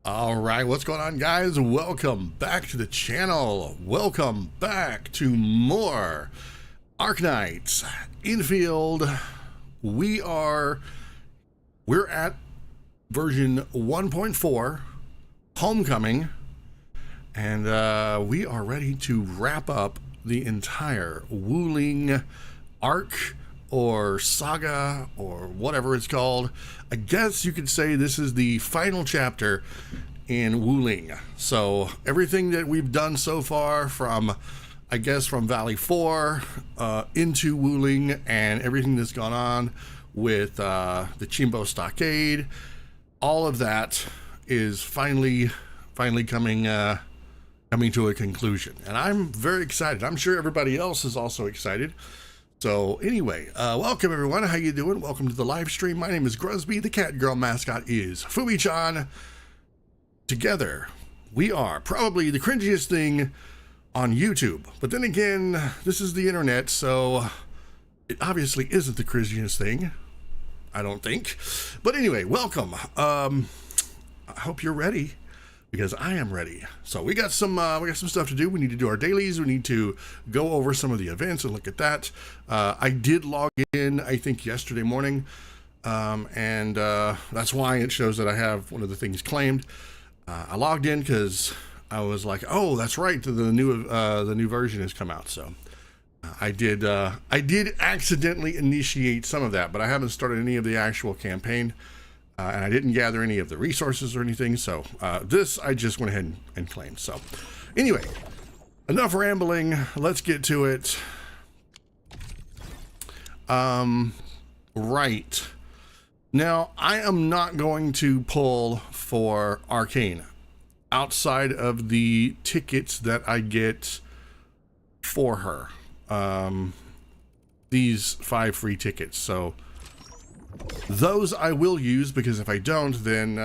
All right, what's going on, guys? Welcome back to the channel. Welcome back to more Arknights Endfield. We're at version 1.4, Homecoming, and we are ready to wrap up the entire Wuling arc or saga or whatever it's called. I guess you could say this is the final chapter in Wuling. So everything that we've done so far from Valley 4 into Wuling, and everything that's gone on with the Chimbo Stockade, all of that is finally coming to a conclusion, and I'm very excited. I'm sure everybody else is also excited. So anyway, welcome everyone. How you doing? Welcome to the live stream. My name is Gruzbee. The catgirl mascot is Fumi-chan. Together, we are probably the cringiest thing on YouTube. But then again, this is the internet, so it obviously isn't the cringiest thing, I don't think. But anyway, welcome. I hope you're ready, because I am ready. So we got some stuff to do. We need to do our dailies. We need to go over some of the events and look at that. I did log in, I think, yesterday morning, and that's why it shows that I have one of the things claimed. I logged in because I was like, oh, that's right, the new version has come out. So I did accidentally initiate some of that, but I haven't started any of the actual campaign. And I didn't gather any of the resources or anything, so this I just went ahead and claimed. So anyway, enough rambling, let's get to it. Right. Now, I am not going to pull for Arcane outside of the tickets that I get for her. These 5 free tickets, so those I will use, because if I don't, then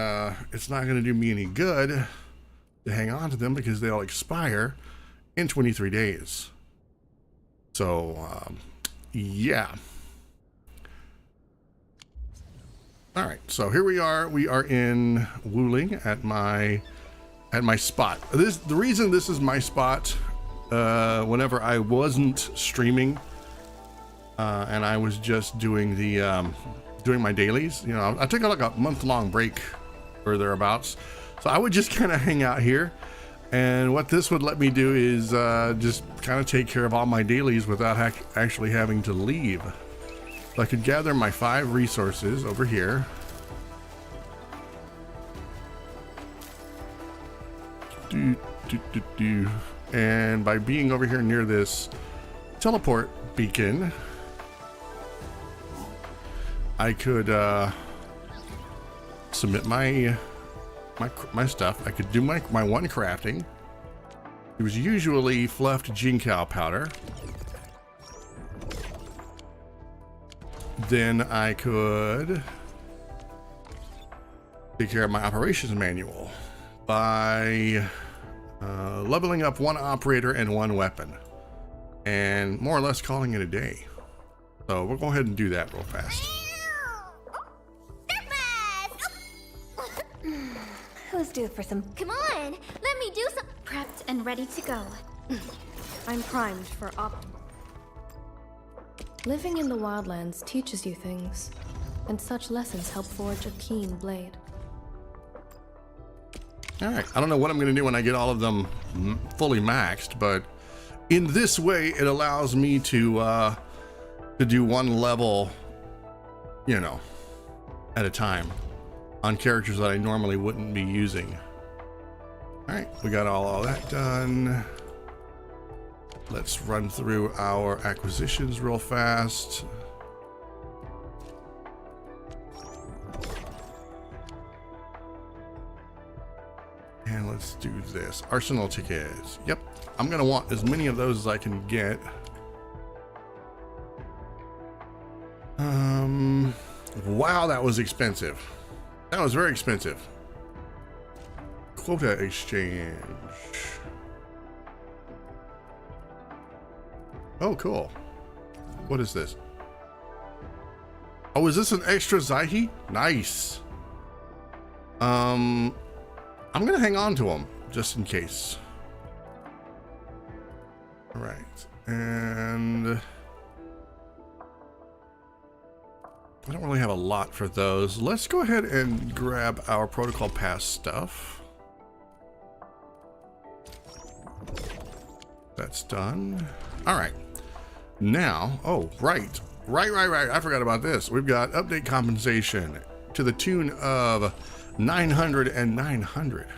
it's not going to do me any good to hang on to them, because they'll expire in 23 days. So, yeah. All right, so here we are. We are in Wuling at my spot. The reason this is my spot, whenever I wasn't streaming, and I was just doing my dailies, you know, I took like a month-long break or thereabouts, so I would just kind of hang out here, and what this would let me do is just kind of take care of all my dailies without actually having to leave. So I could gather my 5 resources over here. And by being over here near this teleport beacon, I could submit my stuff. I could do my one crafting. It was usually fluffed Jinkow powder. Then I could take care of my operations manual by leveling up 1 operator and 1 weapon, and more or less calling it a day. So we'll go ahead and do that real fast. Who's due for some? Come on, let me do some. Prepped and ready to go. I'm primed for Living in the wildlands teaches you things, and such lessons help forge a keen blade. All right, I don't know what I'm going to do when I get all of them fully maxed, but in this way, it allows me to do 1 level, you know, at a time on characters that I normally wouldn't be using. All right, we got all that done. Let's run through our acquisitions real fast. And let's do this. Arsenal tickets. Yep, I'm gonna want as many of those as I can get. Wow, that was expensive. That was very expensive. Quota exchange. Oh, cool. What is this? Oh, is this an extra Zaihi? Nice. I'm gonna hang on to them just in case. All right, and I don't really have a lot for those. Let's go ahead and grab our protocol pass stuff. That's done. All right. Now, oh, right. I forgot about this. We've got update compensation to the tune of 900 and 900.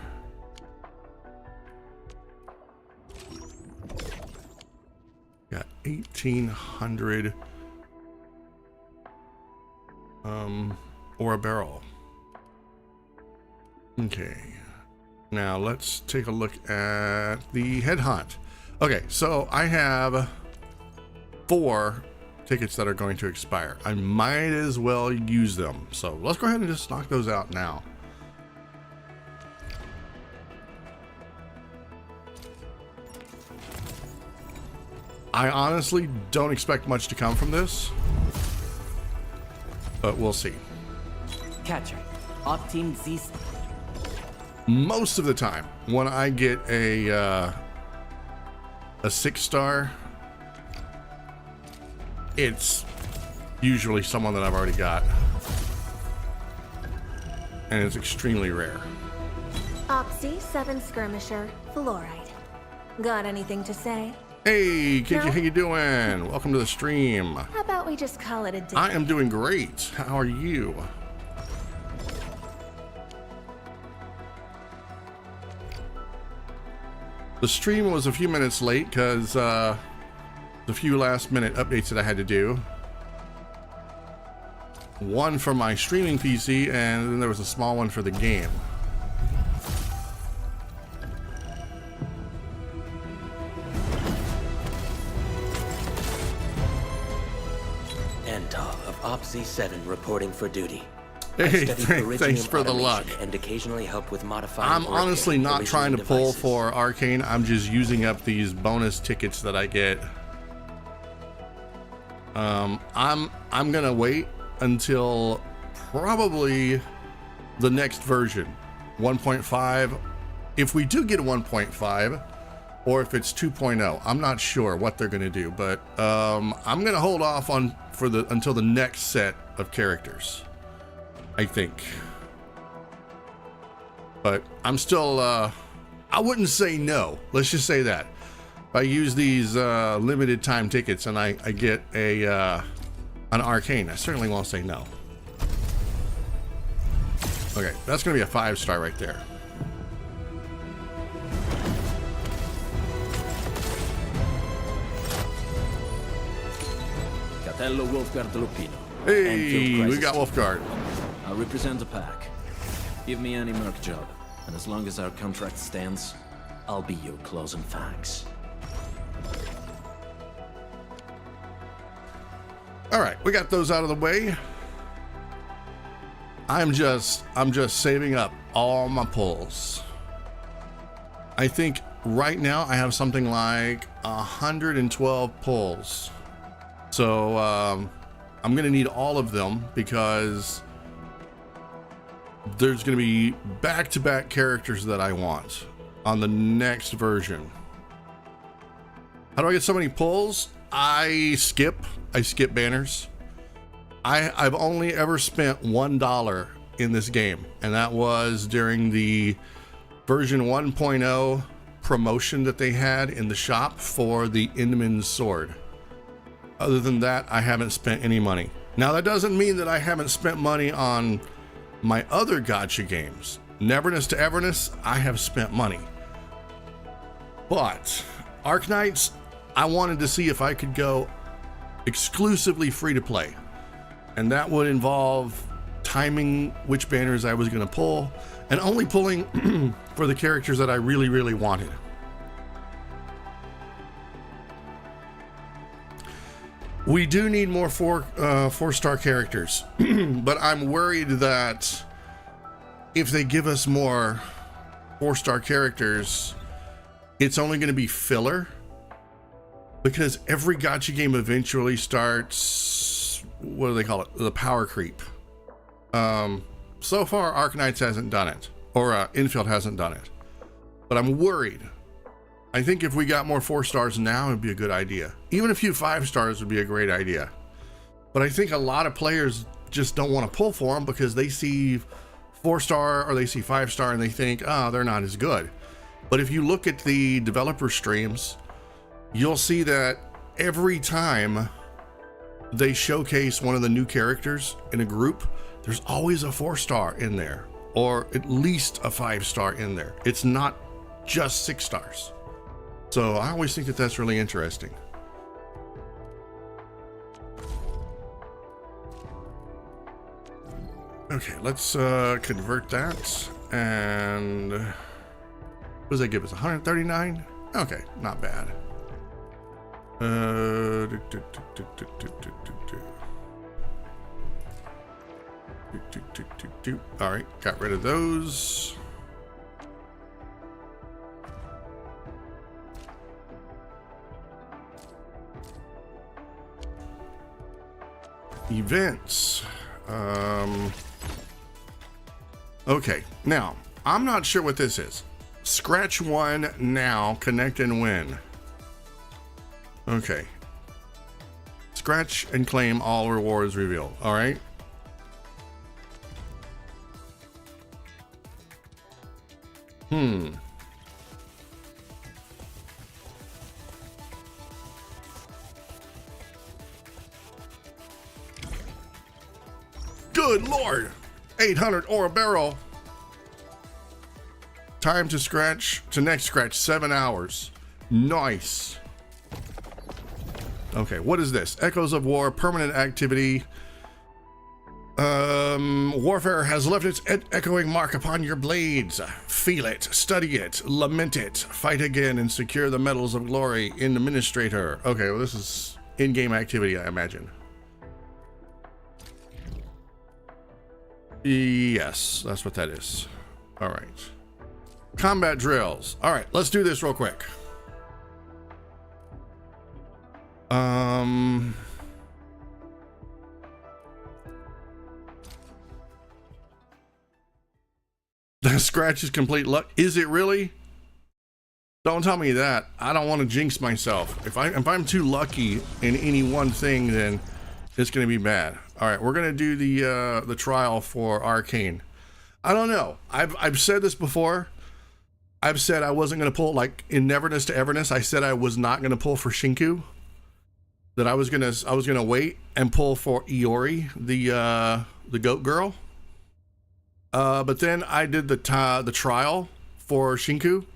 Got 1,800 or a barrel. Okay. Now let's take a look at the head hunt. Okay, so I have 4 tickets that are going to expire. I might as well use them. So let's go ahead and just knock those out now. I honestly don't expect much to come from this, but we'll see. Catcher, Optim Zis. Most of the time, when I get a 6-star, it's usually someone that I've already got, and it's extremely rare. Opsy 7 Skirmisher, Fluoride. Got anything to say? Hey, Kiki, No? how you doing? Welcome to the stream. How about we just call it a day? I am doing great. How are you? The stream was a few minutes late because the few last minute updates that I had to do. One for my streaming PC, and then there was a small one for the game. Antar of Opsy 7 reporting for duty. Hey, I've studied thanks Iridium for the automation luck. and occasionally help with modifying I'm or honestly not provisioning trying to pull devices. for Arcane. I'm just using up these bonus tickets that I get. I'm gonna wait until probably the next version, 1.5. If we do get a 1.5, or if it's 2.0, I'm not sure what they're gonna do, but I'm gonna hold off on until the next set of characters, I think. But I'm still, I wouldn't say no. Let's just say that. If I use these limited time tickets and I get an Arcane, I certainly won't say no. Okay, that's gonna be a 5-star right there. Catello Wolfguard Lupino. Hey, we got Wolfguard. I represent the pack. Give me any merc job, and as long as our contract stands, I'll be your claws and fangs. All right, we got those out of the way. I'm just saving up all my pulls. I think right now I have something like 112 pulls. So I'm gonna need all of them because there's gonna be back-to-back characters that I want on the next version. How do I get so many pulls? I skip banners. I've only ever spent $1 in this game, and that was during the version 1.0 promotion that they had in the shop for the Inman's sword. Other than that, I haven't spent any money. Now, that doesn't mean that I haven't spent money on my other gacha games. Neverness to Everness, I have spent money. But Arknights, I wanted to see if I could go exclusively free to play. And that would involve timing which banners I was going to pull and only pulling for the characters that I really, really wanted. We do need more 4-star characters, but I'm worried that if they give us more 4-star characters, it's only going to be filler, because every gacha game eventually starts, what do they call it? The power creep. So far, Arknights hasn't done it. or Infield hasn't done it. But I'm worried. I think if we got more 4 stars now, it'd be a good idea. Even a few 5 stars would be a great idea. But I think a lot of players just don't want to pull for them because they see 4 star or they see 5 star and they think, oh, they're not as good. But if you look at the developer streams, you'll see that every time they showcase one of the new characters in a group, there's always a 4 star in there, or at least a 5 star in there. It's not just 6 stars. So I always think that that's really interesting. Okay, let's convert that. And what does that give us? 139? Okay, not bad. All right, got rid of those. Events. Okay, now I'm not sure what this is. Scratch 1 now, connect and win. Okay. Scratch and claim all rewards revealed. All right. Good Lord. 800 ore a barrel. Time to scratch, to next scratch, 7 hours. Nice. Okay, what is this? Echoes of War, permanent activity. Warfare has left its echoing mark upon your blades. Feel it, study it, lament it, fight again, and secure the medals of glory in Administrator. Okay, well, this is in-game activity, I imagine. Yes, that's what that is. All right. Combat drills. All right, let's do this real quick. The scratch is complete luck. Is it really? Don't tell me that. I don't want to jinx myself. If I'm too lucky in any one thing, then it's gonna be bad. All right, we're gonna do the trial for Arcane. I don't know. I've said this before. I've said I wasn't gonna pull, like in Neverness to Everness. I said I was not gonna pull for Shinku. That I was gonna wait and pull for Iori, the goat girl. But then I did the trial for Shinku.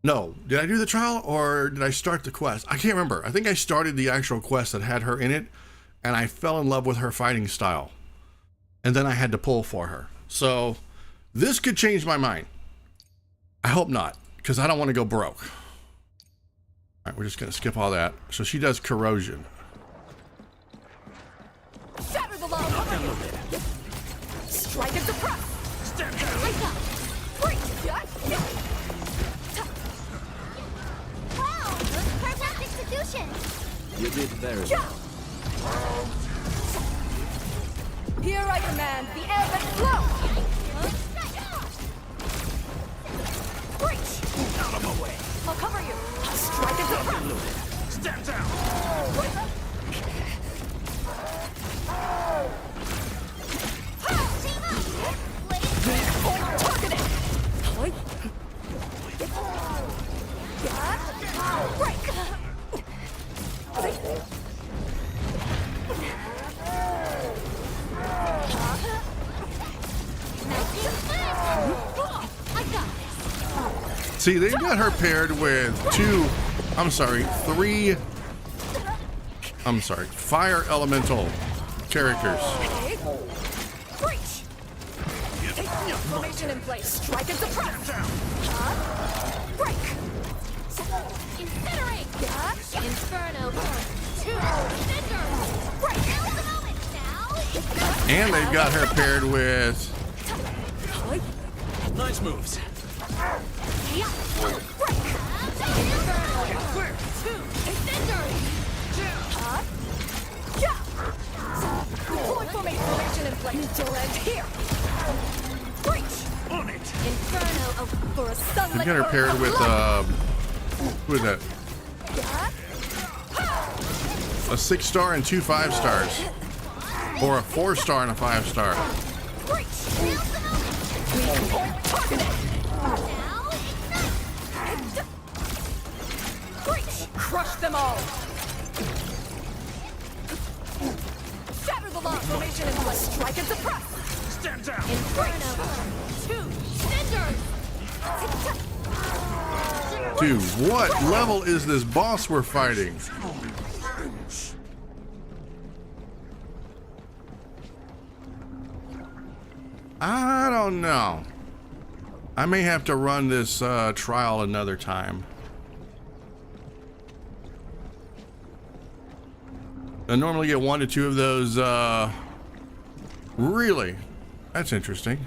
No, did I do the trial or did I start the quest? I can't remember. I think I started the actual quest that had her in it, and I fell in love with her fighting style. And then I had to pull for her. So this could change my mind. I hope not, because I don't want to go broke. All right, we're just gonna skip all that. So she does corrosion. Shatter the lava! Strike and suppress! Wake up! Break! Wow! Perfect execution! You did very well. Here I command the ebb and flow! Breach! Out of my way. I'll cover you! Strike and suppress! Step down. Targeted! Break! I got this! See, they've got her paired with fire elemental characters. Breach! Formation in place. Strike and suppress! Break! Incinerate! Inferno! Cinder! Break! Now's the moment! Now! And they've got her paired with Nice moves. Formation in place. Need to land here. Breach! On it. Inferno for a You sunlit got her paired with, who is that? A 6-star and 2 5-stars. Or a 4-star and a 5-star. Crush them all. Shatter the lock formation and let's strike and suppress. Stand down. Inferno. 2 cinders. Dude, what level is this boss we're fighting? I don't know. I may have to run this trial another time. I normally get 1 to 2 of those. Really? That's interesting.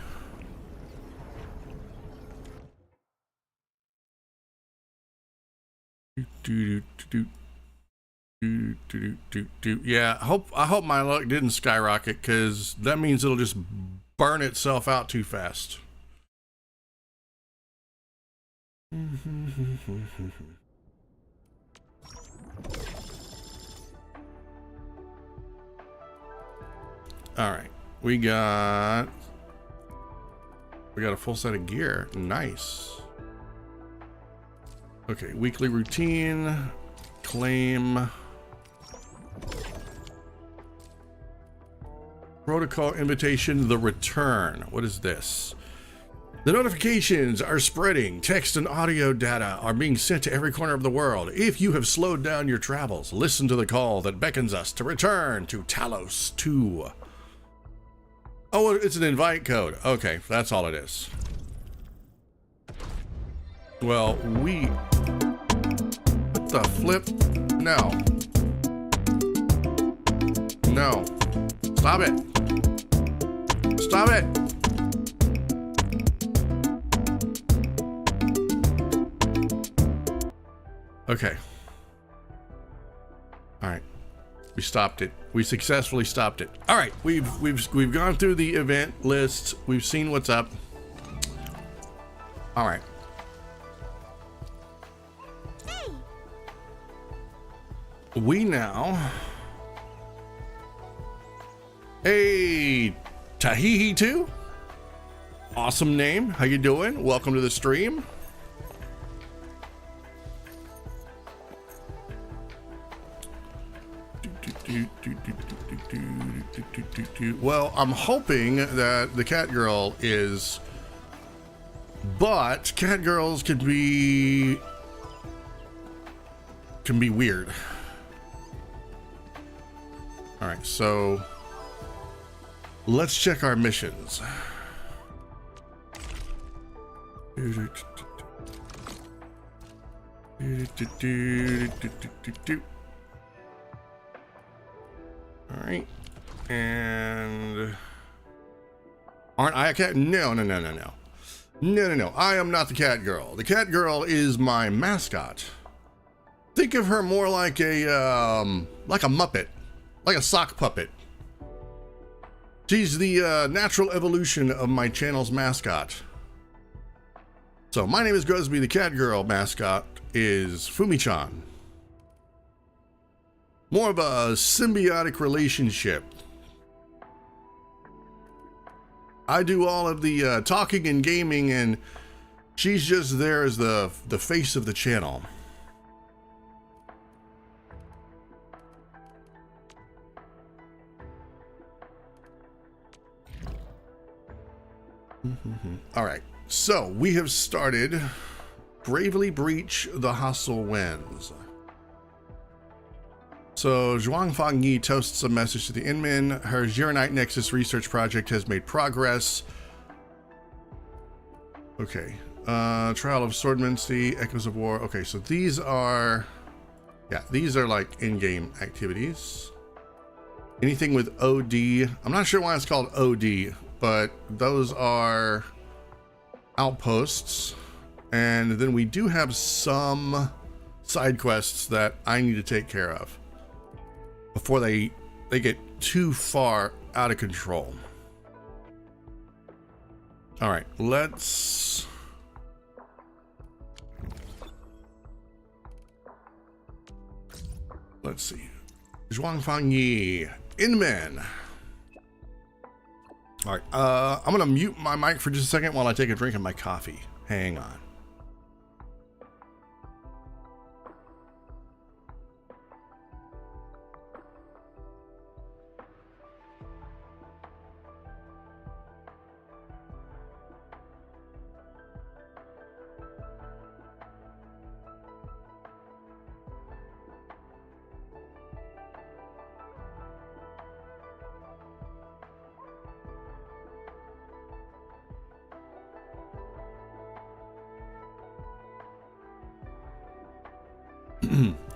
Yeah, I hope my luck didn't skyrocket, because that means it'll just burn itself out too fast. All right, we got a full set of gear. Nice. Okay, weekly routine, claim, protocol invitation, the return. What is this? The notifications are spreading. Text and audio data are being sent to every corner of the world. If you have slowed down your travels, listen to the call that beckons us to return to Talos 2. Oh, it's an invite code. Okay, that's all it is. Well, what the flip? No. No. Stop it. Stop it. Okay. All right. We stopped it. We successfully stopped it. All right. We've gone through the event list. We've seen what's up. All right. We now. Hey, Tahihi 2. Awesome name. How you doing? Welcome to the stream. Well, I'm hoping that the catgirl is, but catgirls can be weird. All right, so let's check our missions. All right, and aren't I a cat? No. I am not the catgirl. The catgirl is my mascot. Think of her more like a Muppet, like a sock puppet. She's the natural evolution of my channel's mascot. So my name is Gruzbee. The catgirl mascot is Fumi-chan. More of a symbiotic relationship. I do all of the talking and gaming, and she's just there as the face of the channel. All right, so we have started Bravely Breach the Hostile Winds. So Zhuang Fangyi toasts a message to the Inmen. Her Gironite Nexus research project has made progress. Okay, Trial of Swordmancy, Echoes of War. Okay, so these are like in-game activities. Anything with OD, I'm not sure why it's called OD, but those are outposts. And then we do have some side quests that I need to take care of before they get too far out of control. All right, let's see. Zhuangfang Yi, Inman. All right, I'm gonna mute my mic for just a second while I take a drink of my coffee. Hang on.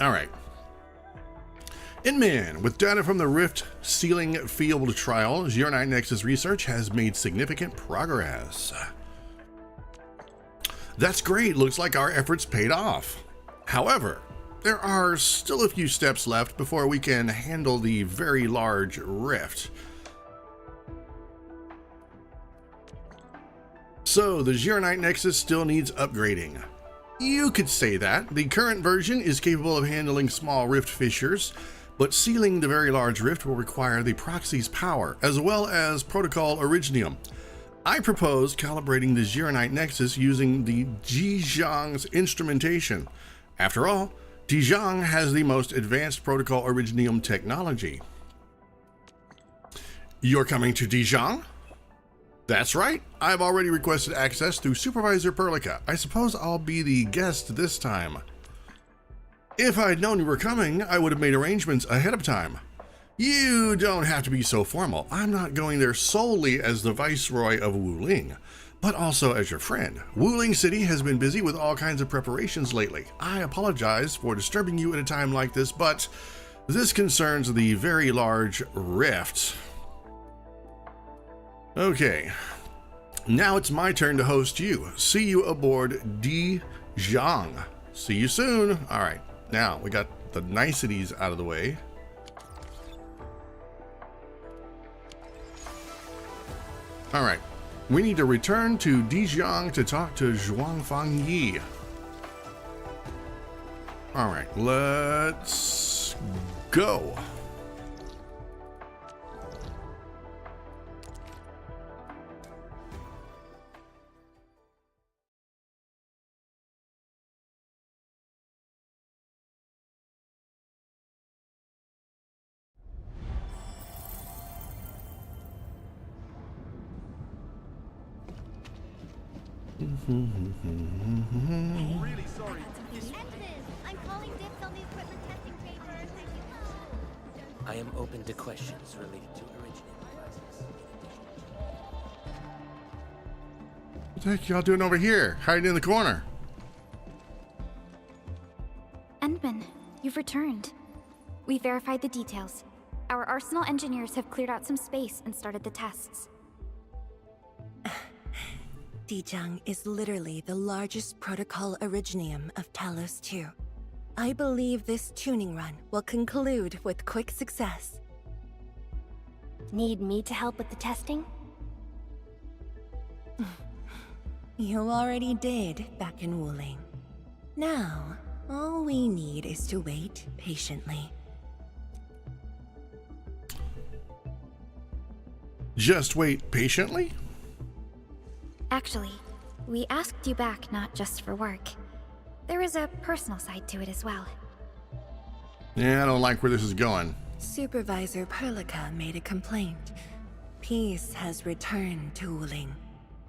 All right. Inman, with data from the Rift Sealing Field trial, Zero-Night Nexus research has made significant progress. That's great. Looks like our efforts paid off. However, there are still a few steps left before we can handle the very large rift. So, the Zero-Night Nexus still needs upgrading. You could say that. The current version is capable of handling small rift fissures, but sealing the very large rift will require the proxy's power, as well as protocol originium. I propose calibrating the Zero-Night Nexus using the Zhejiang's instrumentation. After all, Zhejiang has the most advanced protocol originium technology. You're coming to Zhejiang? That's right. I've already requested access through Supervisor Perlica. I suppose I'll be the guest this time. If I'd known you were coming, I would have made arrangements ahead of time. You don't have to be so formal. I'm not going there solely as the Viceroy of Wuling, but also as your friend. Wuling City has been busy with all kinds of preparations lately. I apologize for disturbing you at a time like this, but this concerns the very large rift. Okay, now it's my turn to host you. See you aboard Zhejiang. See you soon. All right, now we got the niceties out of the way. All right, we need to return to Zhejiang to talk to Zhuangfang Yi. All right, let's go. I'm really sorry. I'm calling dibs on the equipment testing papers. I am open to questions related to originating devices. What the heck y'all doing over here, hiding in the corner? Endman, you've returned. We verified the details. Our Arsenal engineers have cleared out some space and started the tests. Zhejiang is literally the largest protocol originium of Talos 2. I believe this tuning run will conclude with quick success. Need me to help with the testing? You already did back in Wuling. Now, all we need is to wait patiently. Just wait patiently? Actually, we asked you back not just for work. There is a personal side to it as well. Yeah, I don't like where this is going. Supervisor Perlica made a complaint. Peace has returned to Wuling,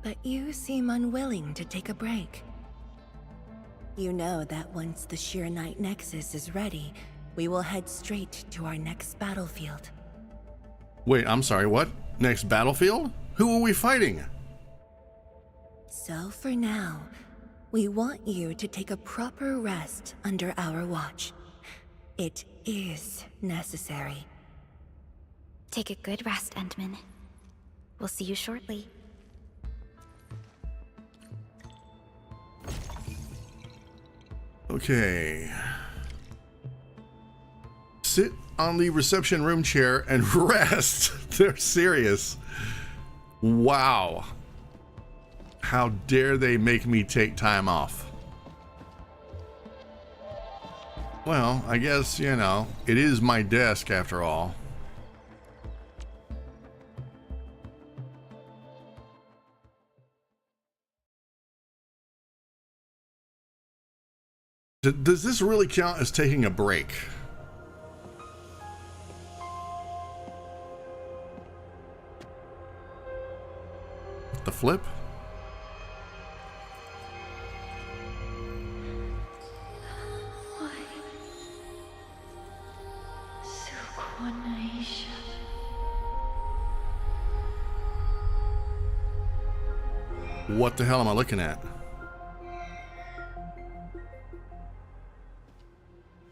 but you seem unwilling to take a break. You know that once the Zero-Night Nexus is ready, we will head straight to our next battlefield. Wait, I'm sorry, what? Next battlefield? Who are we fighting? So for now, we want you to take a proper rest under our watch. It is necessary. Take a good rest, Endman. We'll see you shortly. Okay. Sit on the reception room chair and rest. They're serious. Wow. How dare they make me take time off? Well, I guess, you know, it is my desk after all. Does this really count as taking a break? The flip? What the hell am I looking at?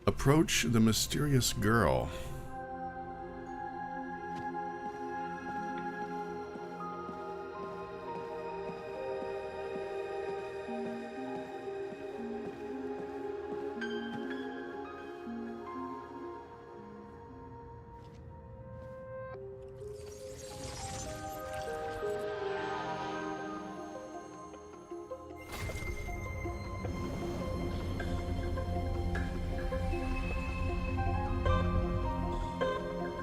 Approach the mysterious girl.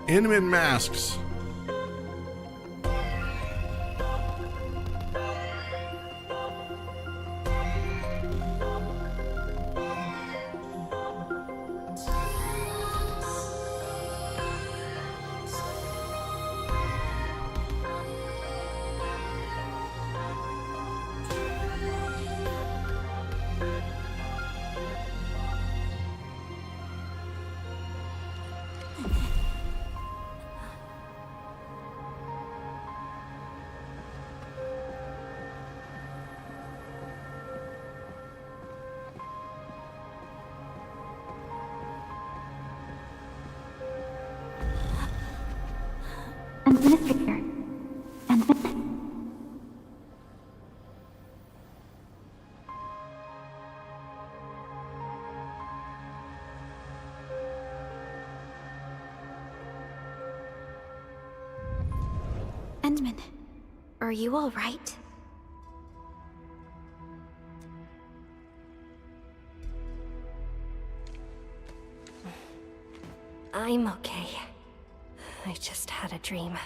Inman masks. Administrator. Endman, are you all right? I'm okay. I just had a dream.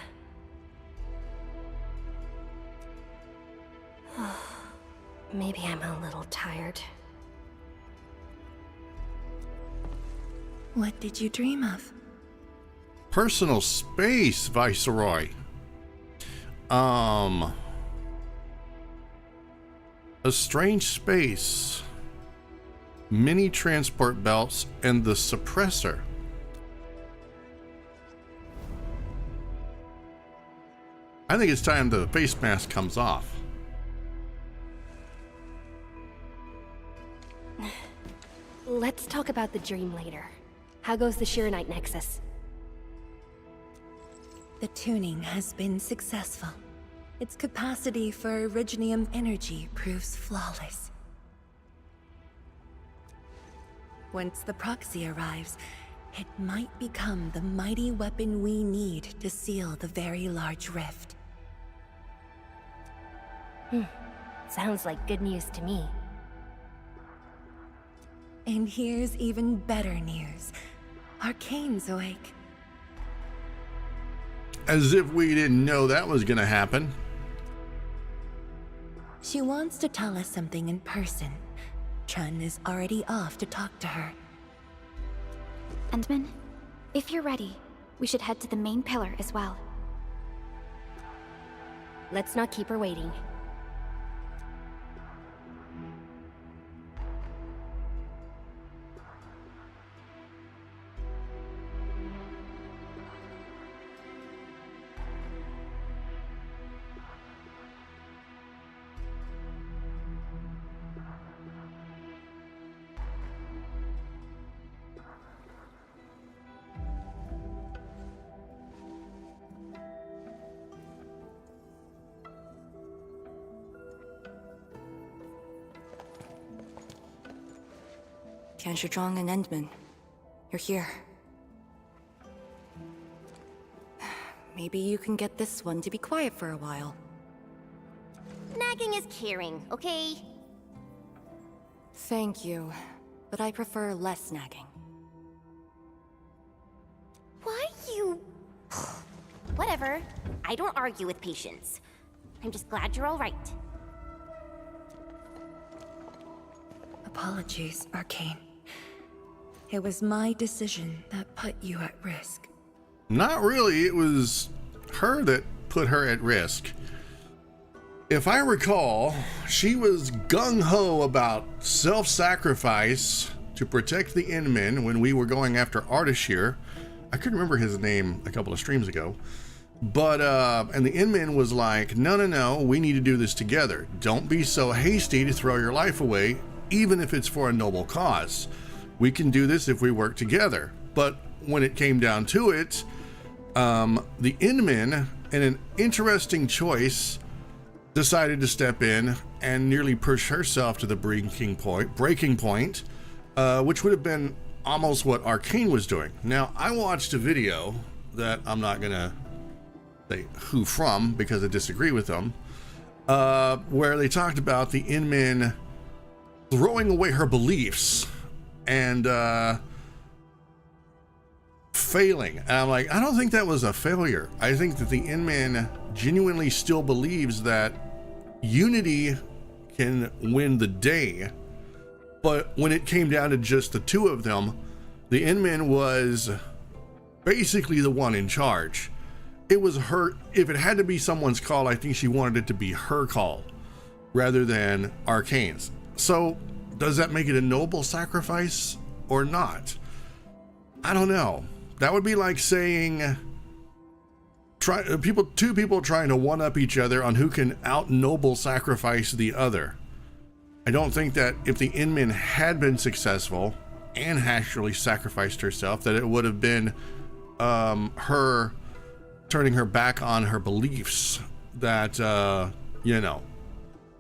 Maybe I'm a little tired. What did you dream of? Personal space, Viceroy. A strange space. Mini transport belts and the suppressor. I think it's time the face mask comes off. Let's talk about the dream later. How goes the Shiranite Nexus? The tuning has been successful. Its capacity for originium energy proves flawless. Once the proxy arrives, it might become the mighty weapon we need to seal the very large rift. Sounds like good news to me. And here's even better news. Arcane's awake. As if we didn't know that was gonna happen. She wants to tell us something in person. Chun is already off to talk to her. Endman, if you're ready, we should head to the main pillar as well. Let's not keep her waiting. Zhang and Endman, you're here. Maybe you can get this one to be quiet for a while. Nagging is caring, okay? Thank you, but I prefer less nagging. Why you... Whatever. I don't argue with patience. I'm just glad you're all right. Apologies, Arcane. It was my decision that put you at risk. Not really. It was her that put her at risk. If I recall, she was gung-ho about self-sacrifice to protect the Inman when we were going after Ardashir. I couldn't remember his name a couple of streams ago. But, and the Inman was like, no, we need to do this together. Don't be so hasty to throw your life away, even if it's for a noble cause. We can do this if we work together. But when it came down to it, the Inman, in an interesting choice, decided to step in and nearly push herself to the breaking point, which would have been almost what Arcane was doing. Now, I watched a video that I'm not gonna say who from because I disagree with them, where they talked about the Inman throwing away her beliefs and failing. And I'm like, I don't think that was a failure. I think that the Inman genuinely still believes that unity can win the day. But when it came down to just the two of them, the Inman was basically the one in charge. It was her. If it had to be someone's call, I think she wanted it to be her call rather than Arcane's. So does that make it a noble sacrifice or not? I don't know. That would be like saying two people trying to one-up each other on who can out-noble sacrifice the other. I don't think that if the Inman had been successful and actually sacrificed herself, that it would have been her turning her back on her beliefs that,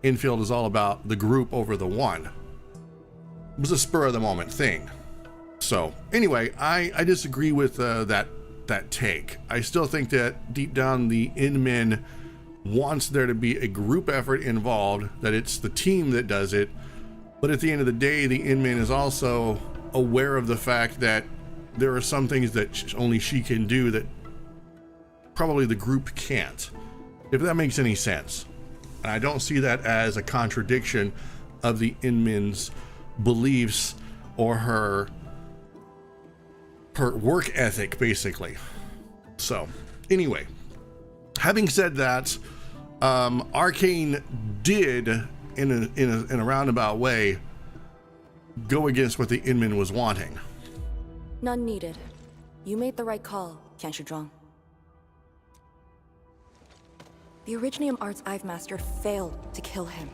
Infield is all about the group over the one. It was a spur of the moment thing. So anyway, I disagree with that take. I still think that deep down the Inman wants there to be a group effort involved, that it's the team that does it. But at the end of the day, the Inman is also aware of the fact that there are some things that only she can do that probably the group can't, if that makes any sense. And I don't see that as a contradiction of the Inman's beliefs or her work ethic, basically. So anyway, having said that, Arcane did in a roundabout way go against what the Inman was wanting. None needed. You made the right call, Qianshizhuang. The Originium Arts I've mastered failed to kill him.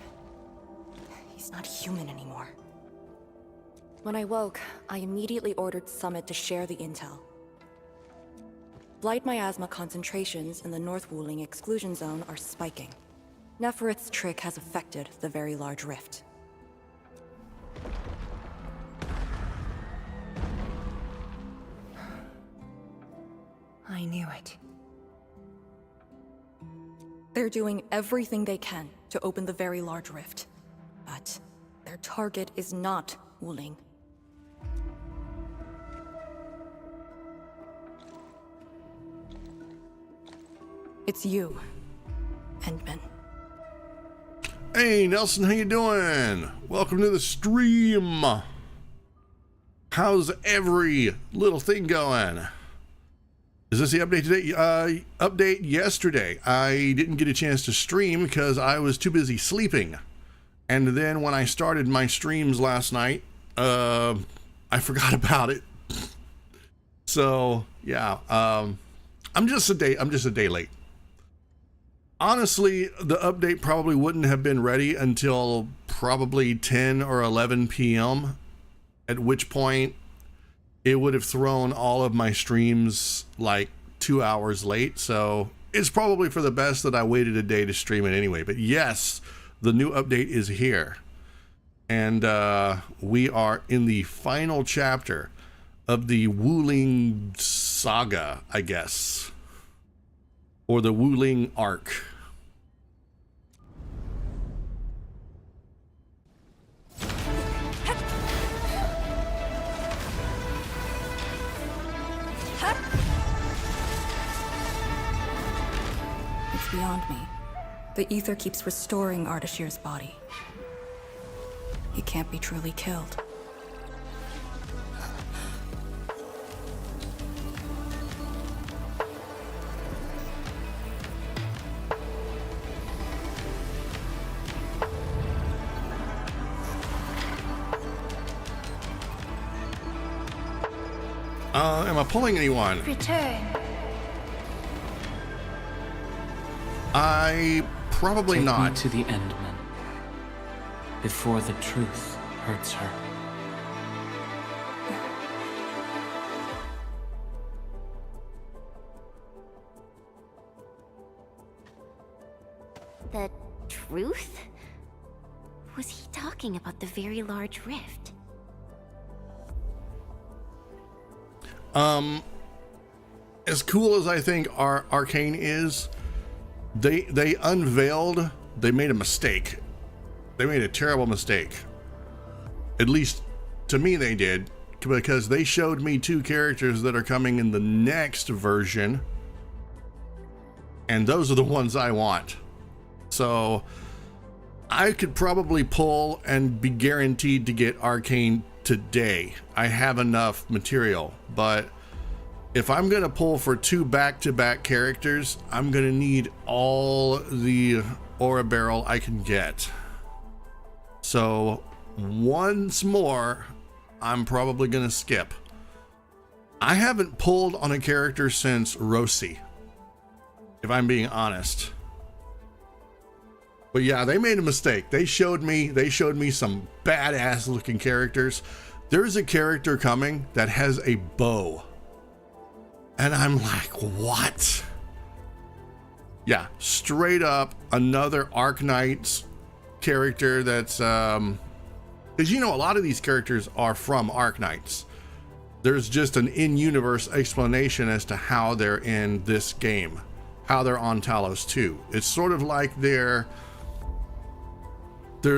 He's not human anymore. When I woke, I immediately ordered Summit to share the intel. Blight miasma concentrations in the North Wuling exclusion zone are spiking. Neferith's trick has affected the Very Large Rift. I knew it. They're doing everything they can to open the Very Large Rift. But their target is not Wuling. It's you, Endman. Hey Nelson, how you doing? Welcome to the stream. How's every little thing going? Is this the update today? Update yesterday. I didn't get a chance to stream because I was too busy sleeping. And then when I started my streams last night, I forgot about it. So yeah, I'm just a day late. Honestly, the update probably wouldn't have been ready until probably 10 or 11 p.m., at which point it would have thrown all of my streams like 2 hours late. So it's probably for the best that I waited a day to stream it anyway. But yes, the new update is here. And we are in the final chapter of the Wuling saga, I guess. Or the Wuling arc. beyond me. The ether keeps restoring Ardashir's body. He can't be truly killed. Am I pulling anyone? Return. I probably Take not. me to the Endman before the truth hurts her. The truth? Was he talking about the very large rift? As cool as I think our Arcane is, they unveiled, they made a mistake. They made a terrible mistake. At least to me they did, because they showed me 2 characters that are coming in the next version, and those are the ones I want. So I could probably pull and be guaranteed to get Arcane today. I have enough material, but if I'm gonna pull for 2 back-to-back characters, I'm gonna need all the Aura Barrel I can get. So once more, I'm probably gonna skip. I haven't pulled on a character since Rosie, if I'm being honest. But yeah, they made a mistake. They showed me some badass looking characters. There's a character coming that has a bow. And I'm like, what? Yeah, straight up another Arknights character that's, because you know, a lot of these characters are from Arknights. There's just an in-universe explanation as to how they're in this game, how they're on Talos 2. It's sort of like they're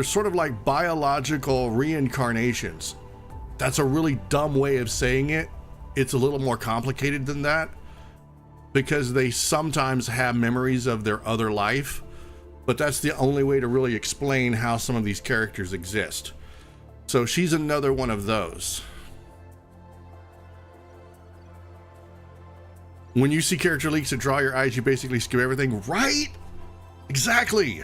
sort of like biological reincarnations. That's a really dumb way of saying it. It's a little more complicated than that, because they sometimes have memories of their other life, but that's the only way to really explain how some of these characters exist. So she's another one of those. When you see character leaks that draw your eyes, you basically skip everything, right? Exactly.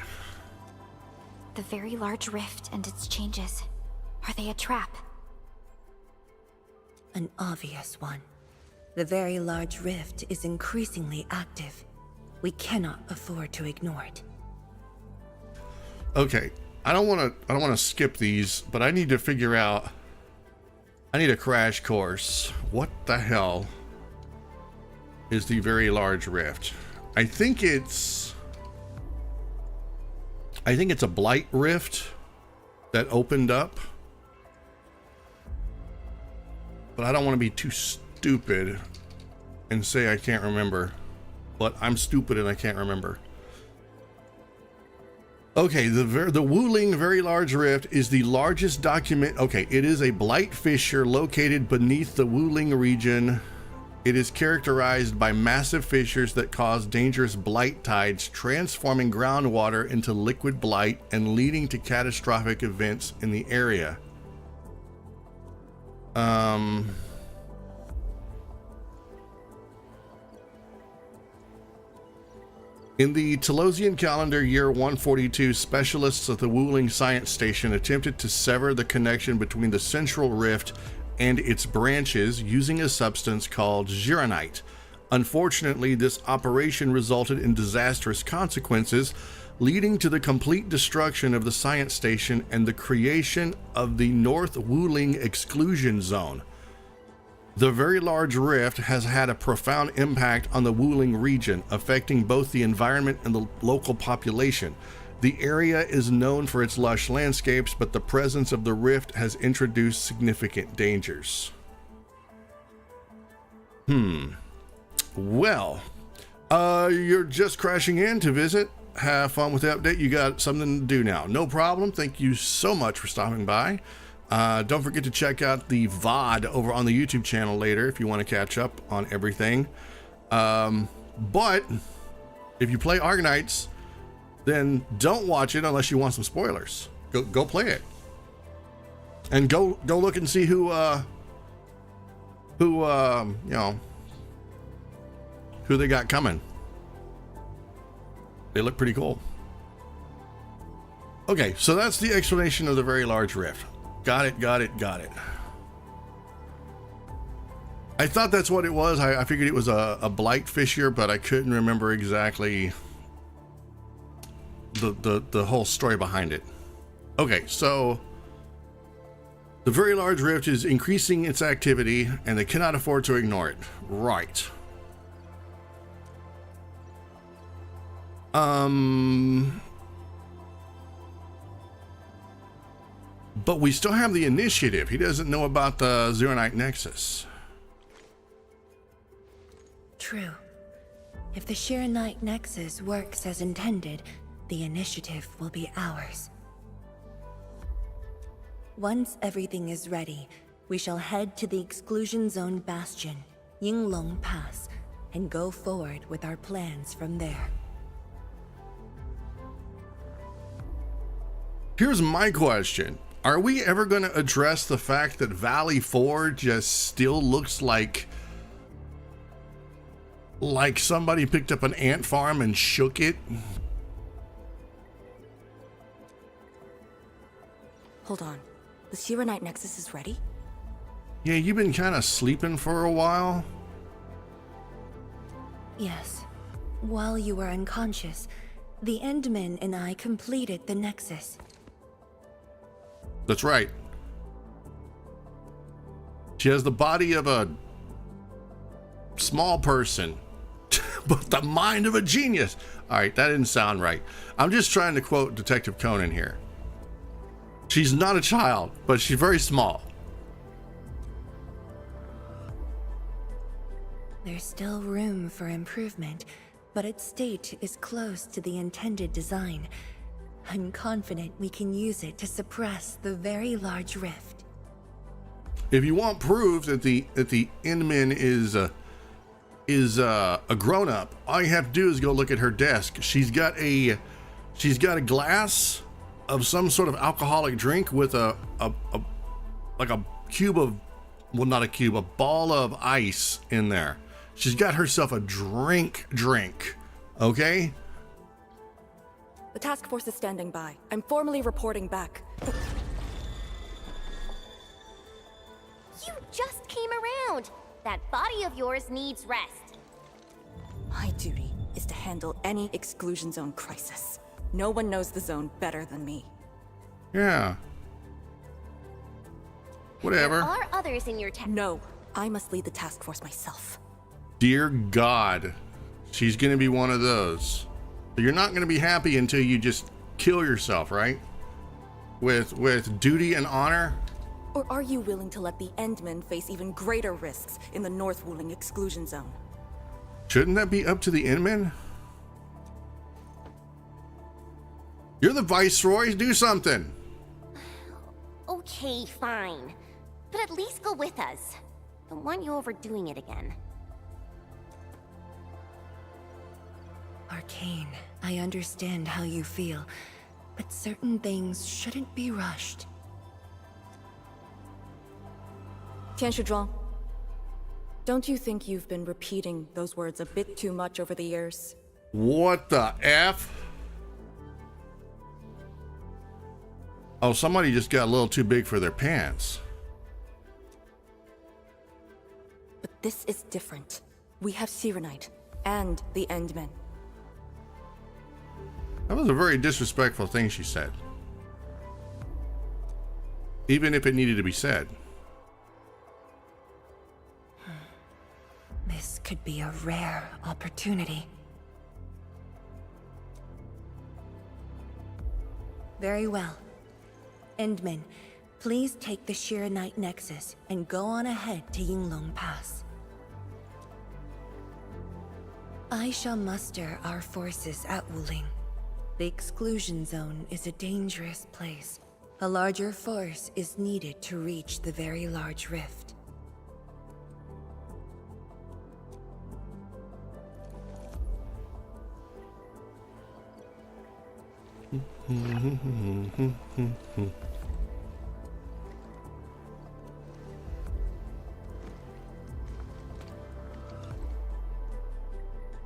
The very large rift and its changes. Are they a trap? An obvious one. The very large rift is increasingly active. We cannot afford to ignore it. Okay, I don't want to skip these, but I need to figure out. I need a crash course. What the hell is the very large rift? I think it's a blight rift that opened up. But I don't want to be too stupid and say I can't remember. But I'm stupid and I can't remember. Okay, the Wuling Very Large Rift is the largest document. Okay, it is a blight fissure located beneath the Wuling region. It is characterized by massive fissures that cause dangerous blight tides, transforming groundwater into liquid blight and leading to catastrophic events in the area. In the Talosian calendar year 142, specialists at the Wuling Science Station attempted to sever the connection between the central rift and its branches using a substance called Gironite. Unfortunately, this operation resulted in disastrous consequences, leading to the complete destruction of the science station and the creation of the North Wuling Exclusion Zone. The Very Large Rift has had a profound impact on the Wuling region, affecting both the environment and the local population. The area is known for its lush landscapes, but the presence of the rift has introduced significant dangers. Well, you're just crashing in to visit. Have fun with the update. You got something to do now. No problem. Thank you so much for stopping by. Don't forget to check out the VOD over on the YouTube channel later if you want to catch up on everything. But If you play Arknights, then don't watch it unless you want some spoilers. Go play it. And go look and see who they got coming. They look pretty cool. Okay, so that's the explanation of the very large rift. Got it. I thought that's what it was. I figured it was a blight fissure, but I couldn't remember exactly the whole story behind it. Okay, so the very large rift is increasing its activity, and they cannot afford to ignore it. Right. But we still have the initiative. He doesn't know about the Zero Night Nexus. True. If the Sheer Night Nexus works as intended, the initiative will be ours. Once everything is ready, we shall head to the Exclusion Zone Bastion, Yinglong Pass, and go forward with our plans from there. Here's my question. Are we ever going to address the fact that Valley 4 just still looks like somebody picked up an ant farm and shook it? Hold on. The Sheer Night Nexus is ready? Yeah, you've been kind of sleeping for a while. Yes. While you were unconscious, the Endmen and I completed the Nexus. That's right. She has the body of a small person, but the mind of a genius. All right, that didn't sound right. I'm just trying to quote Detective Conan here. She's not a child, but she's very small. There's still room for improvement, but its state is close to the intended design. I'm confident we can use it to suppress the very large rift. If you want proof that the Endman is a grown-up, all you have to do is go look at her desk. She's got a glass of some sort of alcoholic drink with a cube of, well, not a cube, a ball of ice in there. She's got herself a drink, okay? The task force is standing by. I'm formally reporting back. You just came around. That body of yours needs rest. My duty is to handle any exclusion zone crisis. No one knows the zone better than me. Yeah. Whatever. There are others in your No, I must lead the task force myself. Dear God, she's gonna be one of those. You're not gonna be happy until you just kill yourself, right? With duty and honor. Or are you willing to let the Endmen face even greater risks in the North Wuling exclusion zone? Shouldn't that be up to the Endmen? You're the Viceroy, do something. Okay, fine. But at least go with us. Don't want you overdoing it again. Arcane, I understand how you feel, but certain things shouldn't be rushed. Tianshizhuang, don't you think you've been repeating those words a bit too much over the years? What the F? Oh, somebody just got a little too big for their pants. But this is different. We have Sirenite and the Endmen. That was a very disrespectful thing she said. Even if it needed to be said. This could be a rare opportunity. Very well. Endmen, please take the Sheer Night Nexus and go on ahead to Yinglong Pass. I shall muster our forces at Wuling. The exclusion zone is a dangerous place. A larger force is needed to reach the very large rift.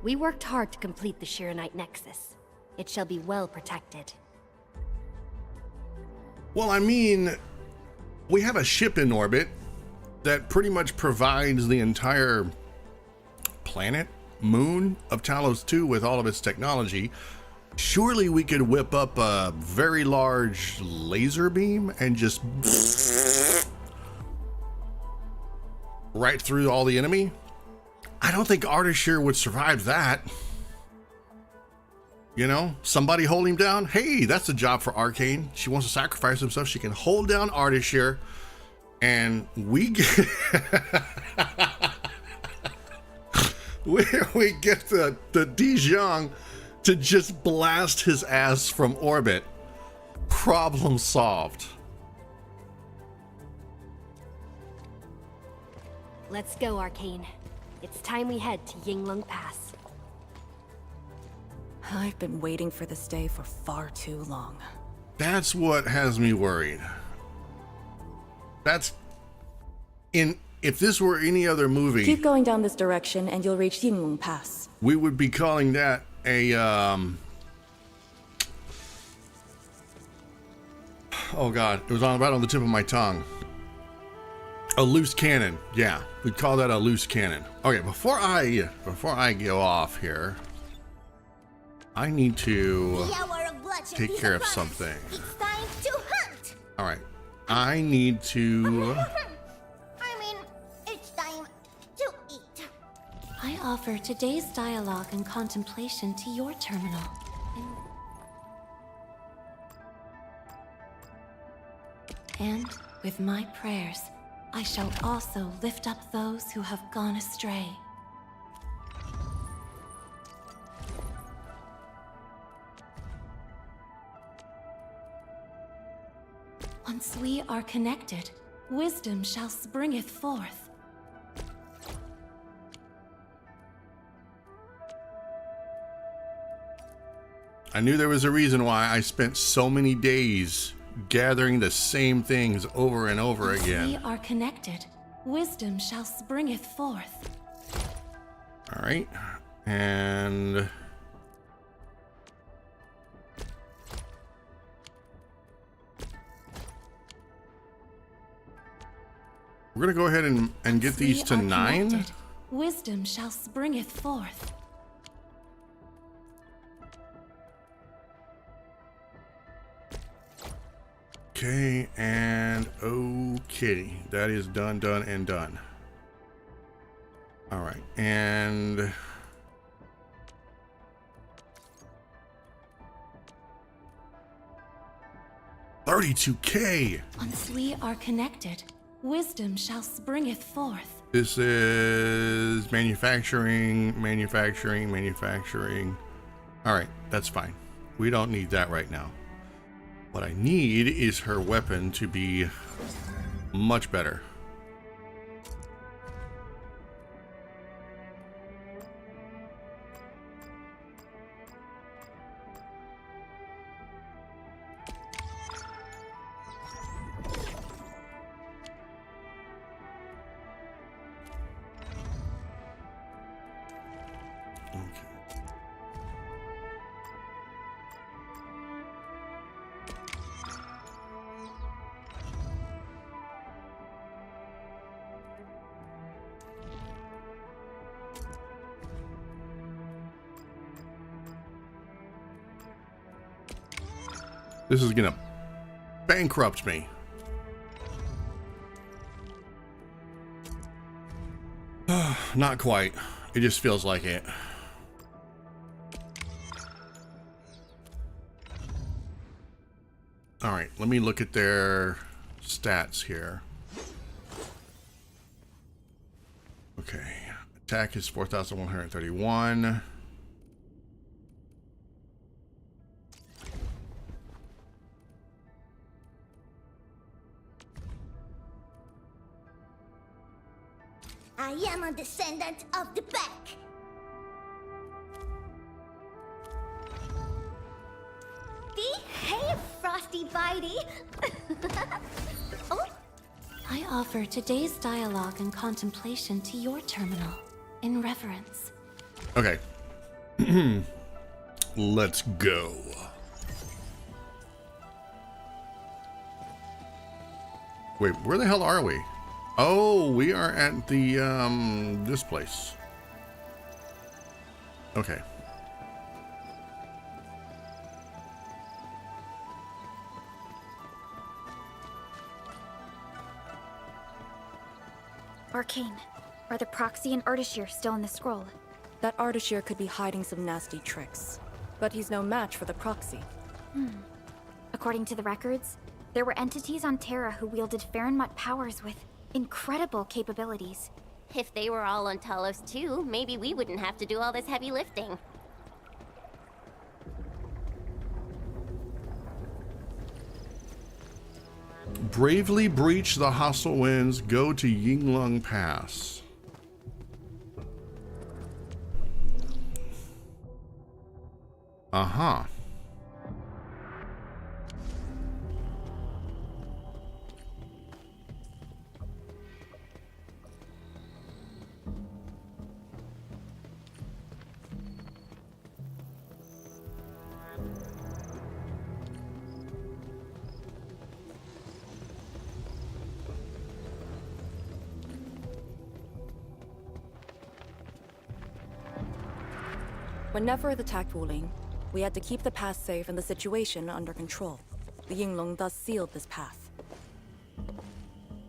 We worked hard to complete the Shiranite Nexus. It shall be well protected. Well, I mean, we have a ship in orbit that pretty much provides the entire planet, moon of Talos 2 with all of its technology. Surely we could whip up a very large laser beam and just right through all the enemy. I don't think Ardashir would survive that. You know, somebody hold him down. Hey, that's a job for Arcane. She wants to sacrifice herself. She can hold down Ardashir, and we get we get the Dijon to just blast his ass from orbit. Problem solved. Let's go, Arcane. It's time we head to Yinglung Pass. I've been waiting for this day for far too long. That's what has me worried. That's if this were any other movie, Keep going down this direction and you'll reach Yinglung Pass. we would be calling that a oh god, it was right on the tip of my tongue. A loose cannon. Yeah, we'd call that a loose cannon. Okay, before I go off here, I need to take care of something. It's time to hunt! All right, I need to. I mean, it's time to eat. I offer today's dialogue and contemplation to your terminal. And with my prayers, I shall also lift up those who have gone astray. Once we are connected, wisdom shall springeth forth. I knew there was a reason why I spent so many days gathering the same things over and over again. We are connected. Wisdom shall springeth forth. All right, and we're gonna go ahead and get these to 9. Connected. Wisdom shall springeth forth. Okay, and okay, that is done, and done. All right, and $32K. Once we are connected, wisdom shall springeth forth. This is manufacturing. All right, that's fine. We don't need that right now. What I need is her weapon to be much better. This is gonna bankrupt me. Not quite. It just feels like it. All right, let me look at their stats here. Okay, attack is 4,131. I am a descendant of the Pack. The bitey. Oh, I offer today's dialogue and contemplation to your terminal, in reverence. Okay. Let's go. Wait, where the hell are we? Oh, we are at the, this place. Okay. Arcane. Are the proxy and Ardashir still in the scroll? That Ardashir could be hiding some nasty tricks. But he's no match for the proxy. According to the records, there were entities on Terra who wielded Farenmut powers with incredible capabilities. if they were all on Talos too, maybe we wouldn't have to do all this heavy lifting. Bravely breach the hostile winds, go to Yinglung Pass. Uh-huh. When Neferth attacked Wuling, we had to keep the pass safe and the situation under control. The Yinglong thus sealed this path.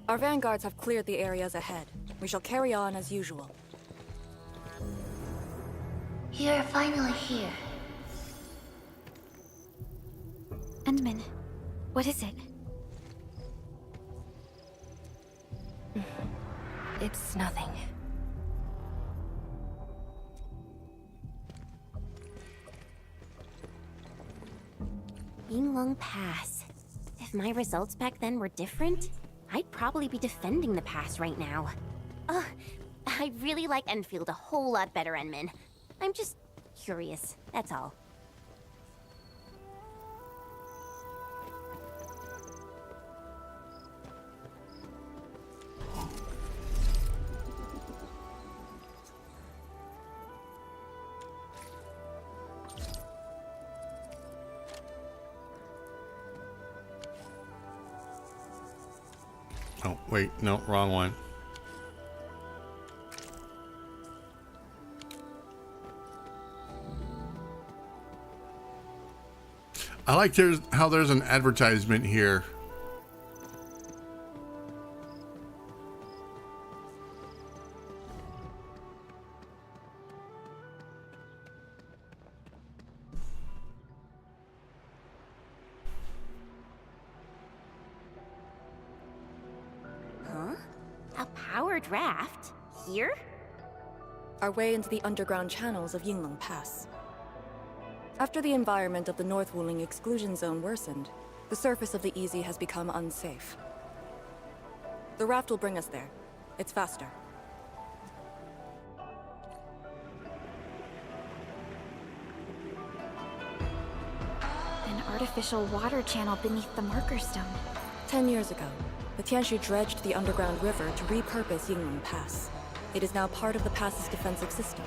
Our vanguards have cleared the areas ahead. We shall carry on as usual. You're finally here. Endman, what is it? It's nothing. Yinglong Pass. If my results back then were different, I'd probably be defending the pass right now. I really like Enfield a whole lot better, Enman. I'm just curious, that's all. Oh, wait, no, wrong one. I like how there's an advertisement here. A powered raft? Here? Our way into the underground channels of Yinglong Pass. After the environment of the North Wuling exclusion zone worsened, the surface of the Easy has become unsafe. The raft will bring us there. It's faster. An artificial water channel beneath the marker stone. 10 years ago, the Tianshu dredged the underground river to repurpose Yinglong Pass. It is now part of the pass's defensive system.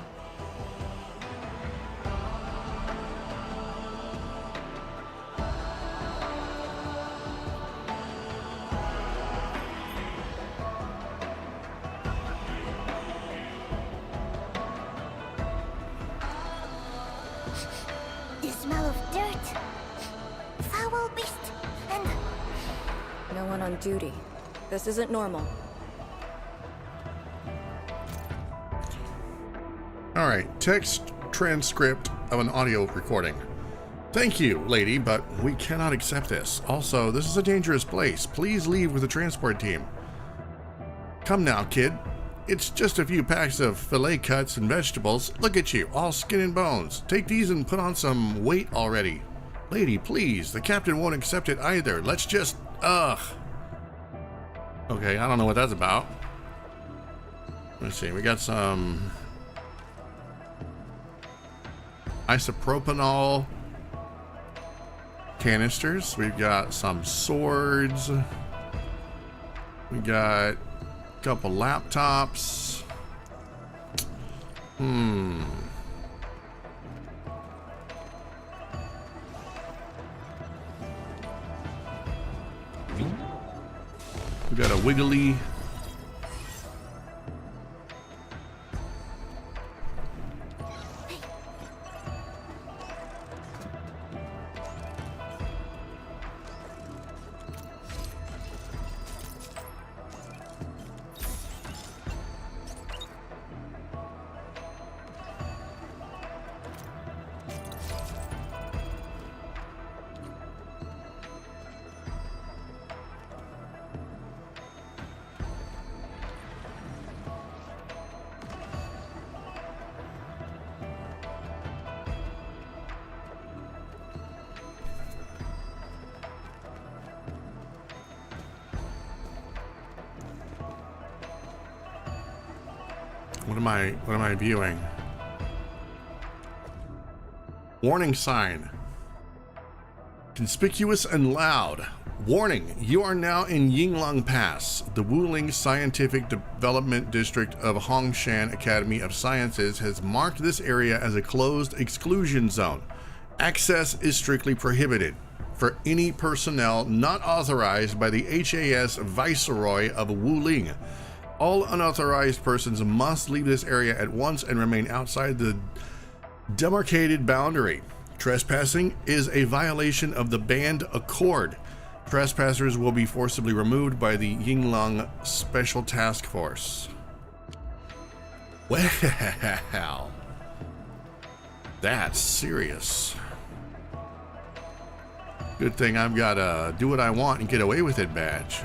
The smell of dirt. Foul beast. And No one on duty. This isn't normal. All right, text transcript of an audio recording. Thank you, lady, but we cannot accept this. Also, this is a dangerous place. Please leave with the transport team. Come now, kid. It's just a few packs of fillet cuts and vegetables. Look at you, all skin and bones. Take these and put on some weight already. Lady, please, the captain won't accept it either. Let's just, ugh. Okay, I don't know what that's about. Let's see, we got some isopropanol, canisters. We've got some swords. We got a couple laptops. We got a wiggly. What am I viewing? Warning sign. Conspicuous and loud. Warning, you are now in Yinglong Pass. The Wuling Scientific Development District of Hongshan Academy of Sciences has marked this area as a closed exclusion zone. Access is strictly prohibited for any personnel not authorized by the HAS Viceroy of Wuling. All unauthorized persons must leave this area at once and remain outside the demarcated boundary. Trespassing is a violation of the banned accord. Trespassers will be forcibly removed by the Yinglong Special Task Force. Well, that's serious. Good thing I've got a do what I want and get away with it badge.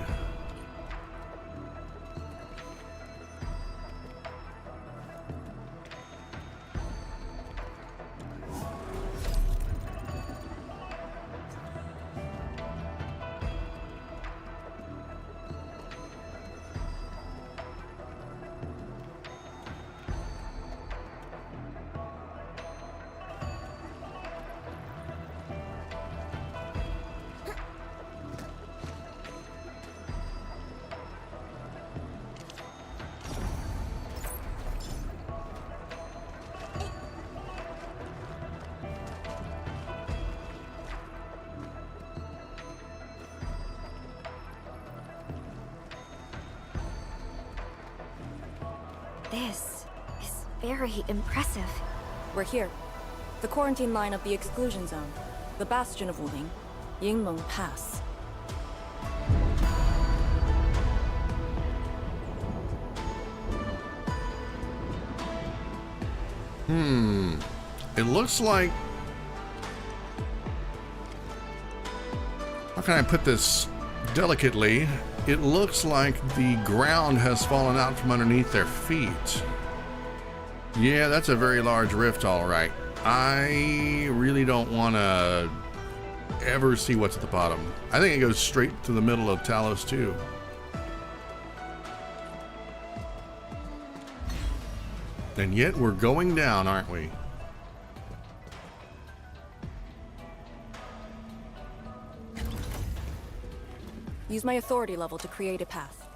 This is very impressive. We're here. The quarantine line of the exclusion zone. The bastion of Wuling. Yinglong Pass. It looks like... How can I put this delicately? It looks like the ground has fallen out from underneath their feet. Yeah, that's a very large rift, all right. I really don't want to ever see what's at the bottom. I think it goes straight to the middle of Talos 2. And yet we're going down, aren't we? Use my authority level to create a path.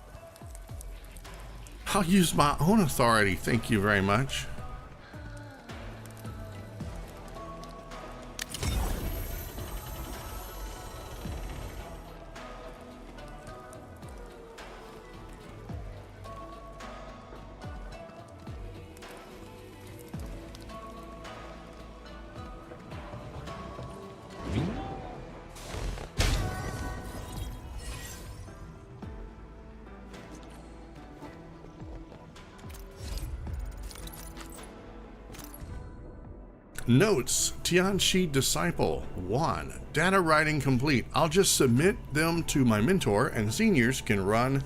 I'll use my own authority, thank you very much. Notes, Tianxi Disciple 1. Data writing complete. I'll just submit them to my mentor and seniors can run,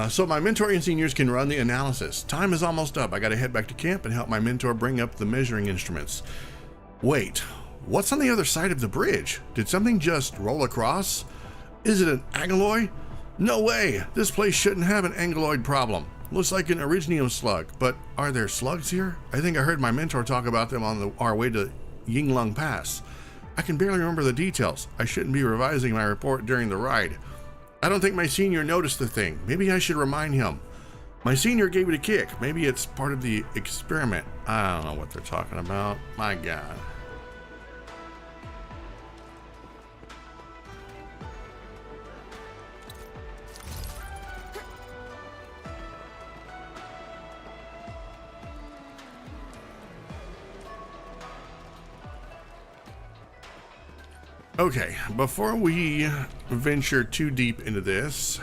so my mentor and seniors can run the analysis. Time is almost up. I gotta head back to camp and help my mentor bring up the measuring instruments. Wait, what's on the other side of the bridge? Did something just roll across? Is it an angeloid? No way, this place shouldn't have an angeloid problem. Looks like an Originium slug, but are there slugs here? I think I heard my mentor talk about them on our way to Yinglong Pass. I can barely remember the details. I shouldn't be revising my report during the ride. I don't think my senior noticed the thing. Maybe I should remind him. My senior gave it a kick. Maybe it's part of the experiment. I don't know what they're talking about. My God. Okay, before we venture too deep into this,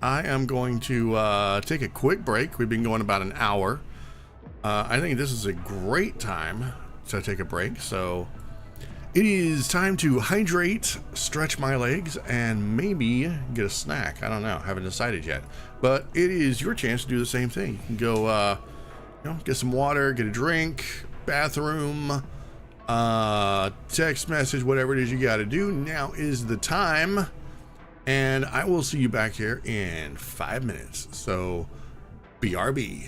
I am going to take a quick break. We've been going about an hour. I think this is a great time to take a break. So it is time to hydrate, stretch my legs, and maybe get a snack. I don't know. Haven't decided yet. But it is your chance to do the same thing. You can go, get some water, get a drink, bathroom, text message, whatever it is you got to do. Now is the time. And I will see you back here in 5 minutes. So, BRB.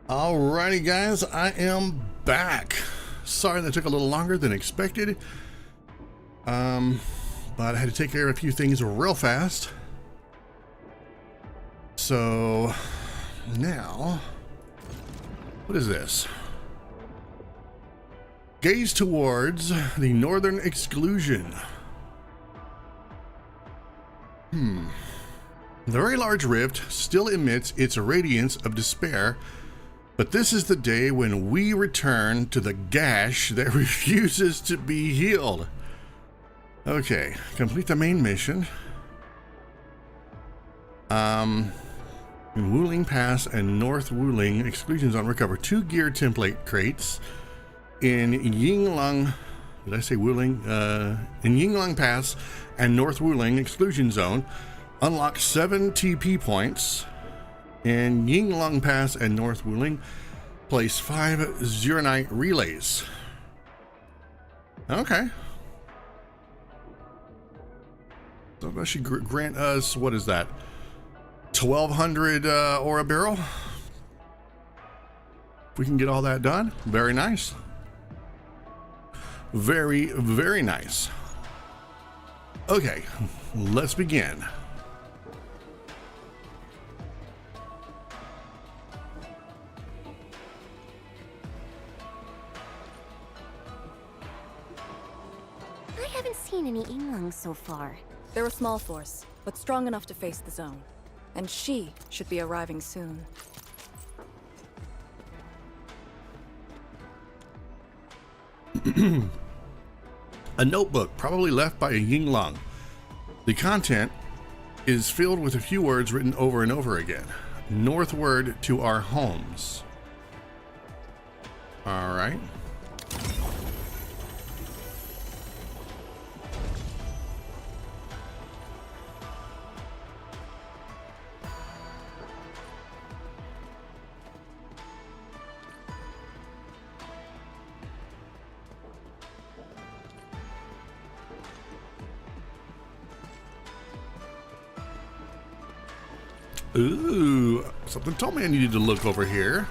Alrighty guys, I am back. Sorry that took a little longer than expected. But I had to take care of a few things real fast. So now, what is this? Gaze towards the northern exclusion. The very large rift still emits its radiance of despair, but this is the day when we return to the gash that refuses to be healed. Okay, complete the main mission. In Wuling Pass and North Wuling Exclusion Zone, recover 2 gear template crates. In Yinglong, did I say Wuling? In Yinglong Pass and North Wuling Exclusion Zone, unlock 7 TP points. In Yinglong Pass and North Wuling, place 5 Zeronite relays. Okay. So that should grant us, what is that? 1,200 ore a barrel? If we can get all that done, very nice. Very, very nice. Okay, let's begin. I haven't seen any Yinglongs so far. They're a small force, but strong enough to face the zone. And she should be arriving soon. A notebook, probably left by a Yinglong. The content is filled with a few words written over and over again. Northward to our homes. All right. Ooh, something told me I needed to look over here.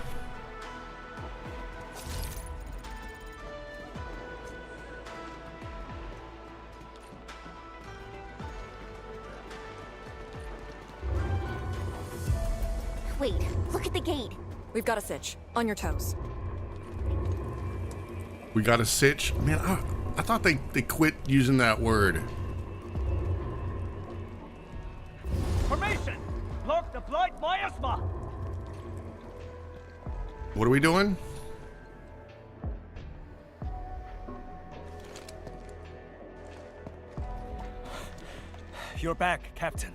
Wait, look at the gate. We've got a sitch. On your toes. We got a sitch? Man, I thought they quit using that word. Formation! Block the blight miasma! What are we doing? You're back, Captain.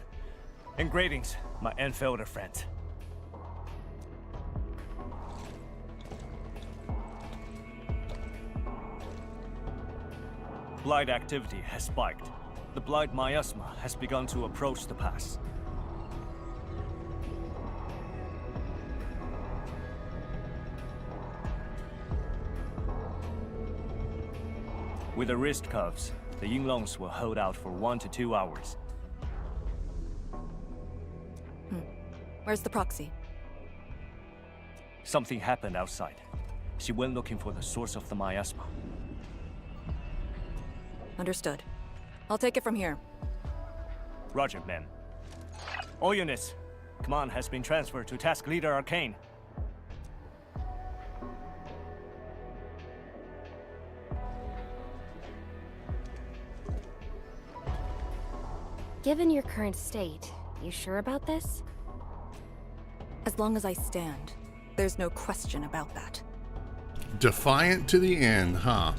And greetings, my Endfielder friend. Blight activity has spiked. The blight miasma has begun to approach the pass. With the wrist cuffs, the Yinglongs will hold out for 1 to 2 hours. Where's the proxy? Something happened outside. She went looking for the source of the miasma. Understood. I'll take it from here. Roger, ma'am. All units, command has been transferred to Task Leader Arcane. Given your current state, you sure about this? As long as I stand, there's no question about that. Defiant to the end, huh?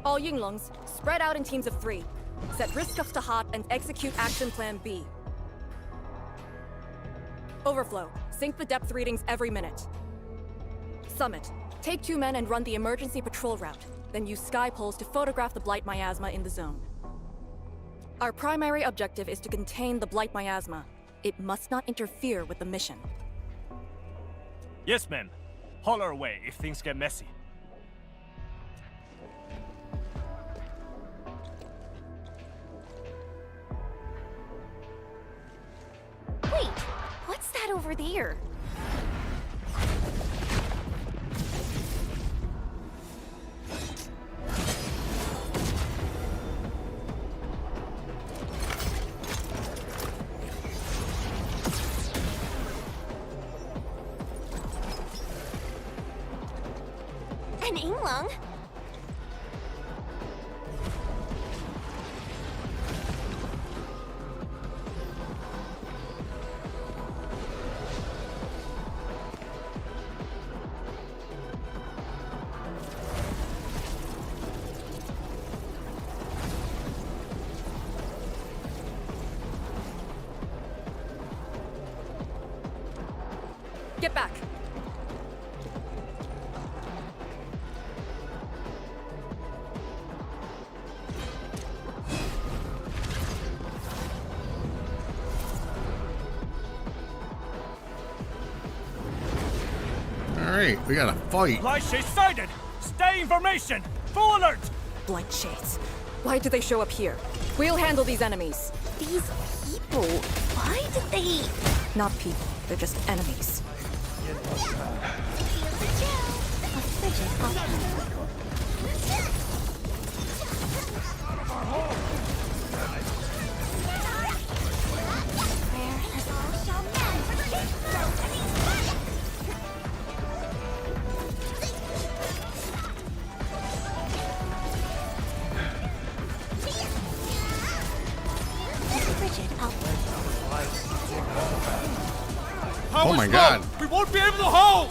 All Yinglongs, spread out in teams of 3. Set risk cuffs to hot and execute Action Plan B. Overflow, sync the depth readings every minute. Summit, take 2 men and run the emergency patrol route, then use sky poles to photograph the blight miasma in the zone. Our primary objective is to contain the blight miasma. It must not interfere with the mission. Yes, ma'am. Holler away if things get messy. Wait, what's that over there? An Yinglong? Get back! Alright, we gotta fight. Blight Shades sighted! Stay in formation! Full alert! Blight Shades. Why do they show up here? We'll handle these enemies. These people, why did they... Not people, they're just enemies. A frigid outcome. Where has all shall frigid outcome. Oh my god. We won't be able to hold!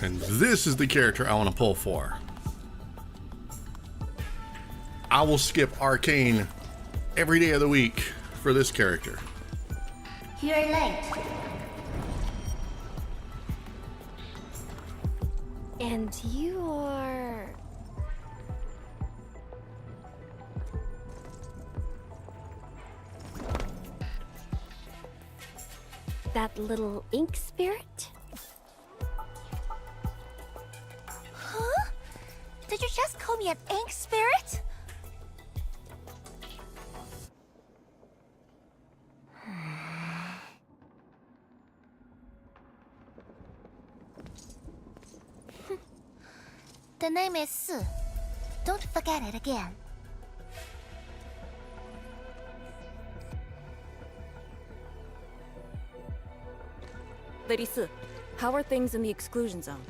And this is the character I want to pull for. I will skip Arcane every day of the week for this character. You're late. And you're... that little ink spirit? Huh? Did you just call me an ink spirit? The name is Su. Don't forget it again. Lady Su, how are things in the exclusion zone?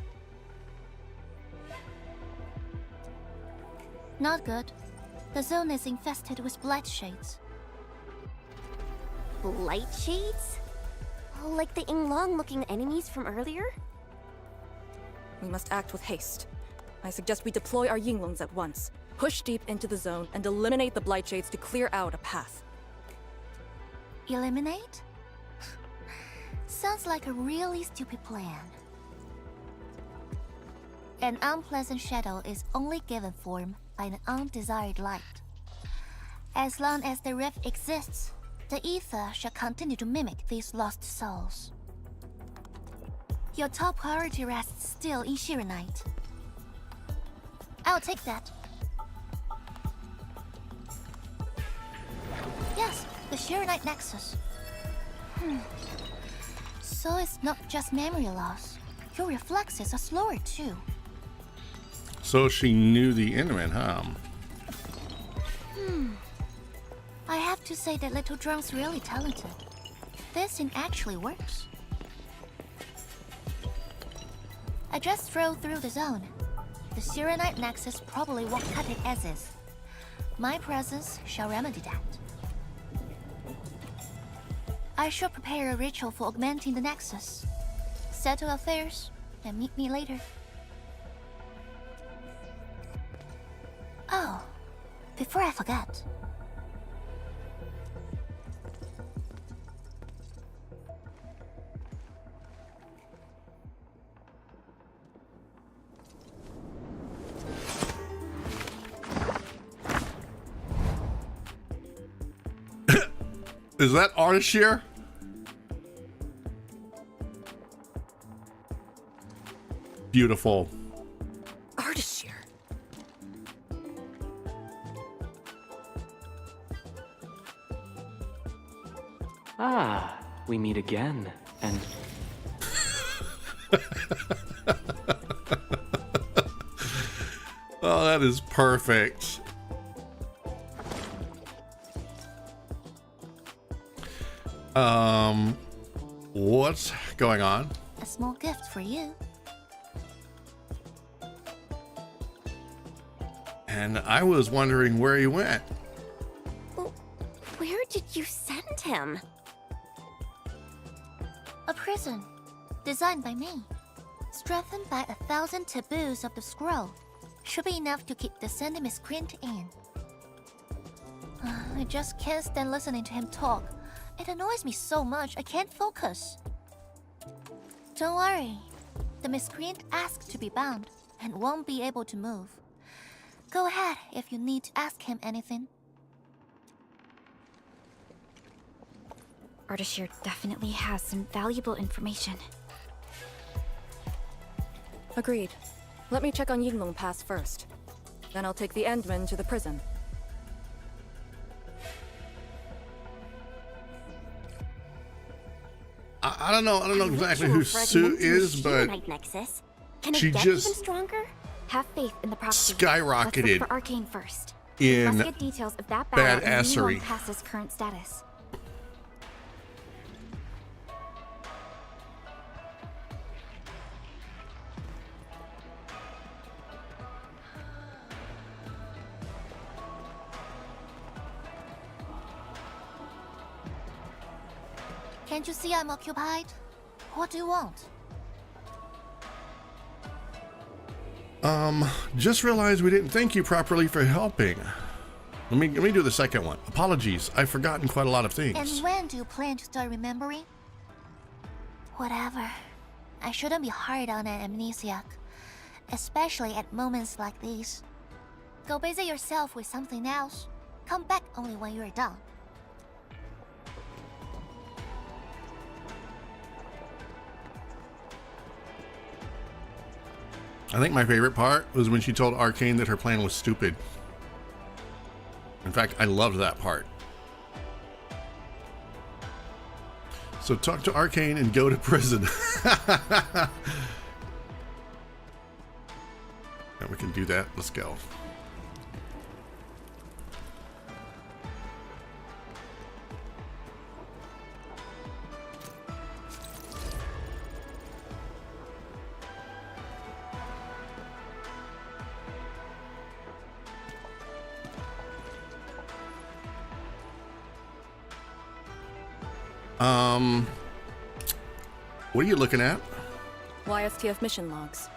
Not good. The zone is infested with blight shades. Blight shades? Like the Yinglong-looking enemies from earlier? We must act with haste. I suggest we deploy our Yinglongs at once, push deep into the zone, and eliminate the blight shades to clear out a path. Eliminate? Sounds like a really stupid plan. An unpleasant shadow is only given form by an undesired light. As long as the rift exists, the ether shall continue to mimic these lost souls. Your top priority rests still in Shirenite. I'll take that. Yes, the Shirenite Nexus. So it's not just memory loss. Your reflexes are slower too. So she knew the instrument, huh? I have to say that Little Drone's really talented. This thing actually works. I just drove through the zone. The Shirenite Nexus probably won't cut it as is. My presence shall remedy that. I shall prepare a ritual for augmenting the Nexus. settle affairs and meet me later. Oh, before I forget. Is that artist here? Beautiful. Artist shear. Ah, we meet again, and... Oh, that is perfect. What's going on? A small gift for you. And I was wondering where he went. Where did you send him? A prison, designed by me. Strengthened by 1,000 taboos of the scroll. Should be enough to keep the sending miscreant in. I just can't stand listening to him talk. It annoys me so much I can't focus. Don't worry. The miscreant asked to be bound and won't be able to move. Go ahead if you need to ask him anything. Ardashir definitely has some valuable information. Agreed. Let me check on Yinglong Pass first. Then I'll take the Endman to the prison. I don't know exactly who Sue is, but she just stronger? Have faith in the prophecy. skyrocketed. Let's look for Arcane first. In Let's get details of that battle and badassery. Yinglong Pass's current status. Can't you see I'm occupied? What do you want? Just realized we didn't thank you properly for helping. Let me do the second one. Apologies, I've forgotten quite a lot of things. And when do you plan to start remembering? Whatever. I shouldn't be hard on an amnesiac, especially at moments like these. Go busy yourself with something else. Come back only when you're done. I think my favorite part was when she told Arcane that her plan was stupid. In fact, I loved that part. So talk to Arcane and go to prison. And we can do that. Let's go. What are you looking at? YSTF mission logs.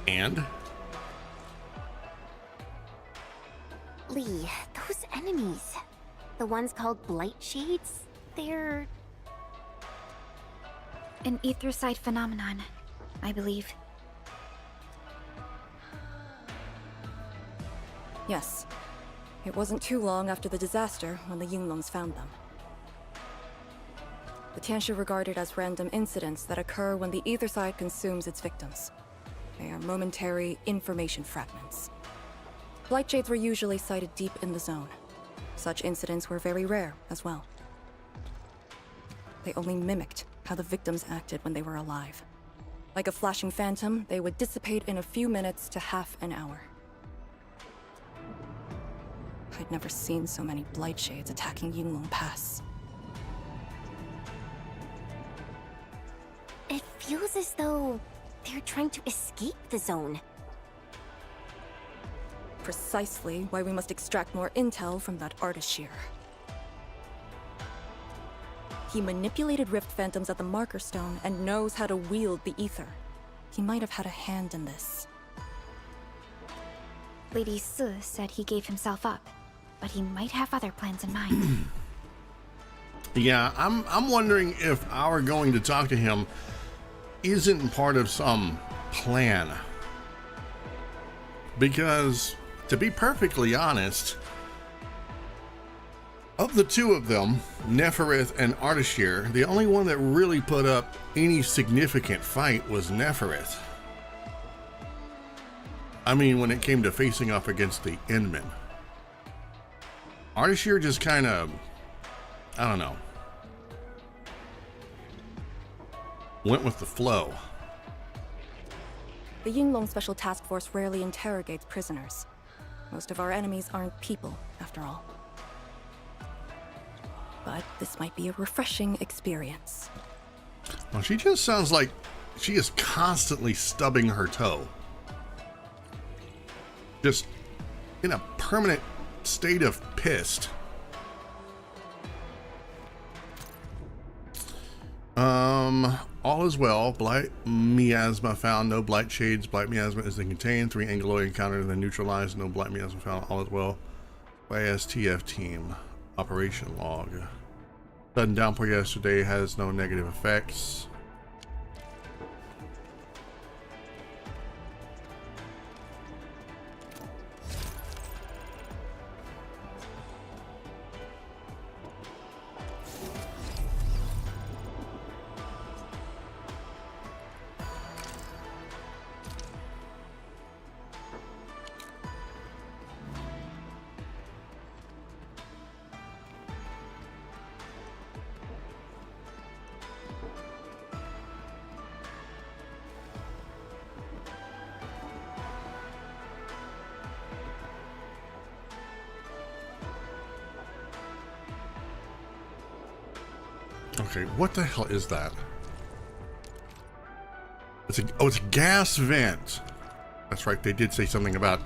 And? Lee, those enemies. The ones called Blight Shades? They're... An etherside phenomenon, I believe. Yes. It wasn't too long after the disaster when the Yinglongs found them. The Tianshu regarded as random incidents that occur when the etherside consumes its victims. They are momentary information fragments. Blight Shades were usually sighted deep in the zone. Such incidents were very rare as well. They only mimicked how the victims acted when they were alive. Like a flashing phantom, they would dissipate in a few minutes to half an hour. I'd never seen so many Blight Shades attacking Yinglong Pass. It feels as though they're trying to escape the zone. Precisely why we must extract more intel from that Ardashir. He manipulated Rift Phantoms at the Marker Stone and knows how to wield the ether. He might have had a hand in this. Lady Su said he gave himself up, but he might have other plans in mind. Yeah, I'm wondering if our going to talk to him isn't part of some plan. Because, to be perfectly honest, of the two of them, Neferith and Ardashir, the only one that really put up any significant fight was Neferith. I mean, when it came to facing off against the Endmen. Ardashir just kind of, I don't know, went with the flow. The Yinglong Special Task Force rarely interrogates prisoners. Most of our enemies aren't people, after all. But this might be a refreshing experience. Well, she just sounds like she is constantly stubbing her toe. Just in a permanent state of pissed. All is well. Blight miasma found. No blight shades. Blight miasma is contained. 3 Angeloid encountered and then neutralized. No blight miasma found. All is well. YSTF team. Operation log. Sudden downpour yesterday has no negative effects. Okay, what the hell is that? It's a gas vent. That's right, they did say something about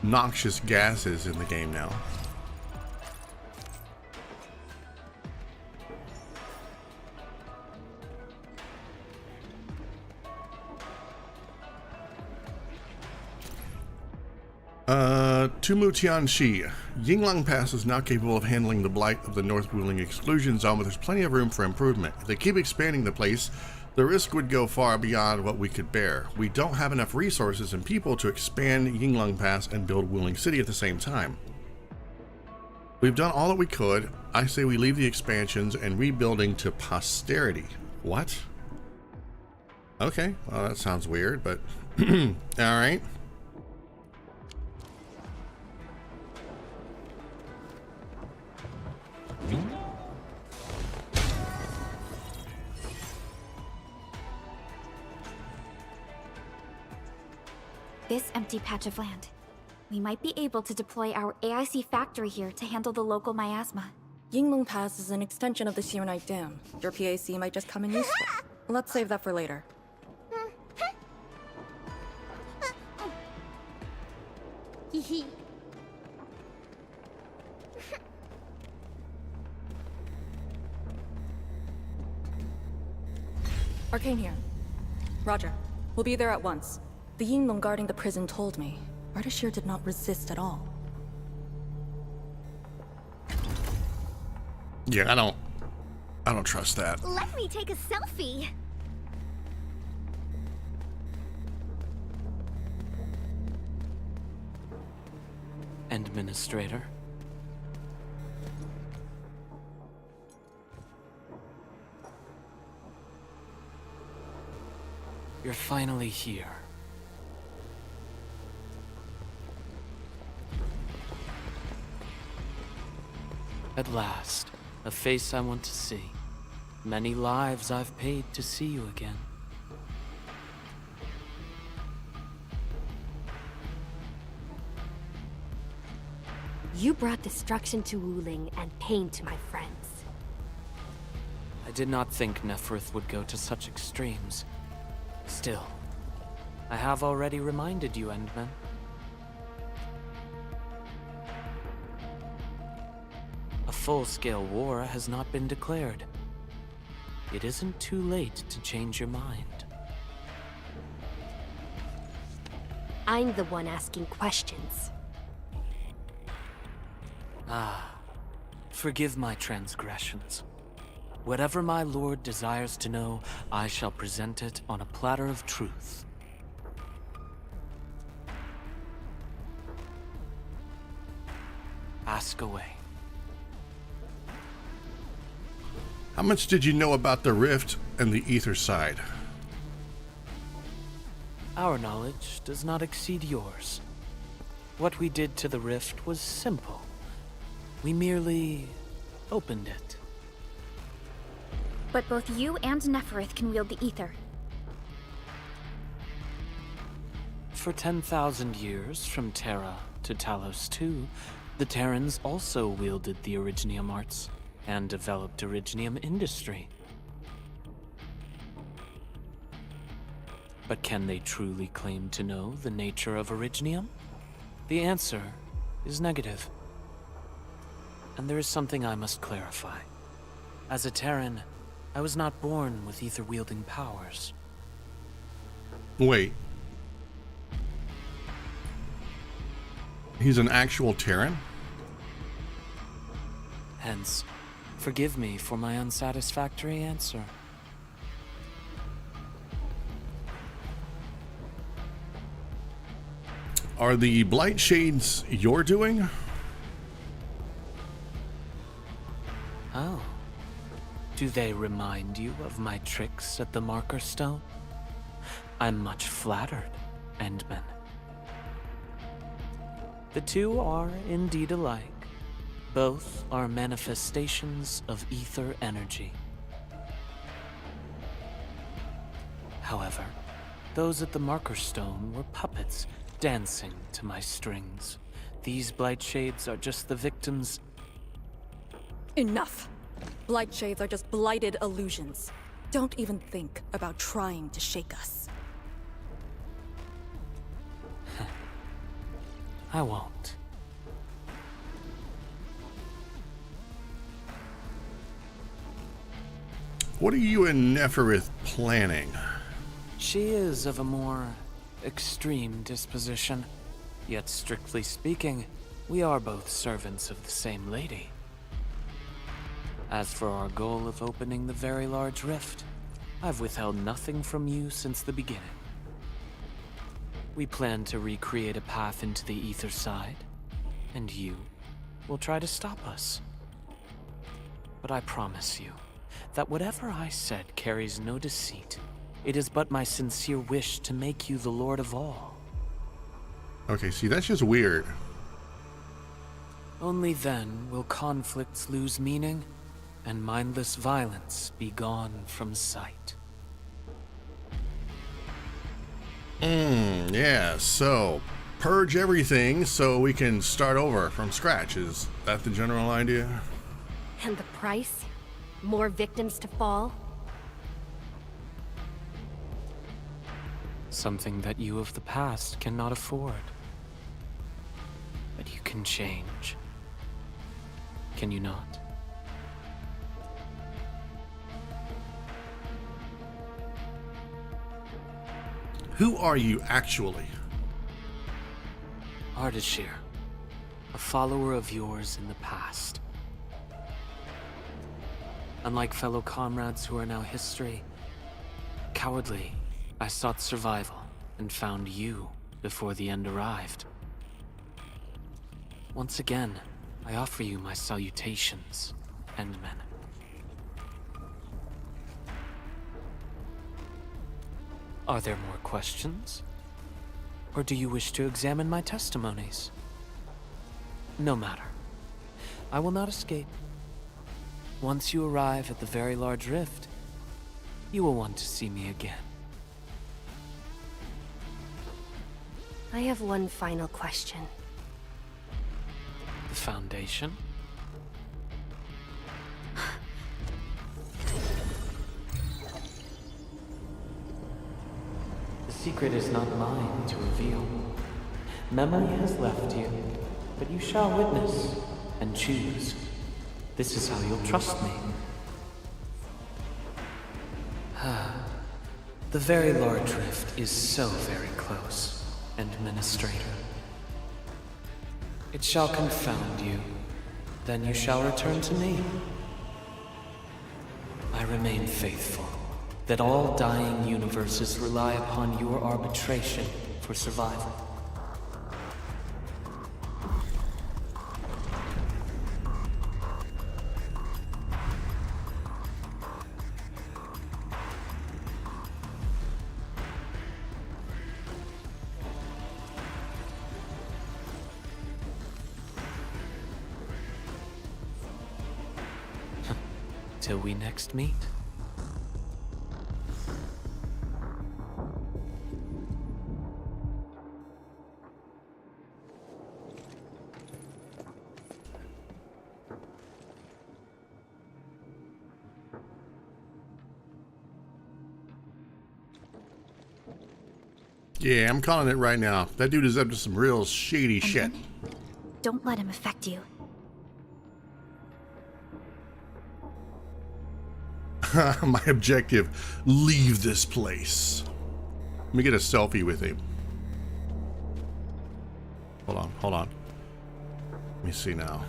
noxious gases in the game now. Tumu Tianxi. Yinglang Pass is now capable of handling the blight of the North Wuling exclusion zone, but there's plenty of room for improvement. If they keep expanding the place, the risk would go far beyond what we could bear. We don't have enough resources and people to expand Yinglang Pass and build Wuling City at the same time. We've done all that we could. I say we leave the expansions and rebuilding to posterity. What? Okay, well that sounds weird, but alright. This empty patch of land. We might be able to deploy our AIC factory here to handle the local miasma. Yinglong Pass is an extension of the Serenite Dam. Your PAC might just come in useful. Let's save that for later. Arcane here. Roger. We'll be there at once. The Yinglong guarding the prison told me. Ardashir did not resist at all. Yeah, I don't trust that. Let me take a selfie. Administrator. You're finally here. At last, a face I want to see. Many lives I've paid to see you again. You brought destruction to Wuling and pain to my friends. I did not think Neferith would go to such extremes. Still, I have already reminded you, Endmen. A full-scale war has not been declared. it isn't too late to change your mind. I'm the one asking questions. Forgive my transgressions. Whatever my lord desires to know, I shall present it on a platter of truth. Ask away. How much did you know about the Rift and the Ether side? Our knowledge does not exceed yours. What we did to the Rift was simple. We merely opened it. But both you and Neferith can wield the Ether. For 10,000 years, from Terra to Talos II, the Terrans also wielded the Originium arts and developed Originium industry. But can they truly claim to know the nature of Originium? The answer is negative. And there is something I must clarify. As a Terran, I was not born with ether-wielding powers. Wait. He's an actual Terran? Hence, forgive me for my unsatisfactory answer. Are the Blight Shades your doing? Oh. Do they remind you of my tricks at the Marker Stone? I'm much flattered, Endman. The two are indeed alike. Both are manifestations of ether energy. However, those at the Marker Stone were puppets dancing to my strings. These Blight Shades are just the victims. Enough! Blight Shades are just blighted illusions. Don't even think about trying to shake us. I won't. What are you and Neferith planning? She is of a more extreme disposition. Yet strictly speaking, we are both servants of the same lady. As for our goal of opening the very large rift, I've withheld nothing from you since the beginning. We plan to recreate a path into the ether side, and you will try to stop us. But I promise you that whatever I said carries no deceit. It is but my sincere wish to make you the Lord of all. Okay, see, that's just weird. Only then will conflicts lose meaning and mindless violence be gone from sight. Yeah, so purge everything so we can start over from scratch. Is that the general idea? And the price? More victims to fall? Something that you of the past cannot afford. But you can change. Can you not? Who are you actually? Ardashir, a follower of yours in the past. Unlike fellow comrades who are now history, cowardly, I sought survival and found you before the end arrived. Once again, I offer you my salutations, Endmen. Are there more questions? Or do you wish to examine my testimonies? No matter. I will not escape. Once you arrive at the very large rift, you will want to see me again. I have one final question. The Foundation? The secret is not mine to reveal. Memory has left you, but you shall witness and choose. This is how you'll trust me. The very large rift is so very close, Administrator. It shall confound you, then you shall return to me. I remain faithful, that all dying universes rely upon your arbitration for survival. Till we next meet. Yeah, I'm calling it right now. That dude is up to some real shady shit. Don't let him affect you. My objective, leave this place. Let me get a selfie with him. Hold on. Let me see now.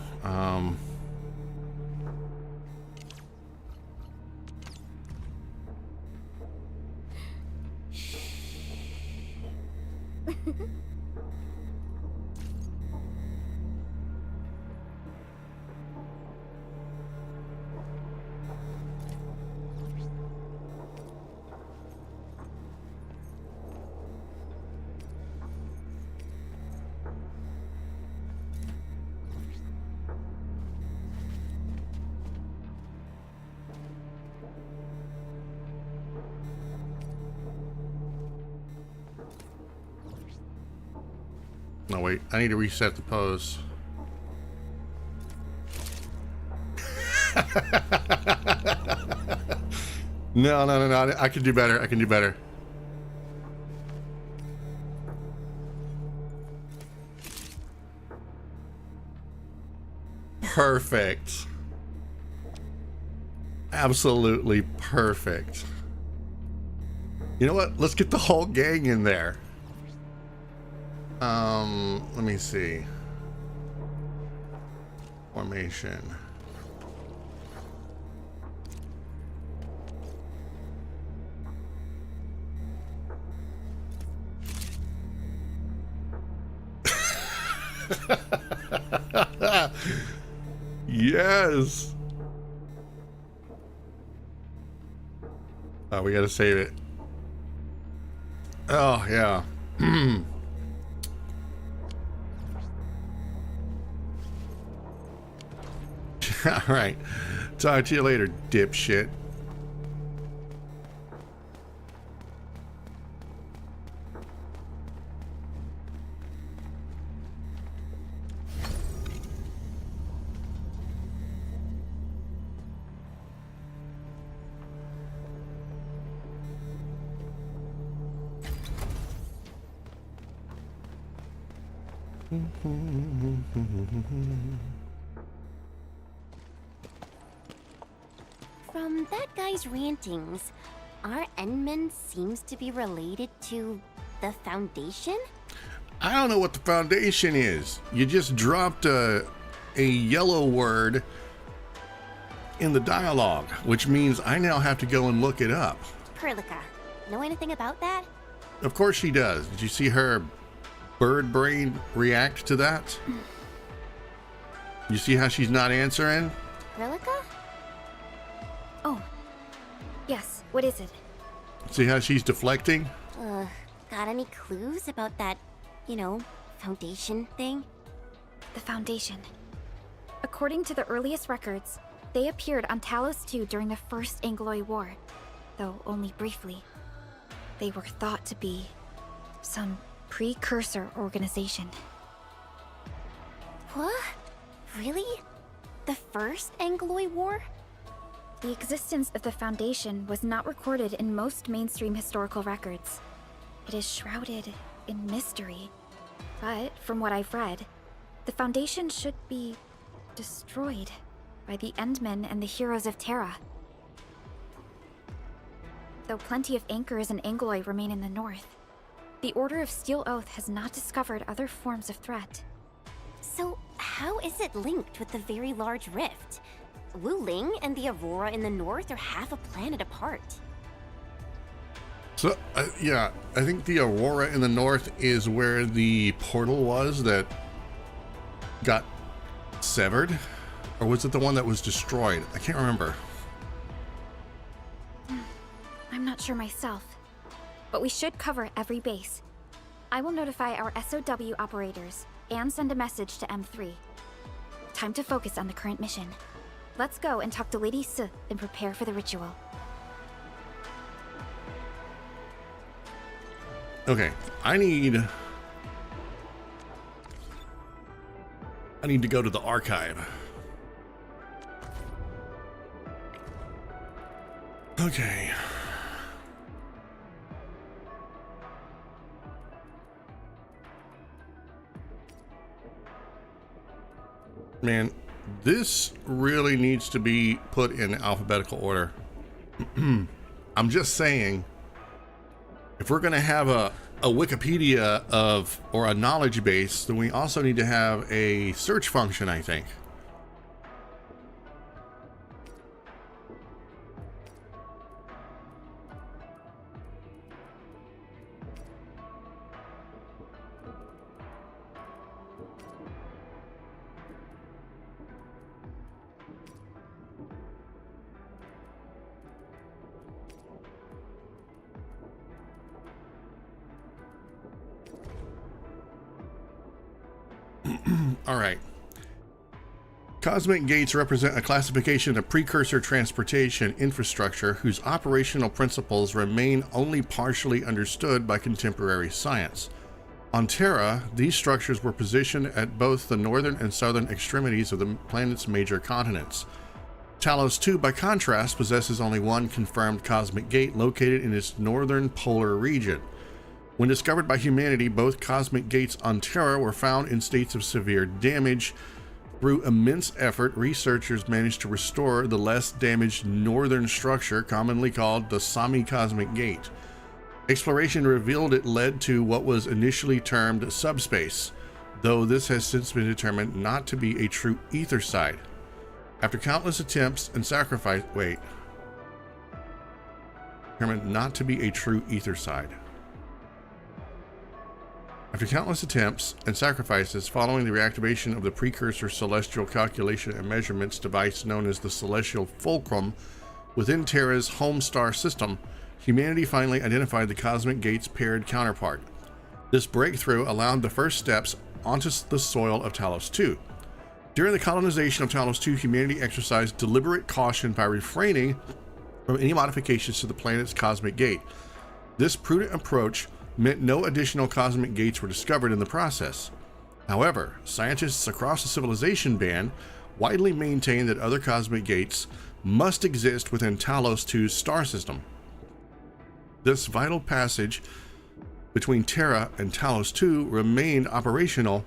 No, wait. I need to reset the pose. No. I can do better. Perfect. Absolutely perfect. You know what? Let's get the whole gang in there. Let me see. Formation. Yes. Oh, we gotta save it. Oh, yeah. All right. Talk to you later, dipshit. From that guy's rantings, our Endman seems to be related to the Foundation? I don't know what the Foundation is. You just dropped a yellow word in the dialogue, which means I now have to go and look it up. Perlica, know anything about that? Of course she does. Did you see her bird brain react to that? You see how she's not answering? Perlica? Oh, yes. What is it? See how she's deflecting? Got any clues about that, Foundation thing? The Foundation. According to the earliest records, they appeared on Talos II during the First Angloid War, though only briefly. They were thought to be some precursor organization. What? Really? The First Angloid War? The existence of the Foundation was not recorded in most mainstream historical records. It is shrouded in mystery. But, from what I've read, the Foundation should be destroyed by the Endmen and the Heroes of Terra. though plenty of anchors and angloi remain in the north. The Order of Steel Oath has not discovered other forms of threat. So, how is it linked with the very large rift? Wuling and the Aurora in the north are half a planet apart. So, yeah, I think the Aurora in the north is where the portal was that got severed. Or was it the one that was destroyed? I can't remember. I'm not sure myself, but we should cover every base. I will notify our SOW operators and send a message to M3. Time to focus on the current mission. Let's go and talk to Lady Su and prepare for the ritual. Okay, I need to go to the archive. Okay. Man, this really needs to be put in alphabetical order. I'm just saying, if we're going to have a Wikipedia of, or a knowledge base, then we also need to have a search function, I think. All right. Cosmic gates represent a classification of precursor transportation infrastructure whose operational principles remain only partially understood by contemporary science. On Terra, these structures were positioned at both the northern and southern extremities of the planet's major continents. Talos II, by contrast, possesses only one confirmed cosmic gate located in its northern polar region. When discovered by humanity, both cosmic gates on Terra were found in states of severe damage. Through immense effort, researchers managed to restore the less damaged northern structure, commonly called the Semi-Cosmic Gate. Exploration revealed it led to what was initially termed subspace, though this has since been determined not to be a true ether side. After countless attempts and sacrifice, determined not to be a true ether side. After countless attempts and sacrifices following the reactivation of the precursor celestial calculation and measurements device known as the Celestial Fulcrum within Terra's home star system, humanity finally identified the Cosmic Gate's paired counterpart. This breakthrough allowed the first steps onto the soil of Talos II. During the colonization of Talos II, humanity exercised deliberate caution by refraining from any modifications to the planet's Cosmic Gate. This prudent approach meant no additional cosmic gates were discovered in the process. However, scientists across the civilization band widely maintain that other cosmic gates must exist within Talos II's star system. This vital passage between Terra and Talos II remained operational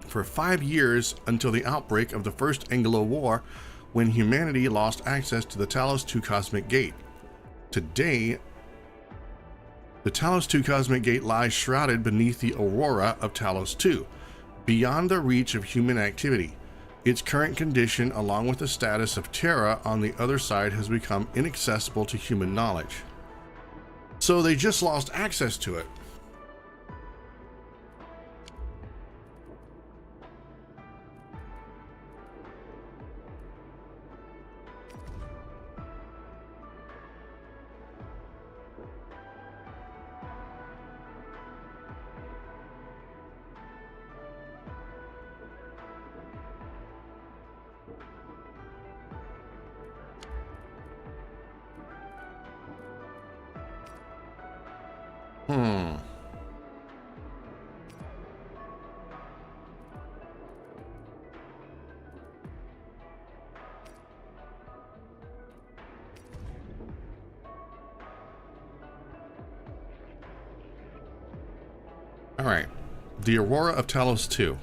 for 5 years until the outbreak of the First Anglo War, when humanity lost access to the Talos II Cosmic Gate. Today, the Talos II Cosmic Gate lies shrouded beneath the aurora of Talos II, beyond the reach of human activity. Its current condition, along with the status of Terra on the other side, has become inaccessible to human knowledge. So they just lost access to it. All right, the Aurora of Talos II.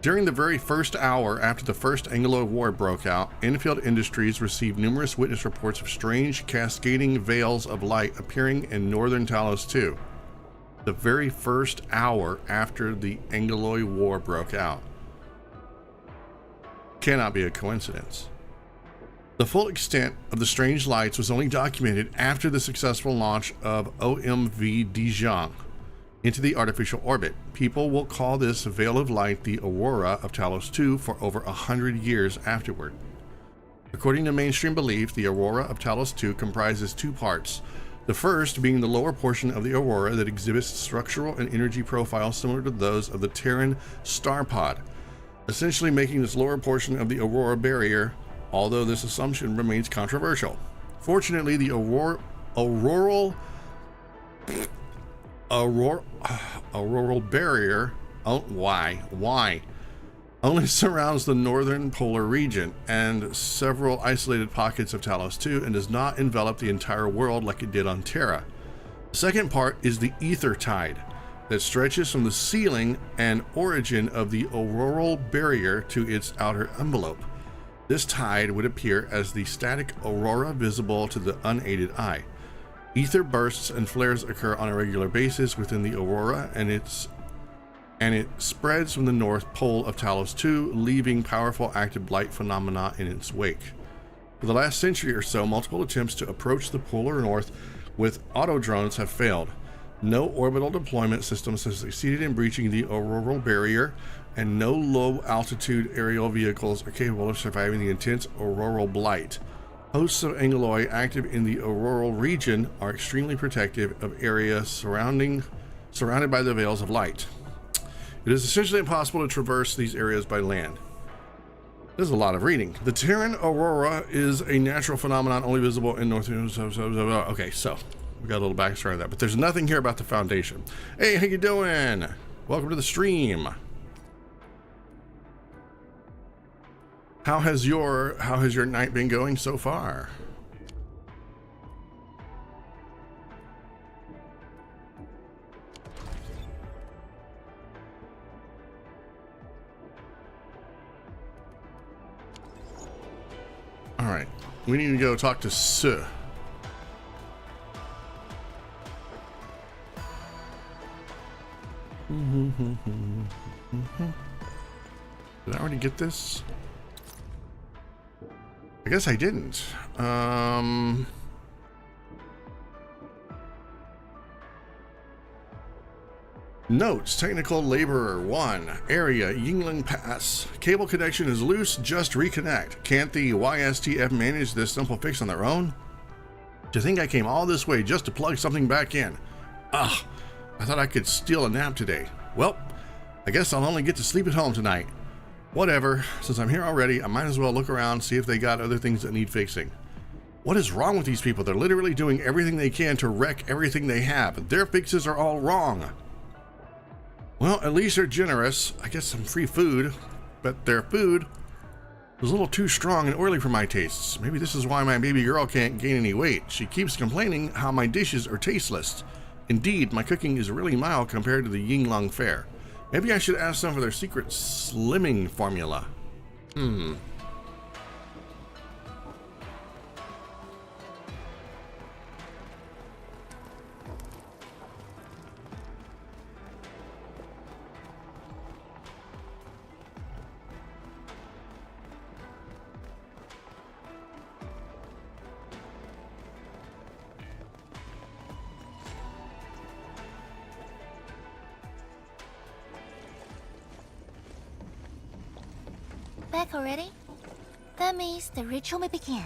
During the very first hour after the First Anglo War broke out, Enfield Industries received numerous witness reports of strange cascading veils of light appearing in northern Talos 2. The very first hour after the Anglo War broke out. Cannot be a coincidence. The full extent of the strange lights was only documented after the successful launch of OMV Dijon into the artificial orbit. People will call this veil of light the Aurora of Talos 2 for over 100 years afterward. According to mainstream belief, the Aurora of Talos 2 comprises two parts. The first being the lower portion of the Aurora that exhibits structural and energy profiles similar to those of the Terran star pod, essentially making this lower portion of the Aurora barrier, although this assumption remains controversial. Fortunately, the auroral barrier, only surrounds the northern polar region and several isolated pockets of Talos 2 and does not envelop the entire world like it did on Terra. The second part is the ether tide that stretches from the ceiling and origin of the auroral barrier to its outer envelope. This tide would appear as the static aurora visible to the unaided eye. Ether bursts and flares occur on a regular basis within the aurora, and it spreads from the north pole of Talos 2, leaving powerful active light phenomena in its wake. For the last century or so, multiple attempts to approach the polar north with autodrones have failed. No orbital deployment systems have succeeded in breaching the auroral barrier, and no low-altitude aerial vehicles are capable of surviving the intense auroral blight. Hosts of Angeloi active in the auroral region are extremely protective of areas surrounded by the veils of light. It is essentially impossible to traverse these areas by land. There's a lot of reading. The Terran aurora is a natural phenomenon only visible in north. Okay, so we got a little backstory on that, but there's nothing here about the Foundation. Hey, how you doing? Welcome to the stream. How has your night been going so far? All right, we need to go talk to Sue. Did I already get this? I guess I didn't. Notes, technical laborer 1, area, Yingling Pass. Cable connection is loose, just reconnect. Can't the YSTF manage this simple fix on their own? To think I came all this way just to plug something back in. Ugh, I thought I could steal a nap today. Well, I guess I'll only get to sleep at home tonight. Whatever, since I'm here already, I might as well look around, see if they got other things that need fixing. What is wrong with these people? They're literally doing everything they can to wreck everything they have. Their fixes are all wrong. Well, at least they're generous. I get some free food, but their food was a little too strong and oily for my tastes. Maybe this is why my baby girl can't gain any weight. She keeps complaining how my dishes are tasteless. Indeed, my cooking is really mild compared to the Yingling fare. Maybe I should ask them for their secret slimming formula. Back already? That means the ritual may begin.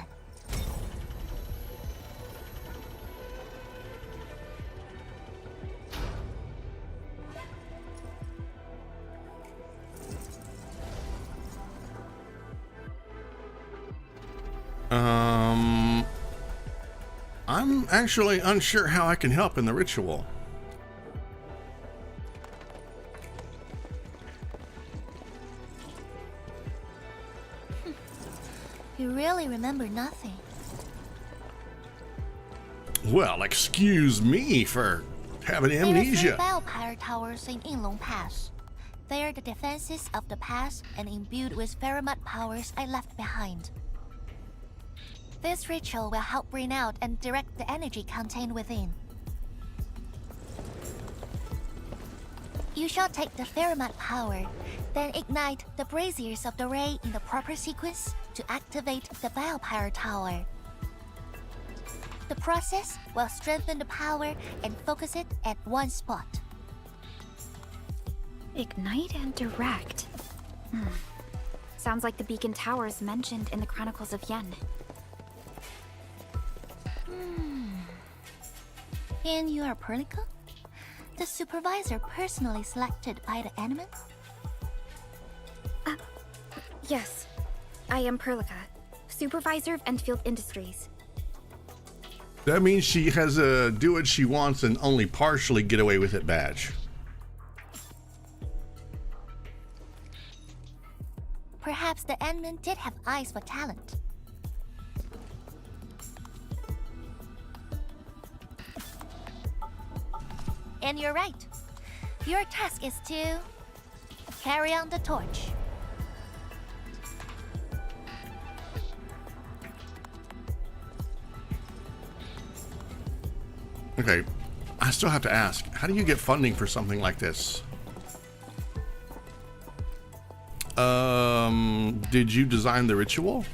I'm actually unsure how I can help in the ritual. You really remember nothing. Well, excuse me for having There are 3 amnesia. bell power towers in Yinglong Pass. They are the defenses of the past and imbued with pheromone powers I left behind. This ritual will help bring out and direct the energy contained within. You shall take the pheromone power, then ignite the braziers of the ray in the proper sequence to activate the biopower tower. The process will strengthen the power and focus it at one spot. Ignite and direct. Sounds like the beacon towers mentioned in the Chronicles of Yen. And you are Perlica? The supervisor personally selected by the enemy? Yes. I am Perlica, supervisor of Endfield Industries. That means she has a do what she wants and only partially get away with it badge. Perhaps the admin did have eyes for talent. And you're right. Your task is to carry on the torch. Okay, I still have to ask, how do you get funding for something like this? Did you design the ritual?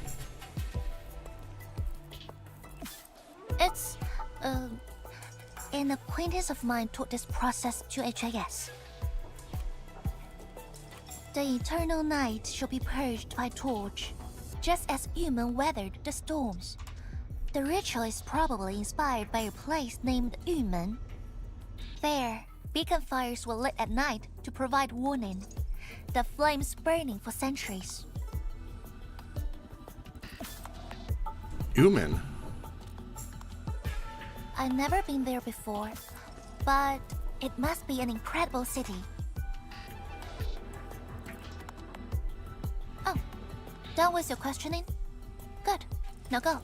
It's, an acquaintance of mine taught this process to HIS. The eternal night shall be purged by torch, just as human weathered the storms. The ritual is probably inspired by a place named Yumen. There, beacon fires were lit at night to provide warning, the flames burning for centuries. Yumen? I've never been there before, but it must be an incredible city. Oh, done with your questioning? Good, now go.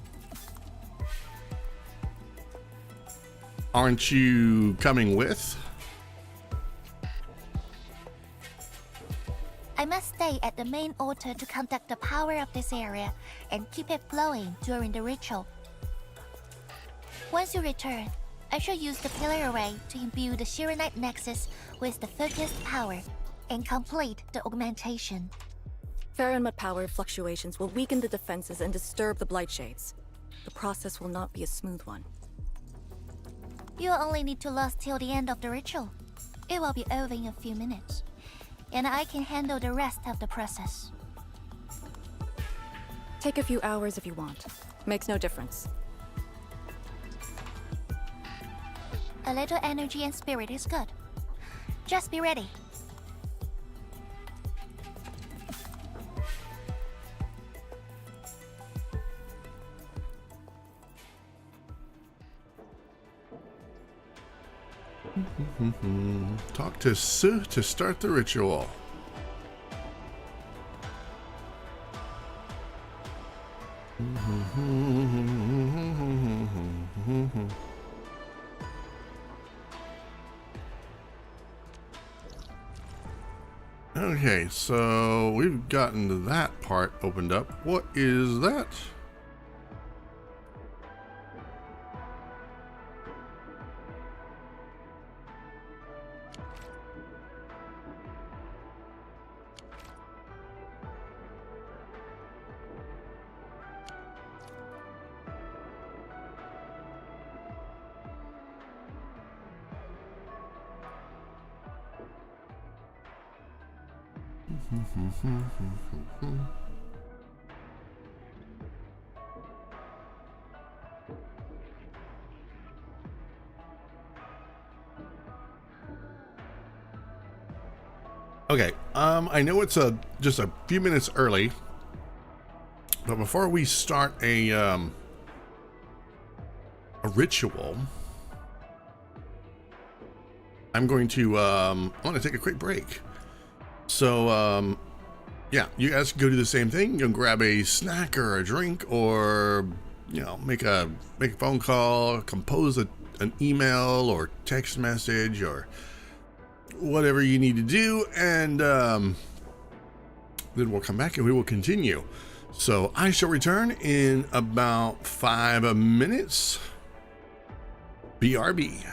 Aren't you coming with? I must stay at the main altar to conduct the power of this area and keep it flowing during the ritual. Once you return, I shall use the pillar array to imbue the Shiranite Nexus with the focused power and complete the augmentation. Pheromone power fluctuations will weaken the defenses and disturb the Blight Shades. The process will not be a smooth one. You'll only need to last till the end of the ritual. It will be over in a few minutes, and I can handle the rest of the process. Take a few hours if you want. Makes no difference. A little energy and spirit is good. Just be ready. Talk to Su to start the ritual. Okay, so we've gotten that part opened up. What is that? Okay, I know it's just a few minutes early, but before we start a ritual, I'm going to I want to take a quick break. So yeah, you guys can go do the same thing. You can grab a snack or a drink, or make a phone call, compose an email or text message, or whatever you need to do, and then we'll come back and we will continue. So I shall return in about 5 minutes. BRB.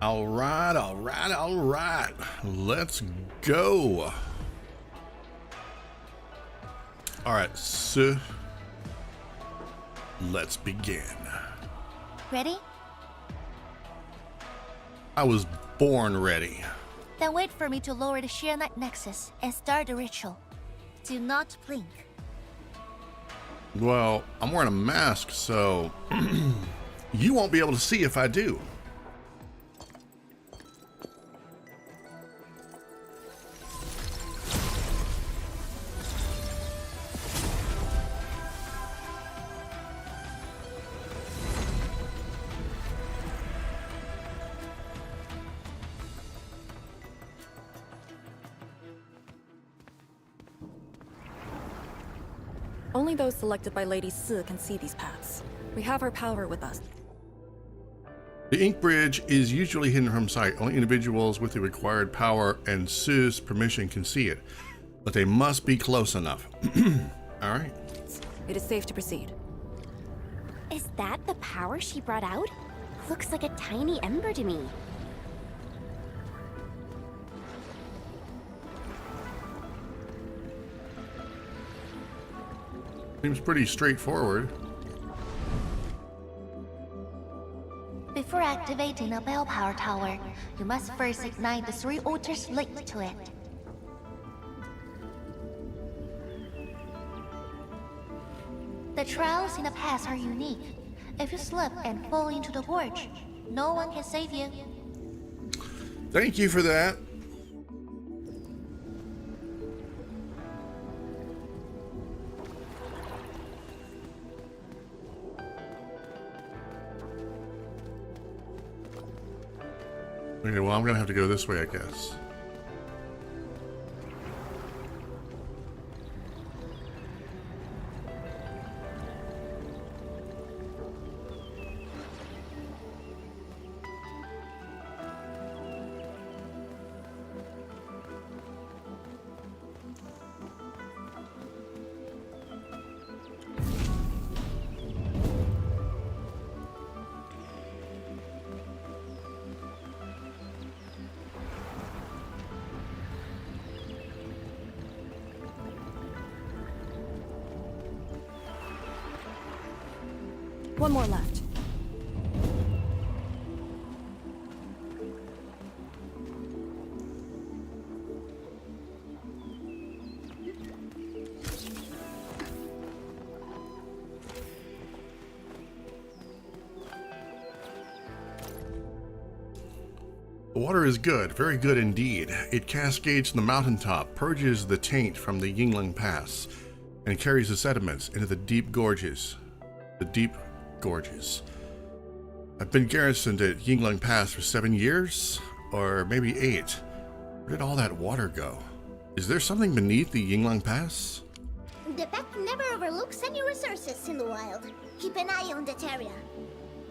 All right, all right, all right. Let's go. All right, so let's begin. Ready? I was born ready. Then wait for me to lower the sheer night nexus and start the ritual. Do not blink. Well, I'm wearing a mask, so you won't be able to see if I do. Only those selected by Lady Si can see these paths. We have our power with us. The ink bridge is usually hidden from sight. Only individuals with the required power and Sue's permission can see it, but they must be close enough. All right. It is safe to proceed. Is that the power she brought out? Looks like a tiny ember to me. Seems pretty straightforward. Before activating a bell power tower, you must first ignite the 3 altars linked to it. The trials in the past are unique. If you slip and fall into the gorge, no one can save you. Thank you for that. Okay, well, I'm gonna have to go this way, I guess. One more left. The water is good, very good indeed. It cascades from the mountaintop, purges the taint from the Yingling Pass, and carries the sediments into the deep gorges. I've been garrisoned at Yingling Pass for 7 years, or maybe 8. Where did all that water go? Is there something beneath the Yingling Pass? The pack never overlooks any resources in the wild. Keep an eye on that area.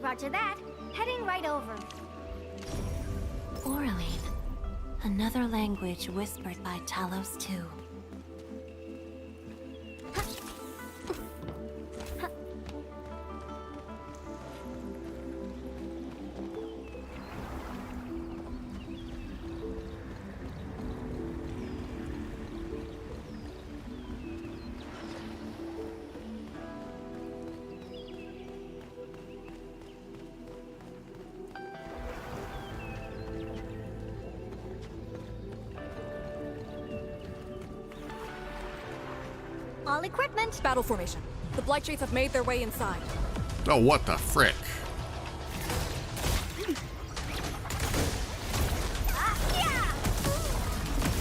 Roger that. Heading right over. Oraline. Another language whispered by Talos too. All equipment. Battle formation. The Blightshades have made their way inside. Oh, what the frick?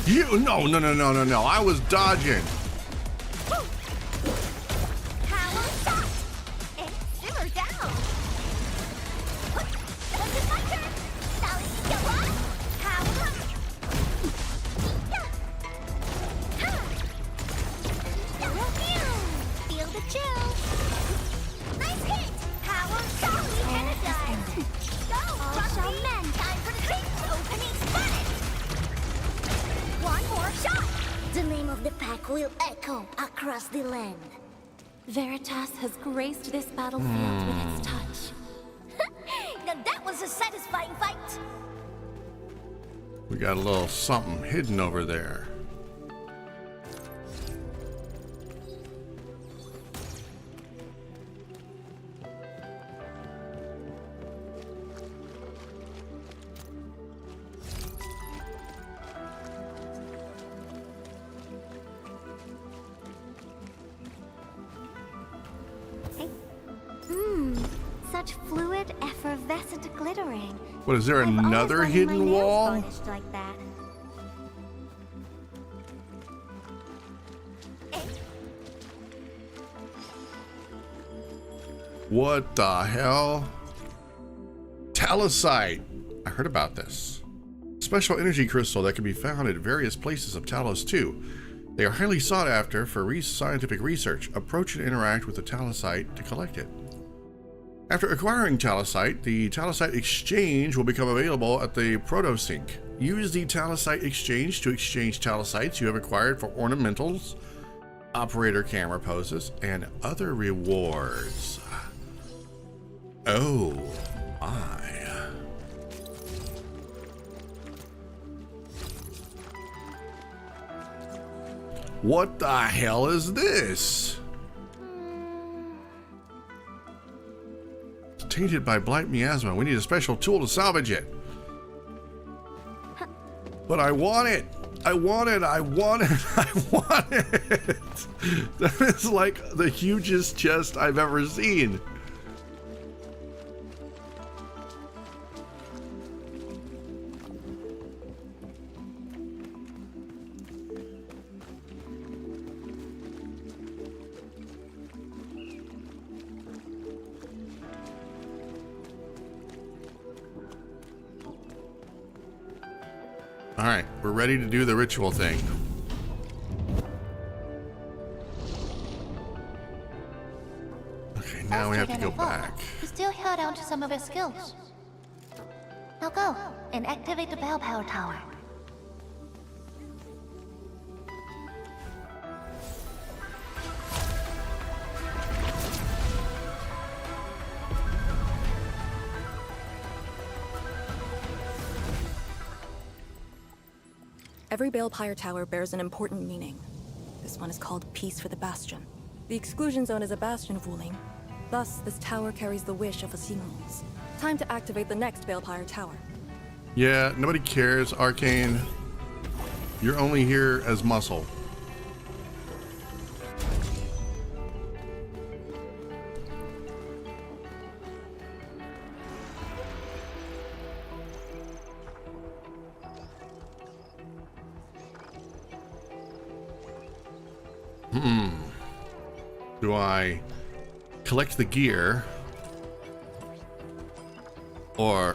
You, no, I was dodging. Across the land. Veritas has graced this battlefield with its touch. Now that was a satisfying fight. We got a little something hidden over there. such fluid, effervescent glittering. What, is there I've always another wanted my hidden nails wall? varnished like that. What the hell? Talosite. I heard about this. Special energy crystal that can be found at various places of Talos 2. They are highly sought after for scientific research. Approach and interact with the talosite to collect it. After acquiring talosite, the talosite exchange will become available at the Protosync. Use the talosite exchange to exchange talosites you have acquired for ornamentals, operator camera poses, and other rewards. Oh my. What the hell is this? It's tainted by blight miasma. We need a special tool to salvage it. But I want it. I want it. I want it. I want it. That is like the hugest chest I've ever seen. All right, we're ready to do the ritual thing. Okay, now we have to go back. You still held on to some of your skills. Now go and activate the bell power tower. Every Balepire tower bears an important meaning. This one is called Peace for the Bastion. The exclusion zone is a bastion of Wuling. Thus, this tower carries the wish of a Seamals. Time to activate the next Balepire tower. Yeah, nobody cares, Arcane. You're only here as muscle. Do I collect the gear or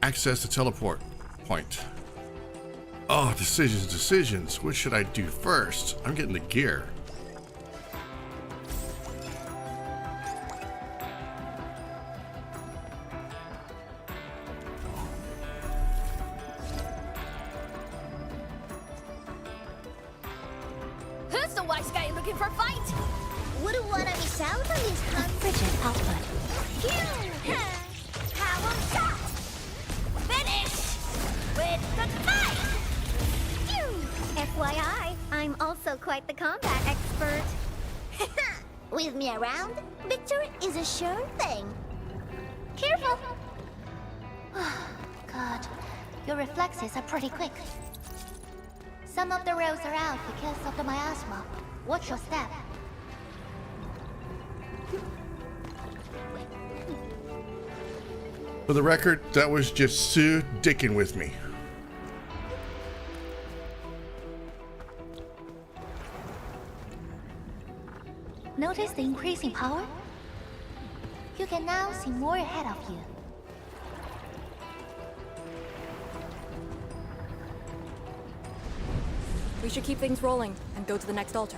access the teleport point? Oh, decisions. What should I do first? I'm getting the gear. Who's the wise guy looking for fight? Wouldn't wanna miss out on this hunt. Frigid output. Power shot! Finish! With the fight! FYI, I'm also quite the combat expert. With me around, victory is a sure thing. Careful! God, your reflexes are pretty quick. Some of the rails are out because of the miasma. Watch your step. For the record, that was just Sue dicking with me. Notice the increasing power? You can now see more ahead of you. We should keep things rolling and go to the next altar.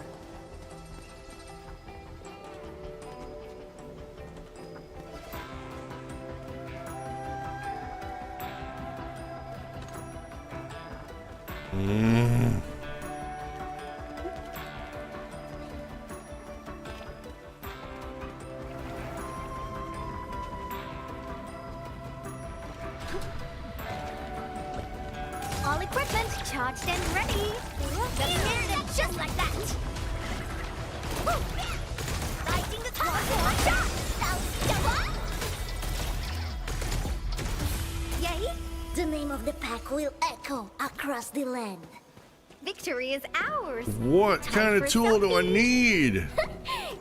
All equipment charged and ready. Just like that! Lighting the tower! Yay! The name of the pack will echo across the land. Victory is ours. What kind of tool do I need?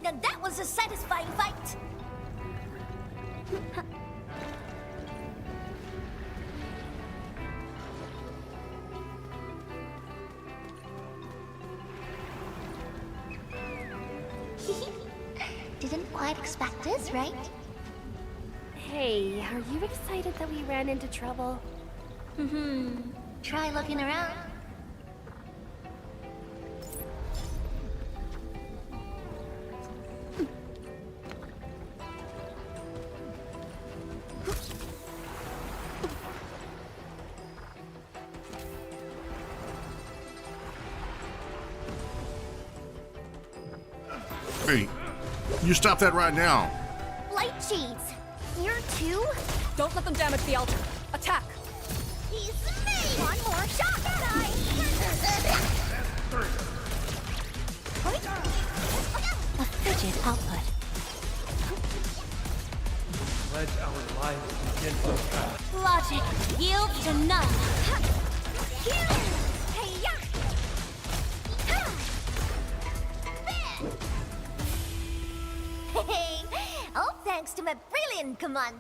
Now that was a satisfying fight! didn't quite expect this, right? Hey, are you excited that we ran into trouble? Try looking around. Hey, you stop that right now. Light shades! You're too? Don't let them damage the altar. Attack! He's me! One more shot, guys! A frigid output. Let our lives begin to pass. Logic yields to none. Hey, all thanks to my brilliant command.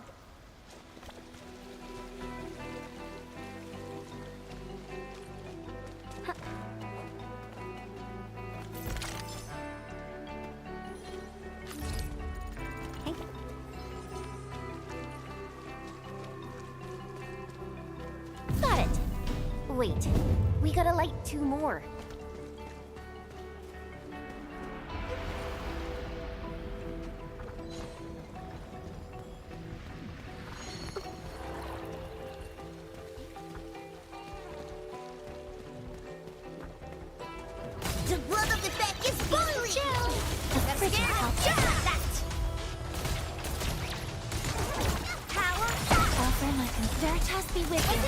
Got it. Wait, we gotta light 2 more. The blood of the pack is boiling! A frigid output. Offer my Veritas be with you.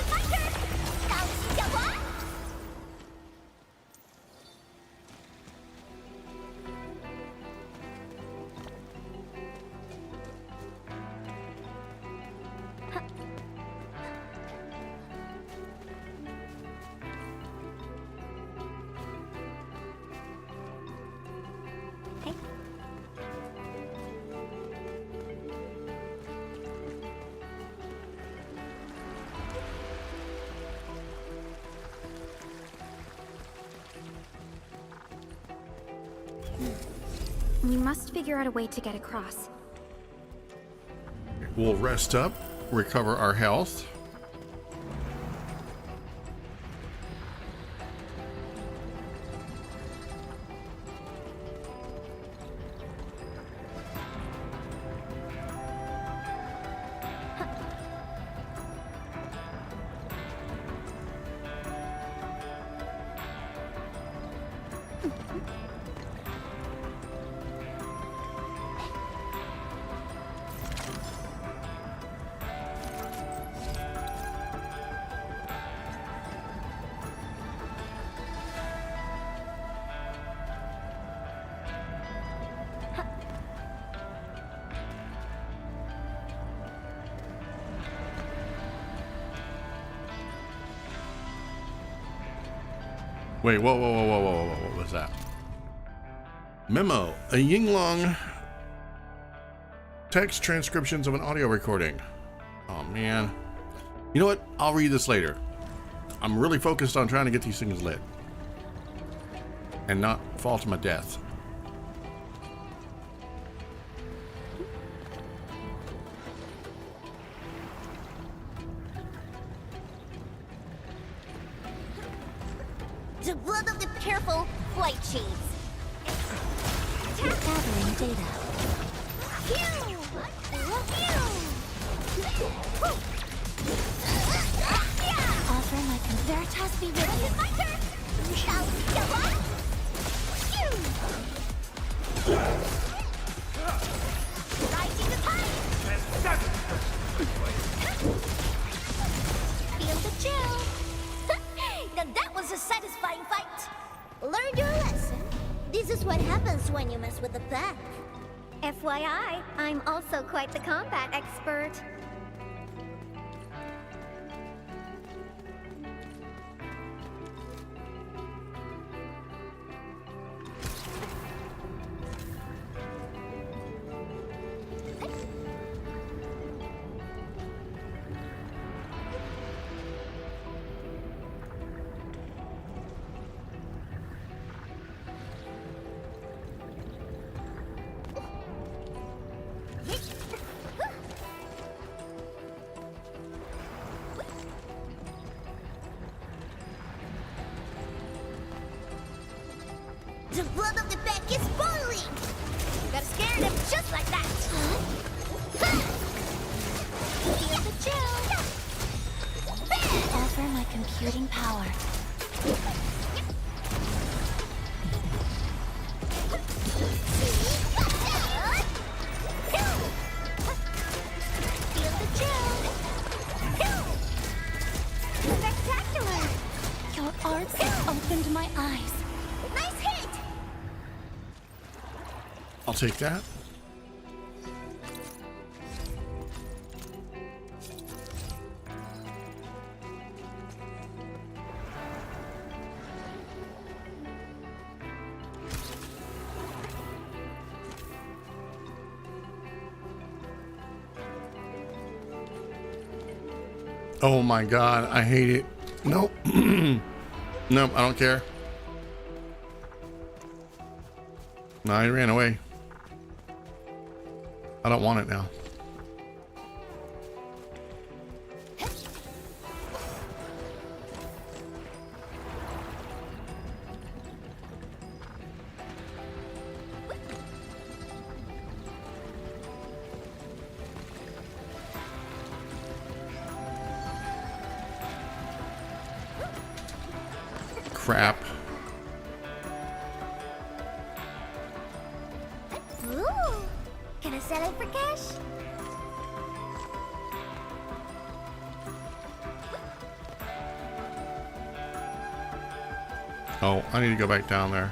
We must figure out a way to get across. We'll rest up, recover our health. Wait, whoa, what was that? Memo, a Yinglong text transcriptions of an audio recording. Oh man. You know what? I'll read this later. I'm really focused on trying to get these things lit. And not fall to my death. The blood of the careful light shades. gathering data. Offer my Veritas be with you. My turn. Rising the tide. Feel the chill. Now that was a satisfying fight. Learn your lesson. This is what happens when you mess with the pack. FYI, I'm also quite the combat expert. The blood of the pack is boiling! Gotta scare them just like that! Feel the chill! Offer my computing power. Feel the chill! Spectacular! Your arts have opened my eyes. Nice hit! I'll take that. Oh my god, I hate it. Nope. Nope, I don't care. No, he ran away. I don't want it now. Crap. Ooh! Can I sell it for cash? Oh, I need to go back down there.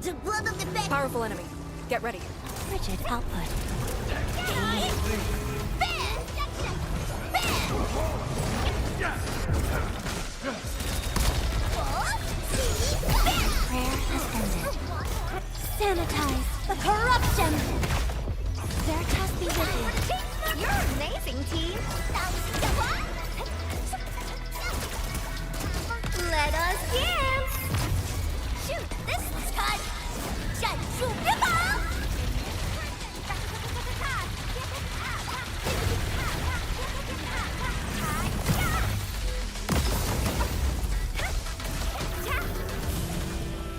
The blood of the pack! Powerful enemy. Get ready. Frigid output. Prayer has ended. Sanitize the corruption! Veritas be with you. You're amazing, team! Let us dance! Shoot, this is cut!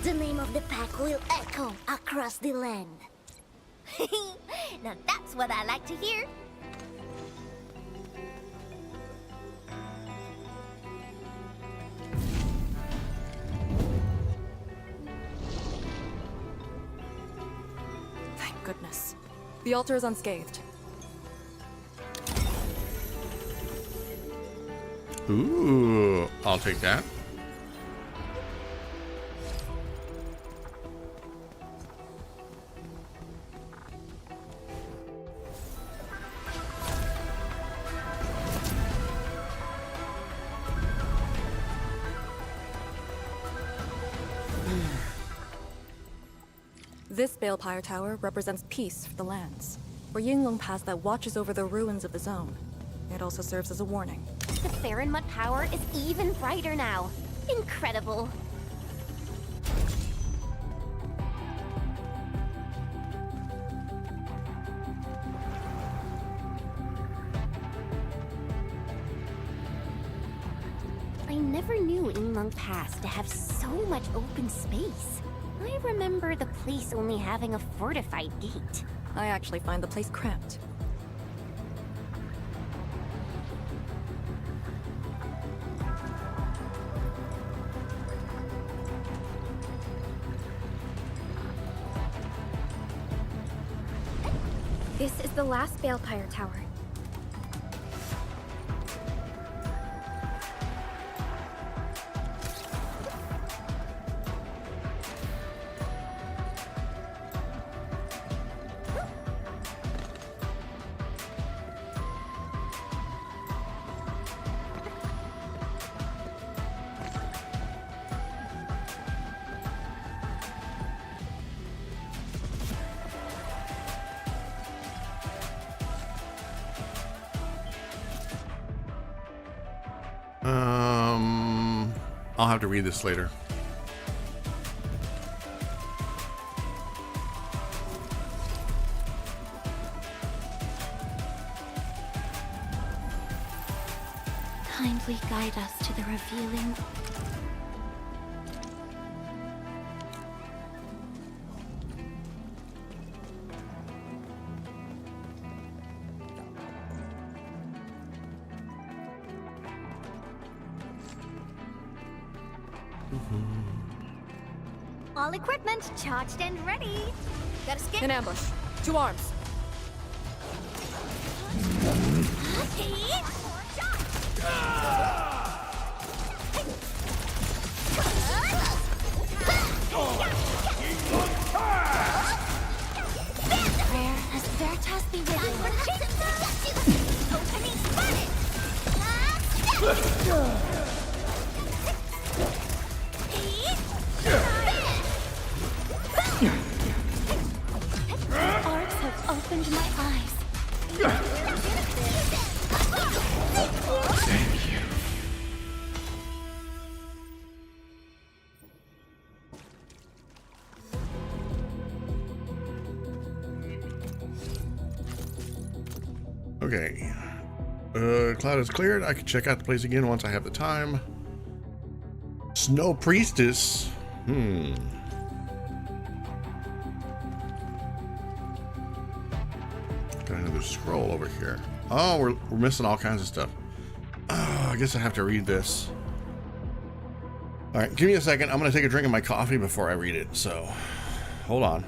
The name of the pack will echo across the land. Now that's what I like to hear. Thank goodness. The altar is unscathed. Ooh, I'll take that. This Balepire Tower represents peace for the lands, or Yinglong Pass that watches over the ruins of the zone. It also serves as a warning. The Farinmut power is even brighter now. Incredible. I never knew Yinglong Pass to have so much open space. I remember the place only having a fortified gate. I actually find the place cramped. This is the last Balefire Tower. I'll have to read this later. Kindly guide us to the revealing. All equipment charged and ready. Gotta skip. In ambush. 2 arms. Prayer has Veritas be with Opening spotted. Arcs have opened my eyes. Thank you. Okay. Cloud is cleared. I can check out the place again once I have the time. Snow Priestess. Got another scroll over here. Oh, we're missing all kinds of stuff. Oh, I guess I have to read this. All right, give me a second. I'm going to take a drink of my coffee before I read it. So, hold on.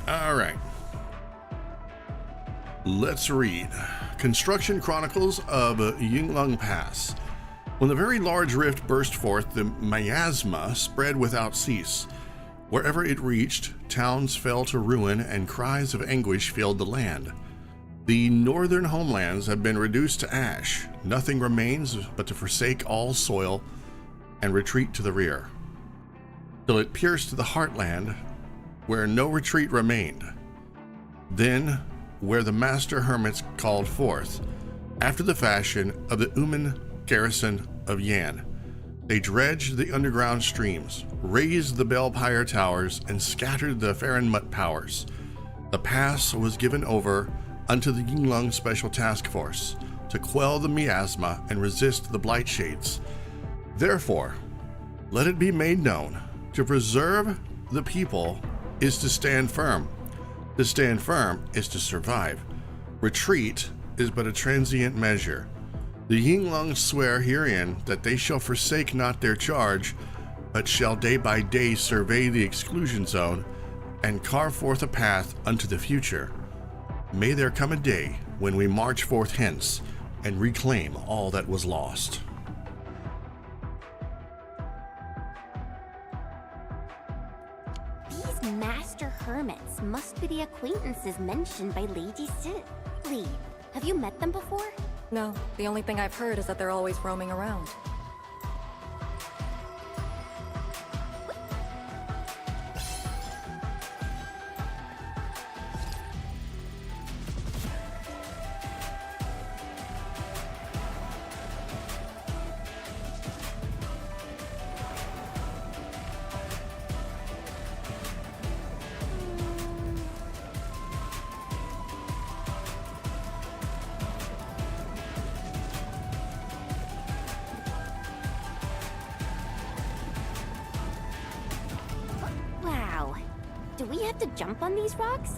All right. Let's read. Construction Chronicles of Yinglong Pass. When the very large rift burst forth, the miasma spread without cease. Wherever it reached, towns fell to ruin and cries of anguish filled the land. The northern homelands have been reduced to ash. Nothing remains but to forsake all soil and retreat to the rear, till it pierced the heartland, where no retreat remained. Then, where the master hermits called forth, after the fashion of the Uman garrison of Yan, they dredged the underground streams, raised the Balefire towers, and scattered the Farenmut powers. The pass was given over unto the Yinglong Special Task Force to quell the miasma and resist the blight shades. Therefore, let it be made known, to preserve the people is to stand firm. To stand firm is to survive. Retreat is but a transient measure. The Yinglong swear herein that they shall forsake not their charge, but shall day by day survey the exclusion zone and carve forth a path unto the future. May there come a day when we march forth hence and reclaim all that was lost. Master hermits must be the acquaintances mentioned by Lady Lead. Have you met them before? No, the only thing I've heard is that they're always roaming around. Wow. Do we have to jump on these rocks?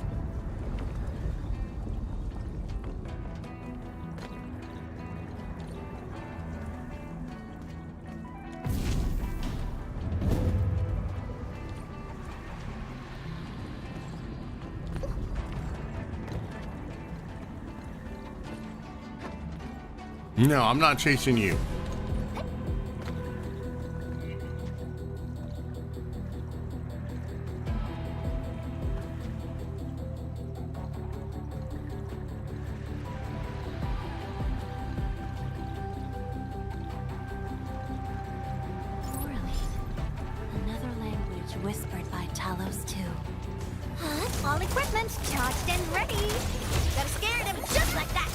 No, I'm not chasing you. Another language whispered by Talos 2. All equipment charged and ready. Gotta scare them just like that.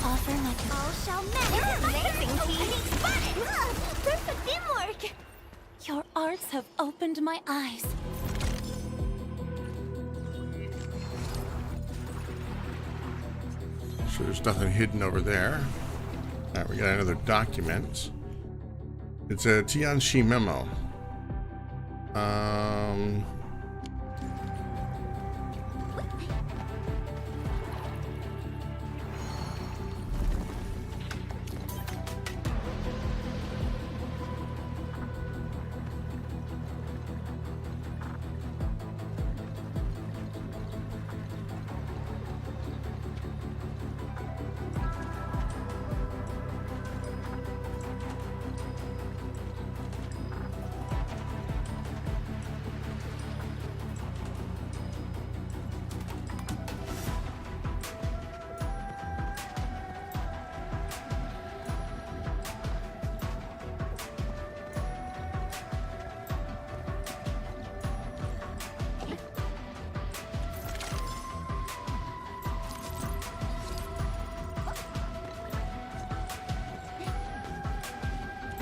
Offer my All shall manage. Amazing team. Spotted. Perfect teamwork. Your arts have opened my eyes. So there's nothing hidden over there. All right, we got another document. It's a Tianxi memo.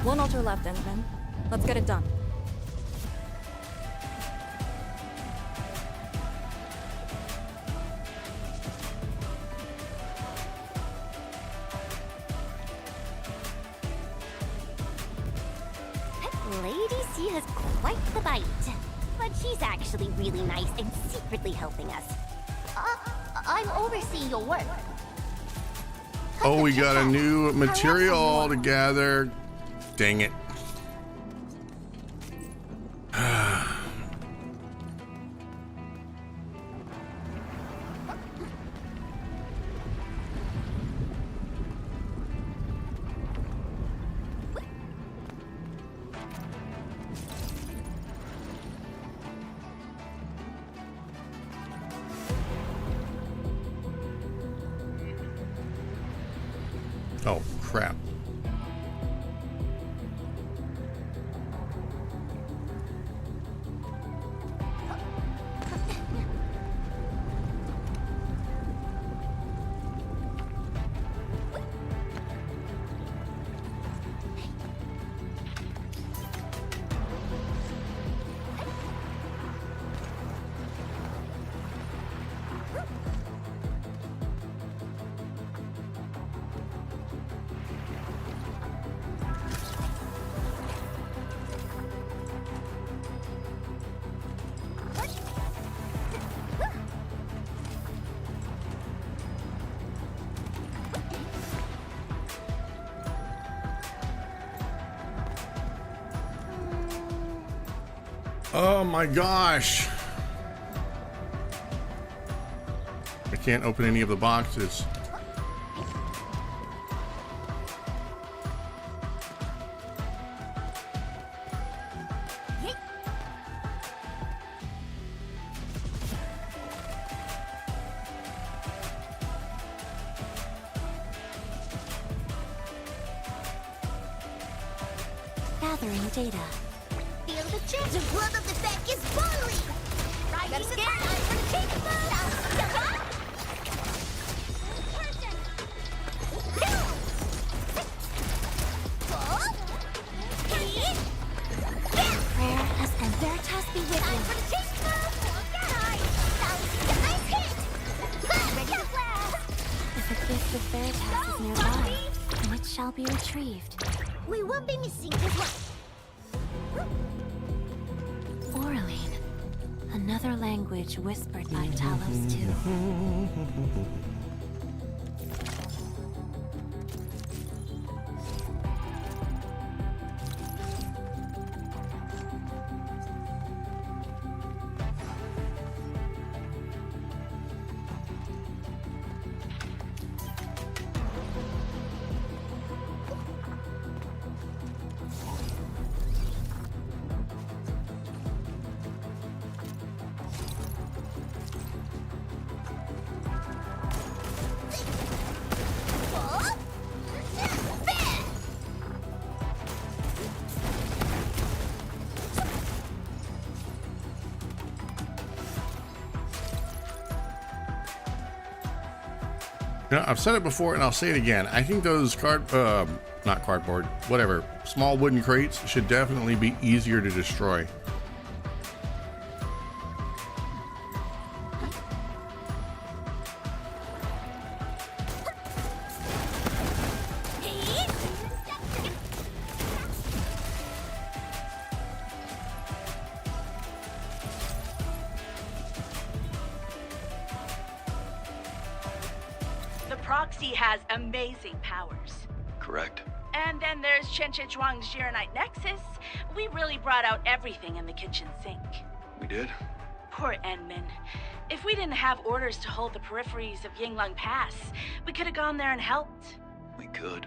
One altar left, Endman. Let's get it done. That lady C has quite the bite. But she's actually really nice and secretly helping us. I'm overseeing your work. Oh, we got a new material to gather. Dang it. Oh, crap. Oh my gosh. I can't open any of the boxes. gathering data. Feel the chill. The blood of the pack is boiling. Got scared. I'm for the change mode. Prayer and Veritas be with Time you. for the change mode. Nice hit. Ready to blast. If a gift of Veritas is nearby, then it shall be retrieved. We won't be missing this one. Oraline. Another language whispered by Talos too. You know, I've said it before and I'll say it again. I think those not cardboard, whatever, small wooden crates should definitely be easier to destroy. The proxy has amazing powers. Correct. And then there's Chen Zhuang's Jiranite Nexus. We really brought out everything in the kitchen sink. We did? Poor Enmin. If we didn't have orders to hold the peripheries of Yinglong Pass, we could have gone there and helped. We could.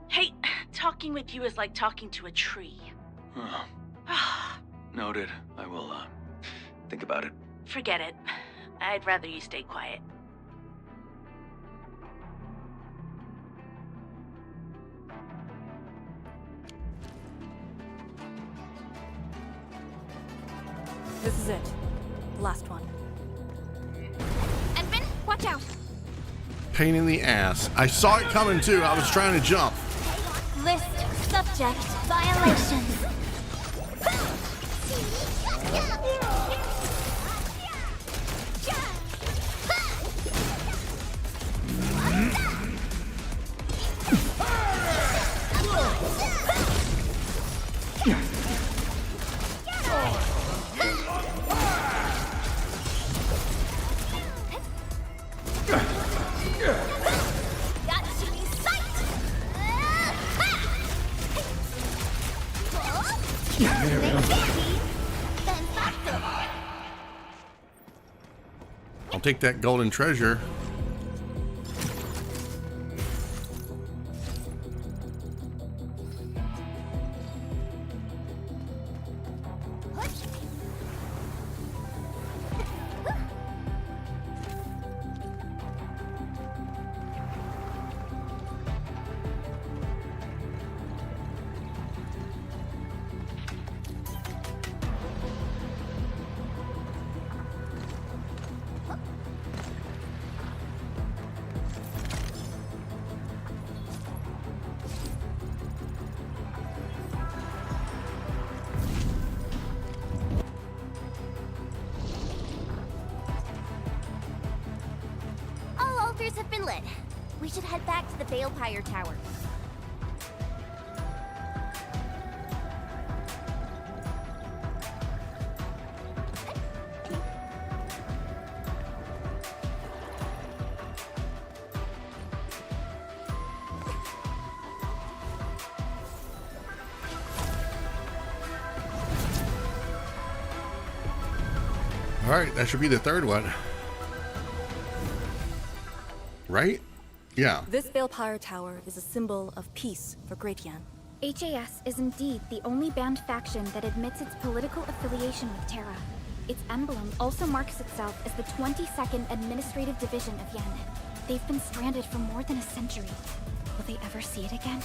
Hey, talking with you is like talking to a tree. Huh. Noted. I will, think about it. Forget it. I'd rather you stay quiet. This is it. The last one. Edmund, watch out! Pain in the ass. I saw it coming too. I was trying to jump. List subject violations. I'll take that golden treasure. Have been lit. We should head back to the Balefire Tower. All right, that should be the third one. Right? Yeah. This Balefire Tower is a symbol of peace for Great Yan. HAS is indeed the only banned faction that admits its political affiliation with Terra. Its emblem also marks itself as the 22nd Administrative Division of Yan. They've been stranded for more than a century. Will they ever see it again?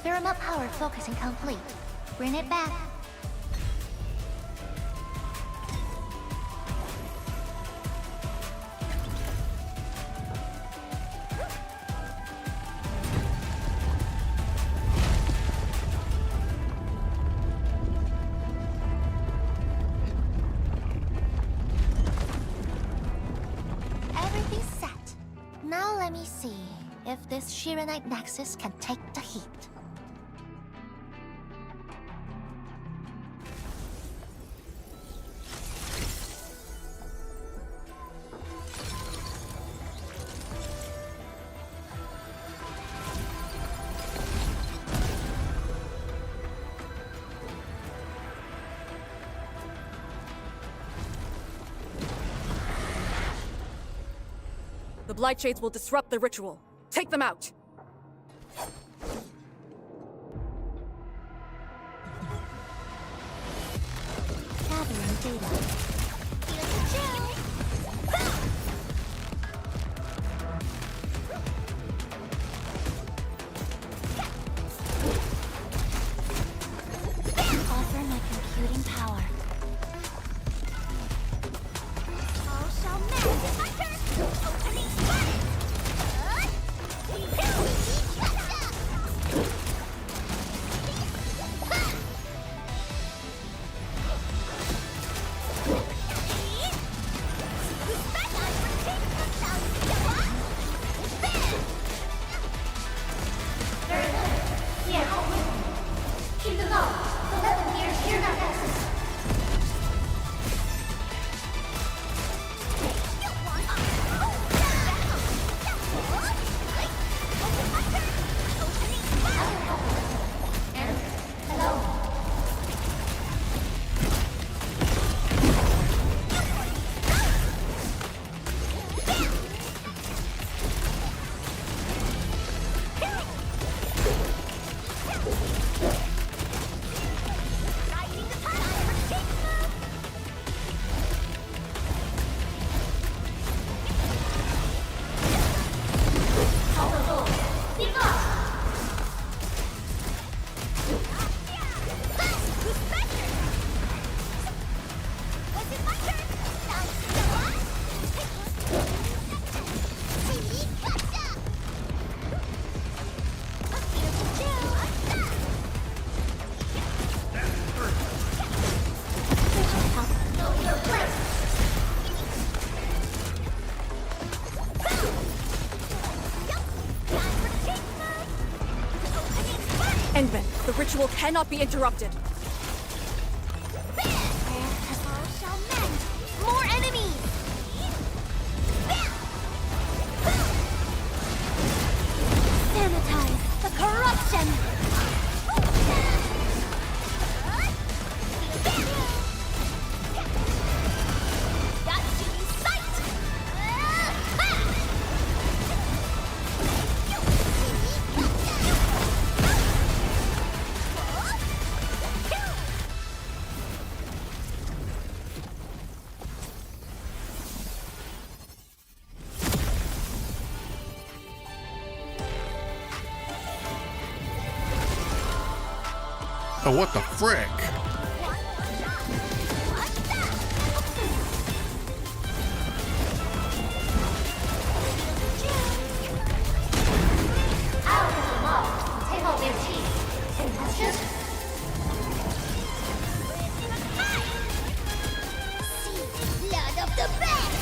The remote power focusing complete. Bring it back. Everything's set. Now let me see if this Shiranite Nexus can take the heat. The Blight Shades will disrupt the ritual. Take them out! Gathering data. Here's the chill. Offer my computing power. All shall mend in my turn. Opening fire. Keep them up. Don't let them hear that nexus. Endman, the ritual cannot be interrupted. All shall mend. More enemies. Sanitize the corruption. Got you in sight. Oh, what the frick? Take out their teeth. And that's just... Blood of the best!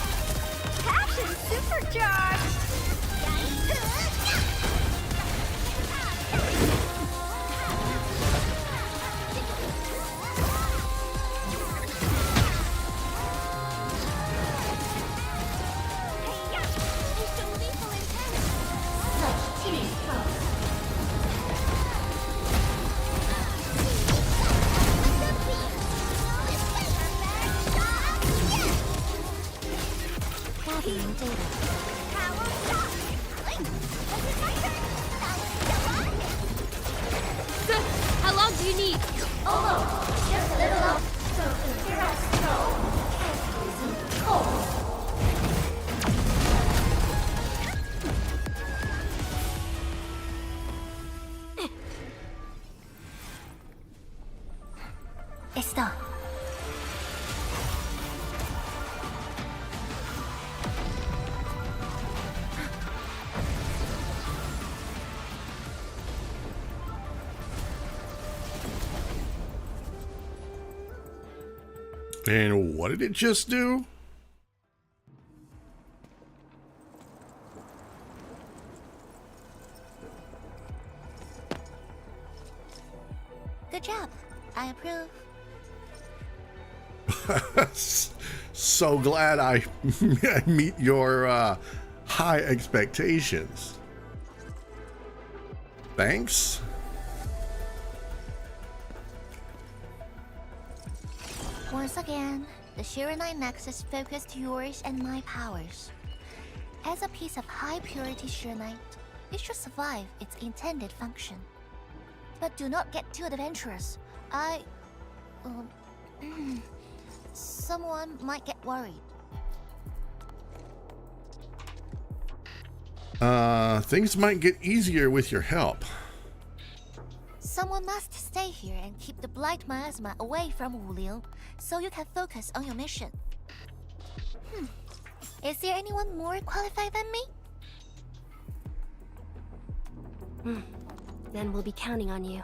Passion supercharged! How long do you need? Almost. Just a little up. So to hear us go. Cold. It's done. And what did it just do? Good job. I approve. So glad I meet your high expectations. Thanks. Once again, the Shiranite Nexus focused yours and my powers. As a piece of high-purity Shiranite, it should survive its intended function. But do not get too adventurous. Someone might get worried. Things might get easier with your help. Someone must stay here and keep the blight miasma away from Wuling, so you can focus on your mission. Is there anyone more qualified than me? Then we'll be counting on you.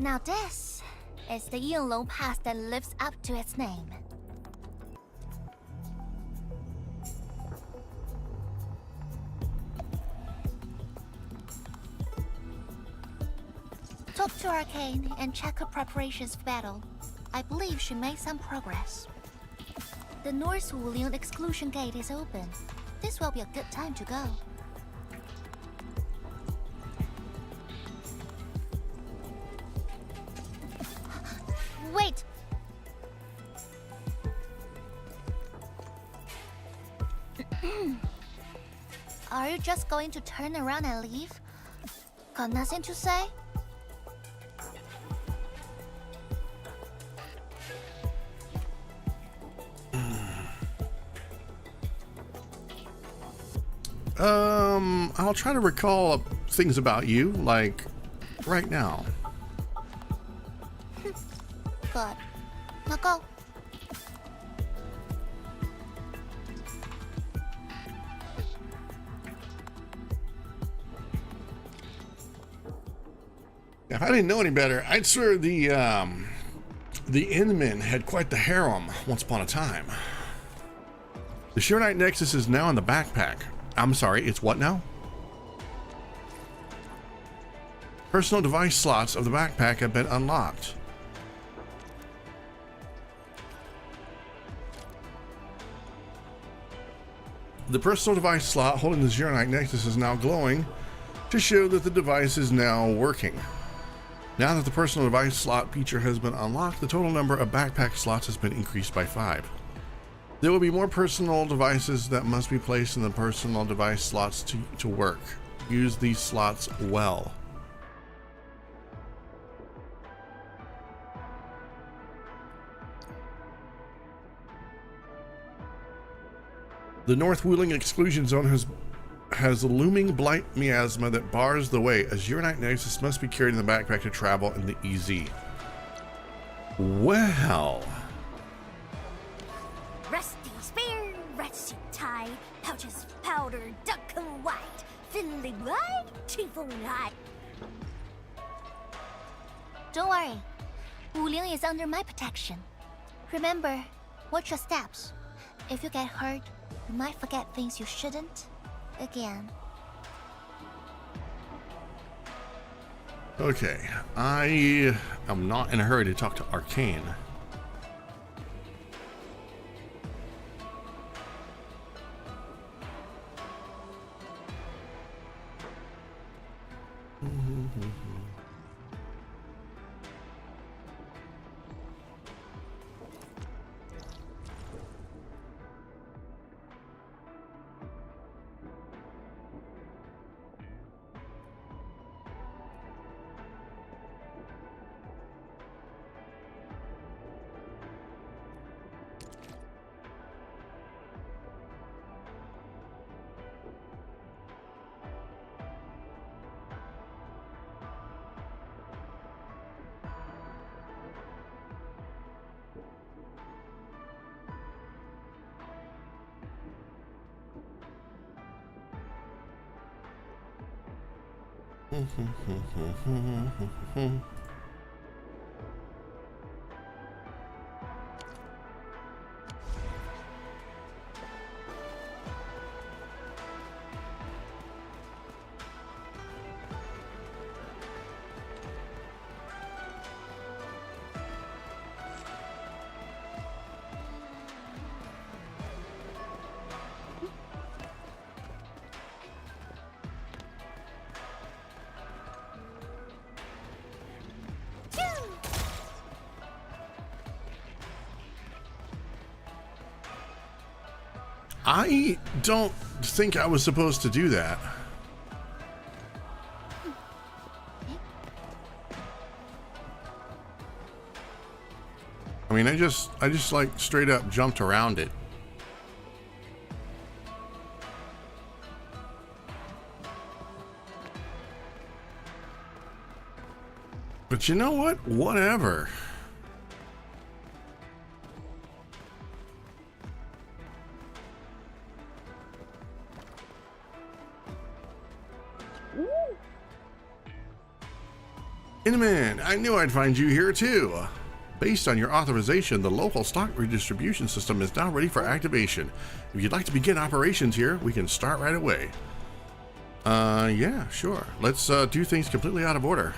Now this is the Yinglong Pass that lives up to its name. Talk to Arcane and check her preparations for battle. I believe she made some progress. The North Wuling exclusion gate is open. This will be a good time to go. Wait! Are you just going to turn around and leave? Got nothing to say? I'll try to recall things about you, like right now. Good. Now go. If I didn't know any better, I'd swear the Endmen had quite the harem once upon a time. The Shiranite Nexus is now in the backpack. I'm sorry, it's what now? Personal device slots of the backpack have been unlocked. The personal device slot holding the Shiranite Nexus is now glowing to show that the device is now working. Now that the personal device slot feature has been unlocked, the total number of backpack slots has been increased by 5. There will be more personal devices that must be placed in the personal device slots to work. Use these slots well. The North Wuling exclusion zone has a looming blight miasma that bars the way, as Uranite Nexus must be carried in the backpack to travel in the EZ. Well. Rusty spear, rusty tie, pouches of powder, duck and white, fiddly white, chiffon high. Don't worry. Wuling is under my protection. Remember, watch your steps. If you get hurt, you might forget things you shouldn't again. Okay, I am not in a hurry to talk to Arcane. I don't think I was supposed to do that. I mean, I just like straight up jumped around it. But you know what? Whatever. Inman, I knew I'd find you here too. Based on your authorization, the local stock redistribution system is now ready for activation. If you'd like to begin operations here, we can start right away. Yeah, sure. Let's do things completely out of order.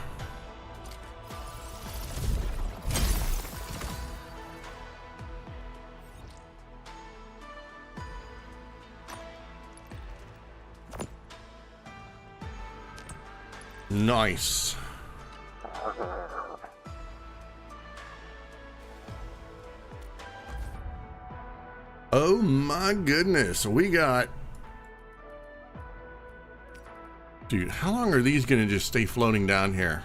Nice. Oh my goodness, we got... Dude, how long are these gonna just stay floating down here?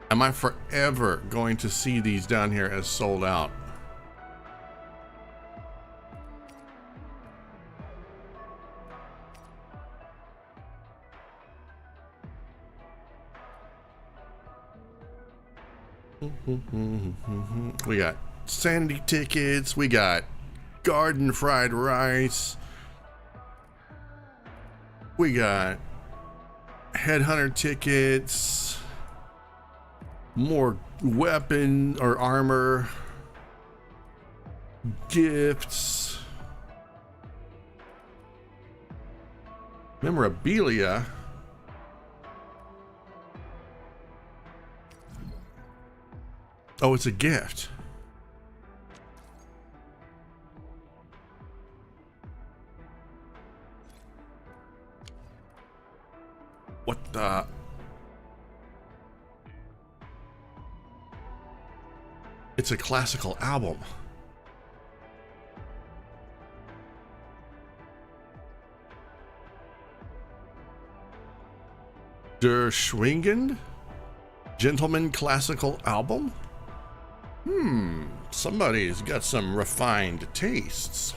Am I forever going to see these down here as sold out? We got sanity tickets, we got garden fried rice, we got headhunter tickets, more weapon or armor, gifts, memorabilia. Oh, it's a gift. What the? It's a classical album. Der Schwingend? Gentleman classical album? Somebody's got some refined tastes,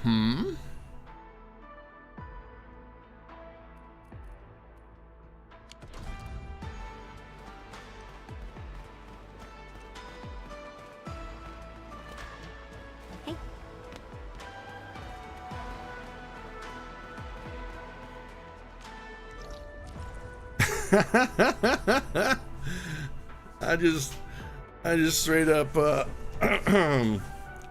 Hey. I just straight up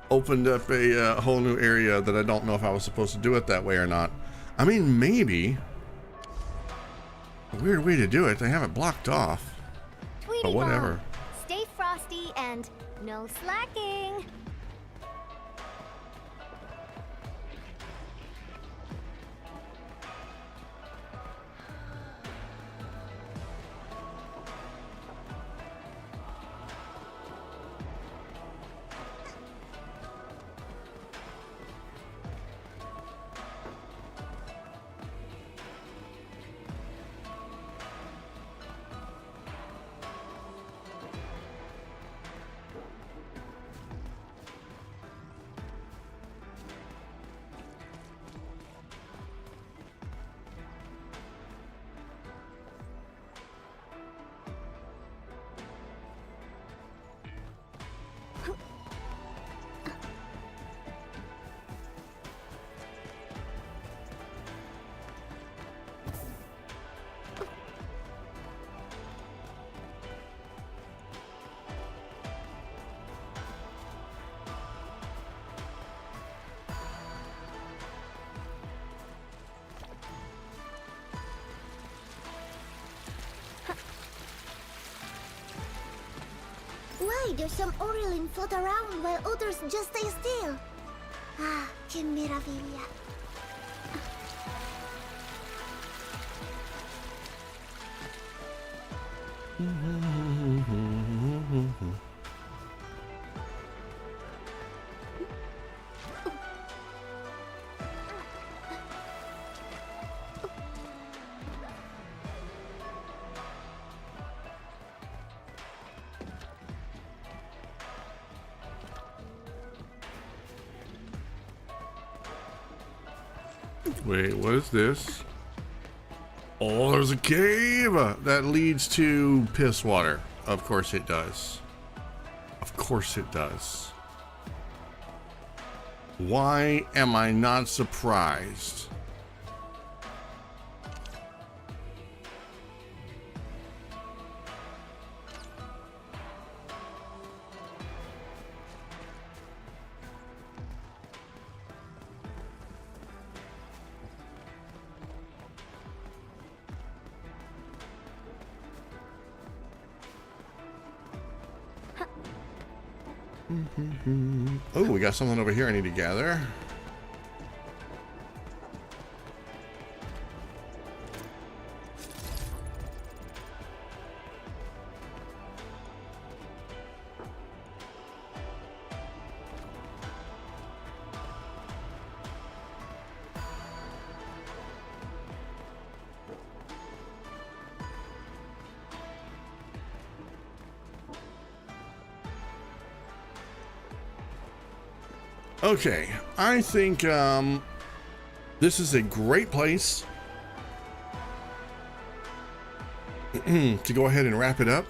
opened up a whole new area that I don't know if I was supposed to do it that way or not. I mean, maybe. A weird way to do it. They have it blocked off. Tweety But whatever. Bomb, stay frosty and no slacking. Why do some Aurelin float around while others just stay still? Ah, que maravilla. Wait, what is this? Oh, there's a cave that leads to piss water. Of course it does. Of course it does. Why am I not surprised? Oh, we got something over here I need to gather. Okay, I think this is a great place to go ahead and wrap it up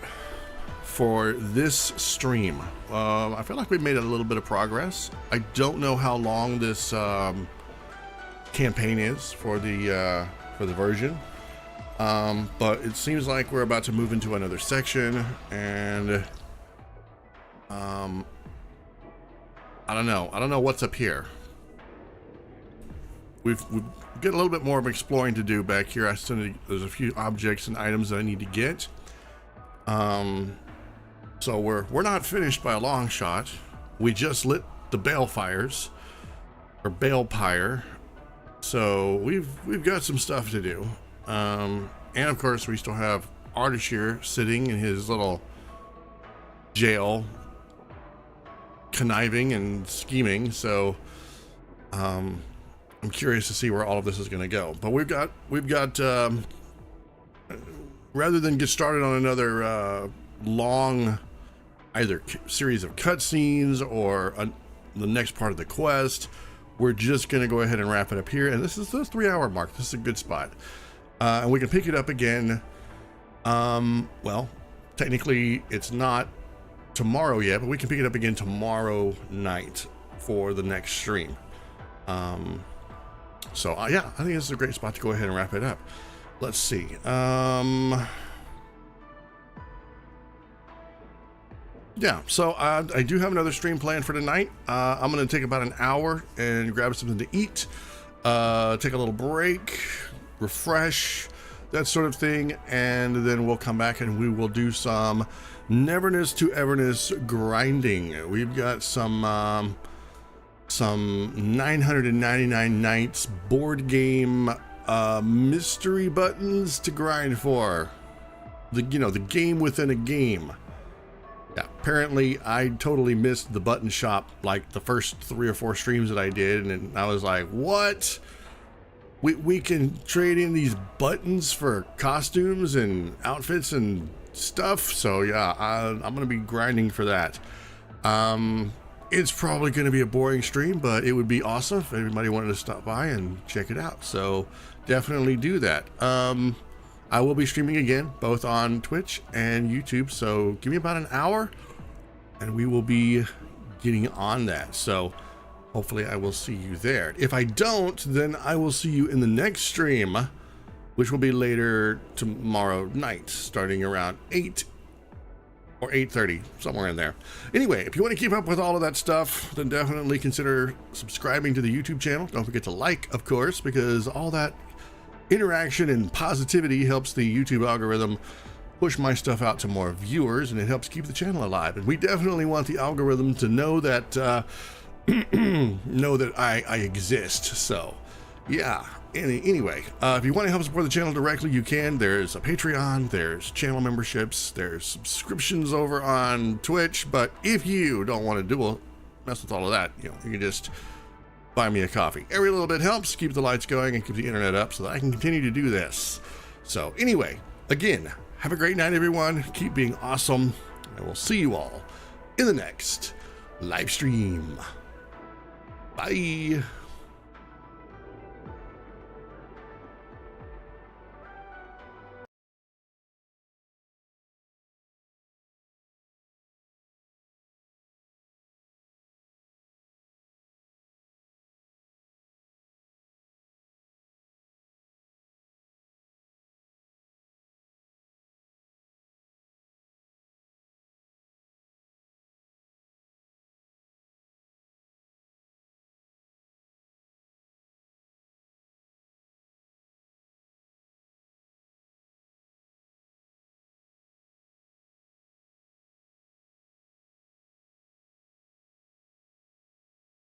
for this stream. I feel like we've made a little bit of progress. I don't know how long this campaign is for the version, but it seems like we're about to move into another section, and I don't know what's up here. We've got a little bit more of exploring to do back here. There's a few objects and items that I need to get. So we're not finished by a long shot. We just lit the bale fires, or bale pyre. So we've got some stuff to do. And of course we still have Ardashir sitting in his little jail, conniving and scheming. So I'm curious to see where all of this is going to go. But we've got rather than get started on another long either series of cutscenes or the next part of the quest, we're just going to go ahead and wrap it up here. And this is the 3-hour mark. This is a good spot, and we can pick it up again. Well, technically it's not tomorrow yet, but we can pick it up again tomorrow night for the next stream. So yeah, I think this is a great spot to go ahead and wrap it up. Let's see. Yeah, so I do have another stream planned for tonight. I'm going to take about an hour and grab something to eat, take a little break, refresh, that sort of thing, and then we'll come back and we will do some Neverness to Everness grinding. We've got some 999 nights board game mystery buttons to grind for. The game within a game. Yeah, apparently I totally missed the button shop like the first 3 or 4 streams that I did, and I was like, what? We can trade in these buttons for costumes and outfits and stuff. So yeah, I'm gonna be grinding for that. It's probably gonna be a boring stream, but it would be awesome if everybody wanted to stop by and check it out. So definitely do that. I will be streaming again, both on Twitch and YouTube. So give me about an hour and we will be getting on that. So hopefully I will see you there. If I don't, then I will see you in the next stream, which will be later tomorrow night, starting around 8 or 8:30, somewhere in there. Anyway, if you want to keep up with all of that stuff, then definitely consider subscribing to the YouTube channel. Don't forget to like, of course, because all that interaction and positivity helps the YouTube algorithm push my stuff out to more viewers, and it helps keep the channel alive. And we definitely want the algorithm to know that know that I exist. So yeah, anyway, if you want to help support the channel directly, you can. There's a Patreon, there's channel memberships, there's subscriptions over on Twitch. But if you don't want to mess with all of that, you know, you can just buy me a coffee. Every little bit helps keep the lights going and keep the internet up so that I can continue to do this. So anyway, again, have a great night, everyone. Keep being awesome, and we'll see you all in the next live stream. Bye.